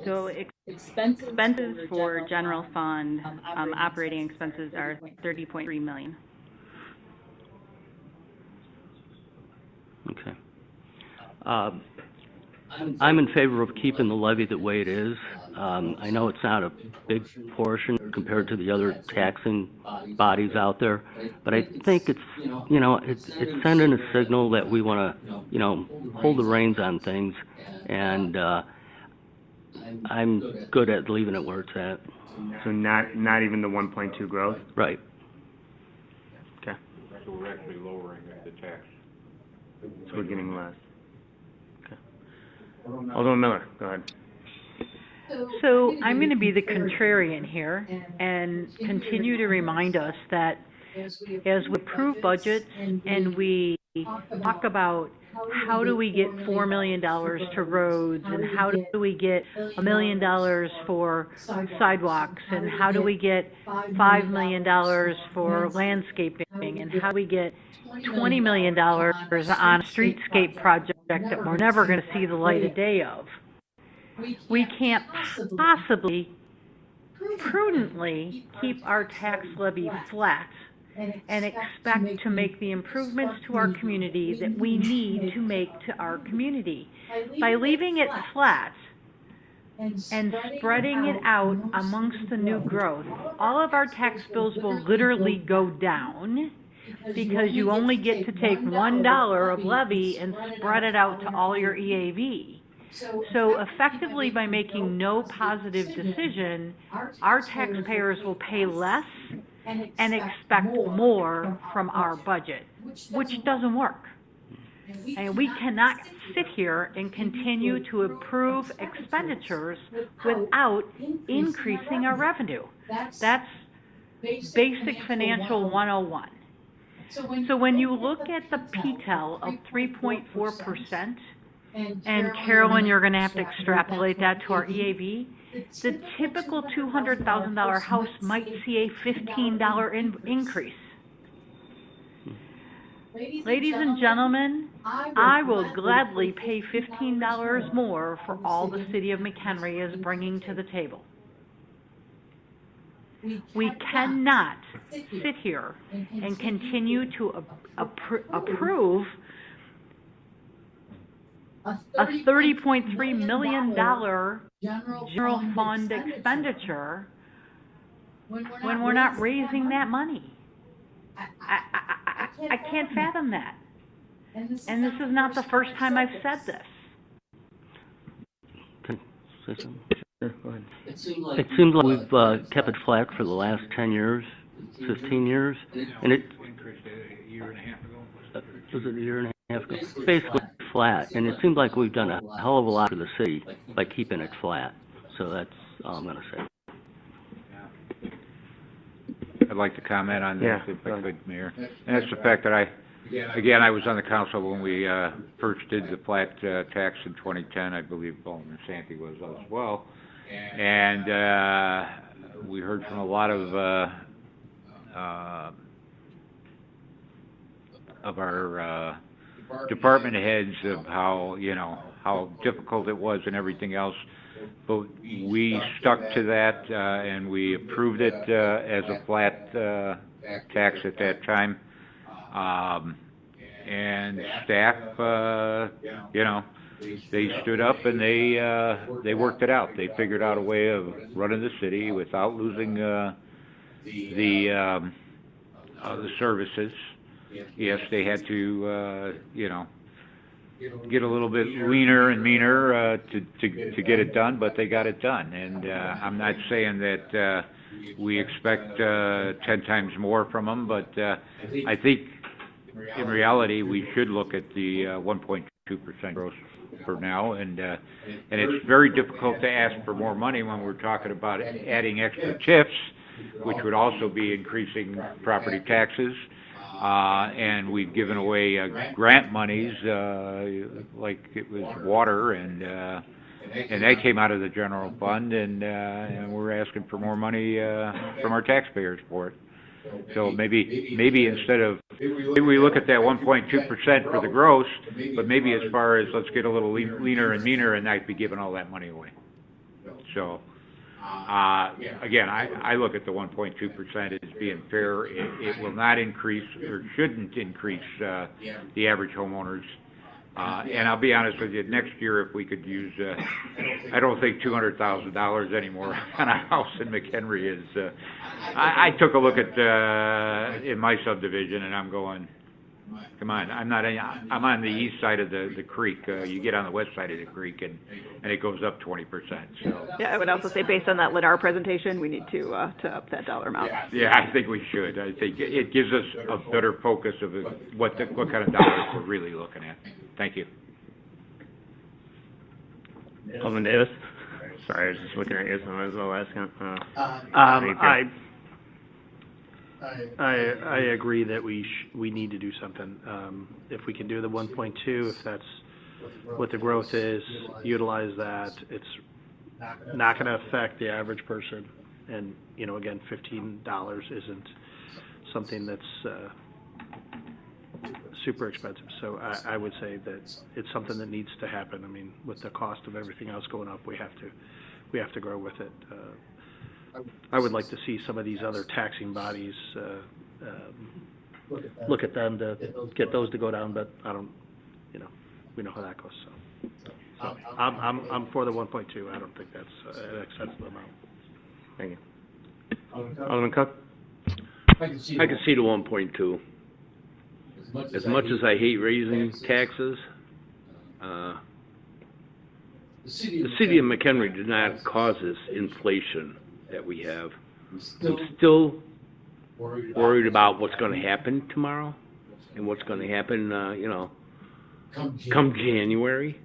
So expenses for general fund, operating expenses are $30.3 million. Okay. I'm in favor of keeping the levy the way it is. I know it's not a big portion compared to the other taxing bodies out there, but I think it's, you know, it's sending a signal that we want to, you know, hold the reins on things, and I'm good at leaving it where it's at. So not even the 1.2 growth? Right. Okay. So we're actually lowering the tax. So we're getting less. Okay. Alderman Miller, go ahead. So I'm going to be the contrarian here and continue to remind us that as we approve budgets and we talk about how do we get $4 million to roads, and how do we get $1 million for sidewalks, and how do we get $5 million for landscaping, and how do we get $20 million on a streetscape project that we're never going to see the light of day of. We can't possibly prudently keep our tax levy flat and expect to make the improvements to our community that we need to make to our community. By leaving it flat and spreading it out amongst the new growth, all of our tax bills will literally go down, because you only get to take $1 of levy and spread it out to all your EAV. So effectively, by making no positive decision, our taxpayers will pay less and expect more from our budget, which doesn't work. And we cannot sit here and continue to approve expenditures without increasing our revenue. That's basic financial 101. So when you look at the PTEL of 3.4%, and Carolyn, you're going to have to extrapolate that to our EAV, the typical $200,000 house might see a $15 increase. Ladies and gentlemen, I will gladly pay $15 more for all the city of McHenry is bringing to the table. We cannot sit here and continue to approve a $30.3 million general fund expenditure when we're not raising that money. I can't fathom that. And this is not the first time I've said this. Can I say something? Sure, go ahead. It seems like we've kept it flat for the last 10 years, 15 years, and it Increased a year and a half ago. was it a year and a half ago? It's basically flat, and it seems like we've done a hell of a lot for the city by keeping it flat. So that's all I'm going to say. I'd like to comment on Yeah, that, if I could, Mayor. And that's the fact that I was on the council when we first did the flat tax in 2010. I believe Alderman Santee was as well. And we heard from a lot of our department heads of how difficult it was and everything else. But we stuck to that, and we approved it as a flat tax at that time. And staff, they stood up and they worked it out. They figured out a way of running the city without losing the services. Yes, they had to, get a little bit leaner and meaner to get it done, but they got it done. And I'm not saying that we expect 10 times more from them, but I think in reality we should look at the 1.2% growth for now. And it's very difficult to ask for more money when we're talking about adding extra TIFs, which would also be increasing property taxes. And we've given away grant monies, like it was water, and that came out of the general fund, and we're asking for more money from our taxpayers for it. So maybe instead of, maybe we look at that 1.2% for the gross, but maybe as far as let's get a little leaner and meaner and not be giving all that money away. So. Again, I look at the 1.2% as being fair. It will not increase or shouldn't increase the average homeowners. And I'll be honest with you, next year if we could use, I don't think $200,000 anymore on a house in McHenry is. I took a look at in my subdivision and I'm going, come on, I'm on the east side of the creek. You get on the west side of the creek and it goes up 20%. So. Yeah, I would also say based on that Lennar presentation, we need to up that dollar amount. Yeah, I think we should. I think it gives us a better focus of what kind of dollars we're really looking at. Thank you. Alderman Davis? Sorry, I was just looking at you, so I might as well ask him. I agree that we need to do something. If we can do the 1.2, if that's what the growth is, utilize that. It's not going to affect the average person. And, again, $15 isn't something that's super expensive. So I would say that it's something that needs to happen. I mean, with the cost of everything else going up, we have to grow with it. I would like to see some of these other taxing bodies look at them to get those to go down, but I don't, we know how that goes. So I'm for the 1.2. I don't think that's an excessive amount. Thank you. Alderman Cook? I can see the 1.2. as much as I hate raising taxes, the city of McHenry did not cause this inflation that we have. I'm still worried about what's gonna happen tomorrow and what's gonna happen, come January.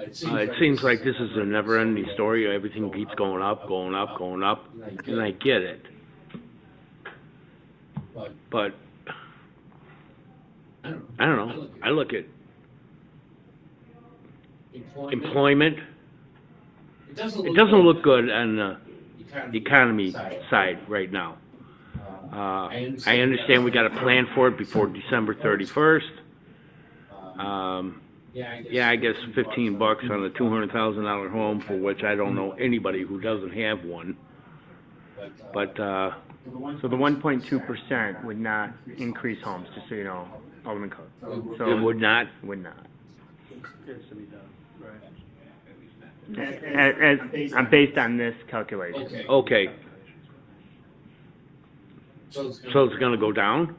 It seems like this is a never-ending story. Everything keeps going up, going up, going up, and I get it. But I don't know. I look at employment. It doesn't look good on the economy side right now. I understand we got to plan for it before December 31st. Yeah, I guess $15 on a $200,000 home, for which I don't know anybody who doesn't have one. But So the 1.2% would not increase homes, just so you know, Alderman Cook. So it would not. Would not. Right. I'm based on this calculation. Okay. So it's going to go down?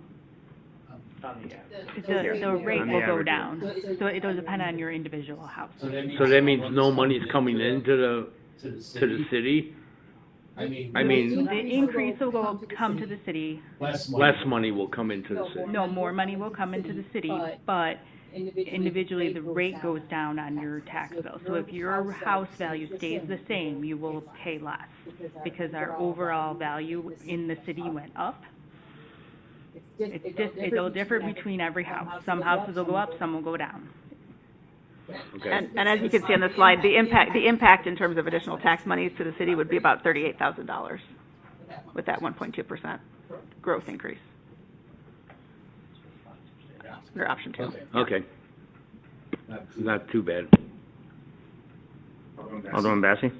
The rate will go down, so it'll depend on your individual house. So that means no money's coming into the city? I mean, the increase will come to the city. Less money will come into the city. No, more money will come into the city, but individually the rate goes down on your tax bill. So if your house value stays the same, you will pay less because our overall value in the city went up. It'll differ between every house. Some houses will go up, some will go down. Okay. And as you can see on the slide, the impact in terms of additional tax monies to the city would be about $38,000 with that 1.2% growth increase. Under option 2. Okay. Not too bad. Alderman Bassi?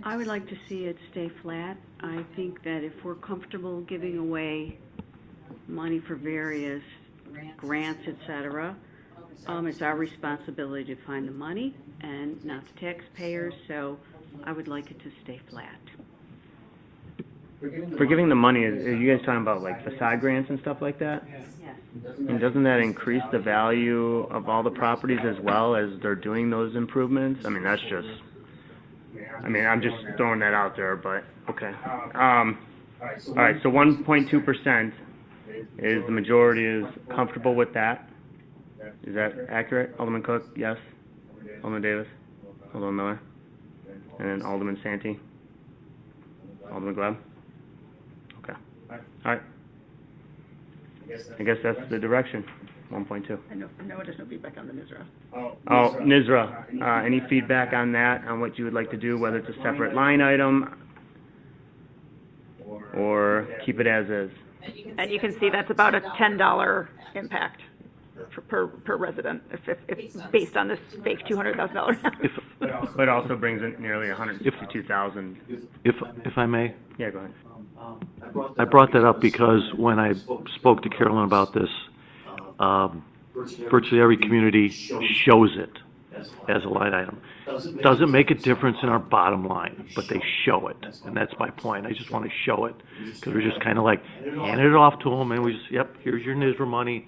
I would like to see it stay flat. I think that if we're comfortable giving away money for various grants, et cetera, it's our responsibility to find the money and not the taxpayers, so I would like it to stay flat. For giving the money, are you guys talking about like facade grants and stuff like that? Yes. And doesn't that increase the value of all the properties as well as they're doing those improvements? I mean, that's just, I'm just throwing that out there, but okay. All right, so 1.2% is the majority is comfortable with that. Is that accurate? Alderman Cook, yes. Alderman Davis, Alderman Miller, and then Alderman Santee, Alderman Gleb. Okay. All right. I guess that's the direction. 1.2. No additional feedback on the NISRA. Oh, NISRA. Any feedback on that, on what you would like to do, whether it's a separate line item or keep it as is? And you can see that's about a $10 impact per resident, if based on this fake $200,000. But it also brings in nearly $152,000. If I may? Yeah, go ahead. I brought that up because when I spoke to Carolyn about this, virtually every community shows it as a line item. Doesn't make a difference in our bottom line, but they show it, and that's my point. I just want to show it because we're just kind of like handing it off to them, and we just, yep, here's your NISRA money.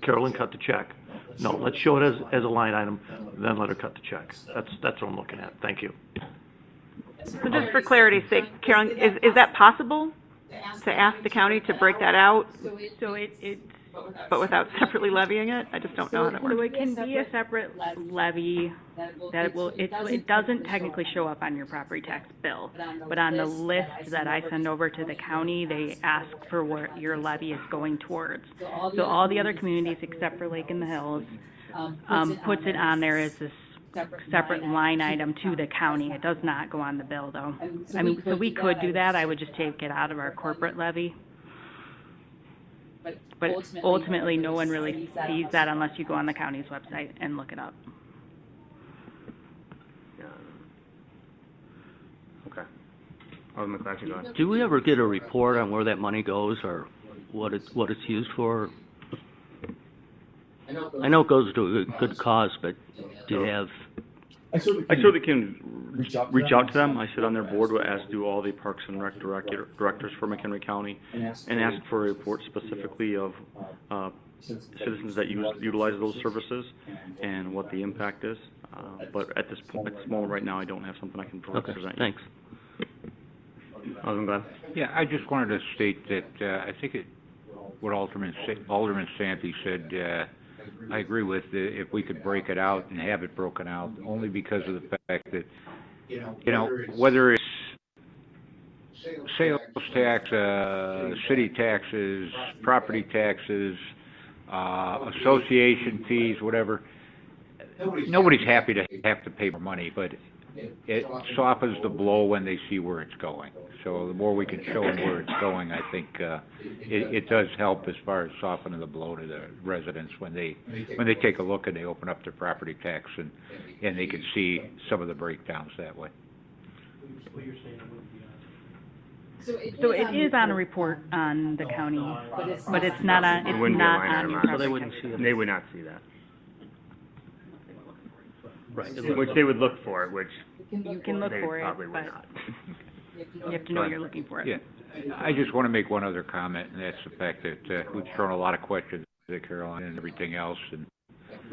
Carolyn, cut the check. No, let's show it as a line item, then let her cut the check. That's what I'm looking at. Thank you. So just for clarity's sake, Carolyn, is that possible to ask the county to break that out? So but without separately levying it? I just don't know how that works. So it can be a separate levy that it doesn't technically show up on your property tax bill, but on the list that I send over to the county, they ask for what your levy is going towards. So all the other communities except for Lake in the Hills puts it on there as this separate line item to the county. It does not go on the bill though. So we could do that. I would just take it out of our corporate levy. But ultimately, no one really sees that unless you go on the county's website and look it up. Okay. Alderman McClatchy, go ahead. Do we ever get a report on where that money goes or what it's used for? I know it goes to a good cause, but do you have I certainly can reach out to them. I sit on their board, as do all the Parks and Rec directors for McHenry County, and ask for a report specifically of citizens that utilize those services and what the impact is. But at this moment right now, I don't have something I can present you. Thanks. Alderman Glenn? Yeah, I just wanted to state that I think what Alderman Santee said, I agree with, if we could break it out and have it broken out, only because of the fact that, whether it's sales tax, city taxes, property taxes, association fees, whatever, nobody's happy to have to pay more money, but it softens the blow when they see where it's going. So the more we can show them where it's going, I think it does help as far as softening the blow to the residents when they take a look and they open up their property tax and they can see some of the breakdowns that way. So it is on a report on the county, but it's not on, It wouldn't be a line on item your on it. property They wouldn't tax. see that. They would not see that. Right. Which they would look for, which You can look they for it, probably would but not. you have to know you're looking for it. Yeah, I just want to make one other comment, and that's the fact that we've thrown a lot of questions at Caroline and everything else, and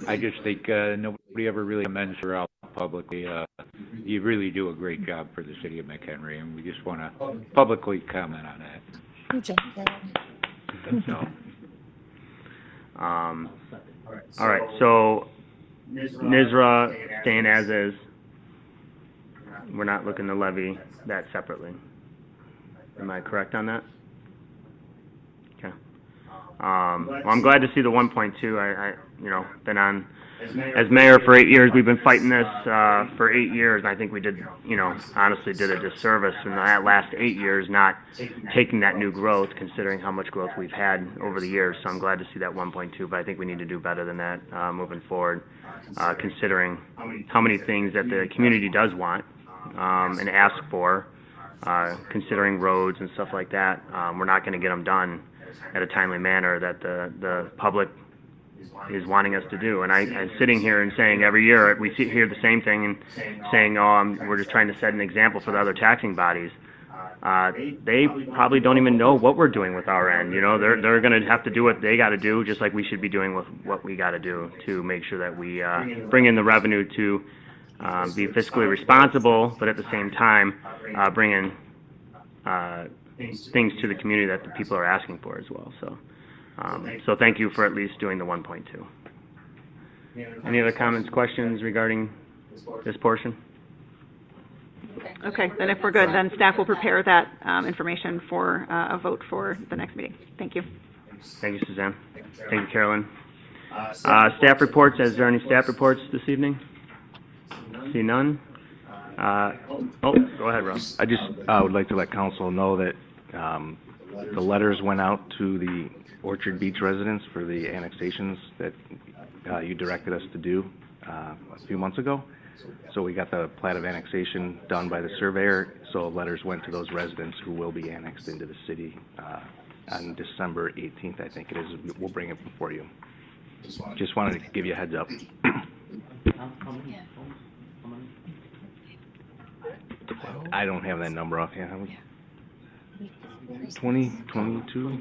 I just think nobody ever really commends her out publicly. You really do a great job for the city of McHenry, and we just want to publicly comment on that. Good job, Carol. So, all right, so NISRA staying as is. We're not looking to levy that separately. Am I correct on that? Okay. Well, I'm glad to see the 1.2. I been on as mayor for 8 years. We've been fighting this for 8 years. I think we did, honestly did a disservice in that last 8 years not taking that new growth, considering how much growth we've had over the years. So I'm glad to see that 1.2, but I think we need to do better than that moving forward, considering how many things that the community does want and ask for, considering roads and stuff like that. We're not going to get them done at a timely manner that the public is wanting us to do. And I'm sitting here and saying every year we hear the same thing and saying, we're just trying to set an example for the other taxing bodies. They probably don't even know what we're doing with our end. They're going to have to do what they got to do, just like we should be doing with what we got to do to make sure that we bring in the revenue to be fiscally responsible, but at the same time bring in things to the community that the people are asking for as well. So thank you for at least doing the 1.2. Any other comments, questions regarding this portion? Okay, then if we're good, then staff will prepare that information for a vote for the next meeting. Thank you. Thank you, Suzanne. Thank you, Carolyn. Staff reports. Is there any staff reports this evening? See none. Go ahead, Rob. I just would like to let council know that the letters went out to the Orchard Beach residents for the annexations that you directed us to do a few months ago. So we got the plat of annexation done by the surveyor, so letters went to those residents who will be annexed into the city on December 18th, I think it is. We'll bring it before you. Just wanted to give you a heads up. I don't have that number off yet. 20, 22?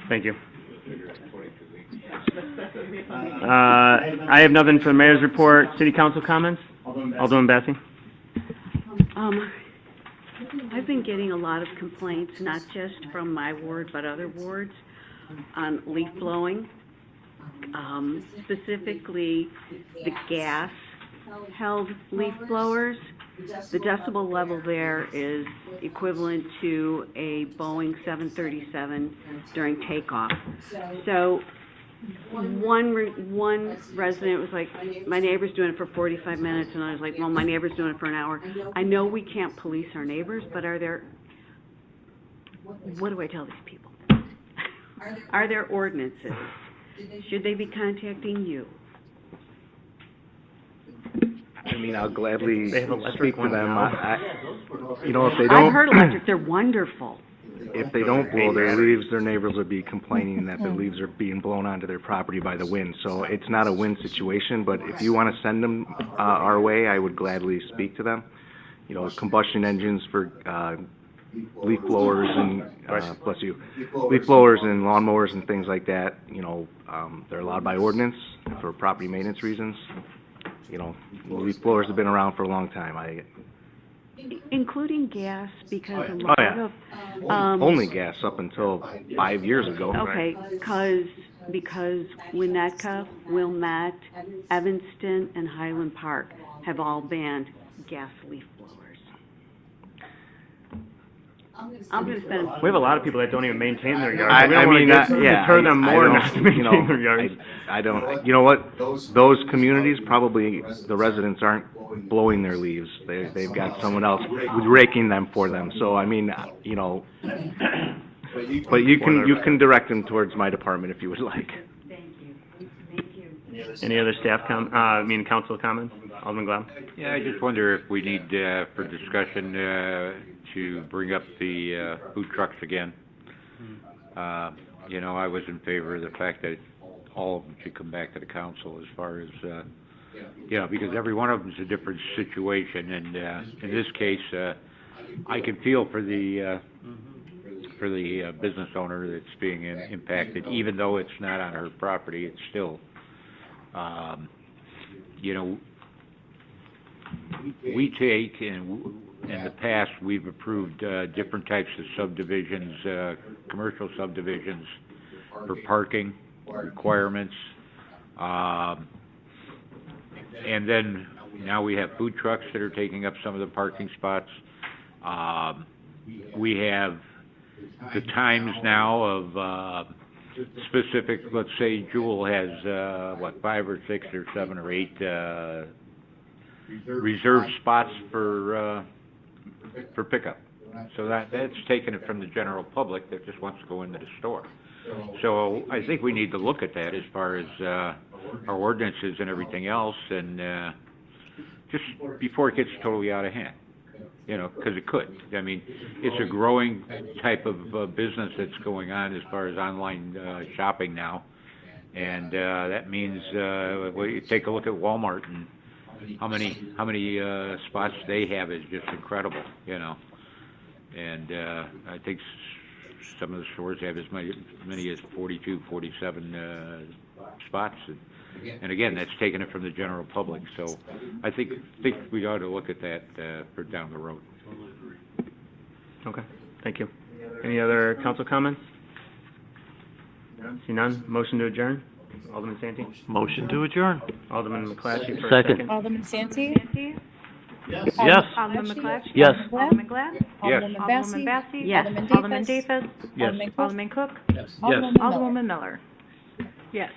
Thank you. I have nothing for the mayor's report. City council comments? Alderman Bassi? I've been getting a lot of complaints, not just from my ward, but other wards, on leaf blowing. Specifically, the gas-held leaf blowers. The decibel level there is equivalent to a Boeing 737 during takeoff. So one resident was like, my neighbor's doing it for 45 minutes, and I was like, well, my neighbor's doing it for an hour. I know we can't police our neighbors, but what do I tell these people? Are there ordinances? Should they be contacting you? I mean, I'll gladly They have speak electric to ones them. now. If they don't. I've heard electric. They're wonderful. if they don't blow their leaves, their neighbors would be complaining that their leaves are being blown onto their property by the wind. So it's not a win situation, but if you want to send them our way, I would gladly speak to them. You know, combustion engines for leaf blowers and, bless you, leaf blowers and lawnmowers and things like that, you know, they're allowed by ordinance for property maintenance reasons. You know, leaf blowers have been around for a long time. Including gas, because a Oh, lot yeah. of, Only gas up until 5 years ago. okay, because Winnetka, Wilmette, Evanston, and Highland Park have all banned gas leaf blowers. I'm gonna spend. We have a lot of people that don't even maintain their yards. I We don't wanna mean, deter them more I not to don't, maintain you know, their yards. I don't, you know what? Those communities, probably the residents aren't blowing their leaves. They've got someone else raking them for them. So, I mean, you know, but you can direct them towards my department if you would like. Any other council comments? Alderman Glab? Yeah, I just wonder if we need, for discussion, to bring up the, food trucks again. You know, I was in favor of the fact that all of them should come back to the council as far as, you know, because every one of them is a different situation, and, in this case, I can feel for the business owner that's being impacted, even though it's not on her property, it's still, you know, we take, and in the past, we've approved different types of subdivisions, commercial subdivisions for parking requirements. And then now we have food trucks that are taking up some of the parking spots. We have the times now of specific, let's say Jewel has, 5 or 6 or 7 or 8 reserved spots for pickup. So that's taking it from the general public that just wants to go into the store. So I think we need to look at that as far as our ordinances and everything else, and just before it gets totally out of hand. You know, because it could. I mean, it's a growing type of business that's going on as far as online shopping now, and that means well, you take a look at Walmart and how many spots they have is just incredible. You know, and I think some of the stores have as many as 42, 47 spots. And again, that's taking it from the general public. So I think we ought to look at that for down the road. Okay, thank you. Any other council comments? See none. Motion to adjourn. Alderman Santee? Motion to adjourn. Alderman McClatchy for a Second. second. Alderman Santee? Yes. Alderman McClatchy? Yes. Alderman Glad? Alderman Alderman Massey? Massey? Yes. Alderman Alderman Davis? Davis? Yes. Alderman Cook? Alderman Cook? Yes. Alderwoman Miller? Alderwoman Miller? Yes.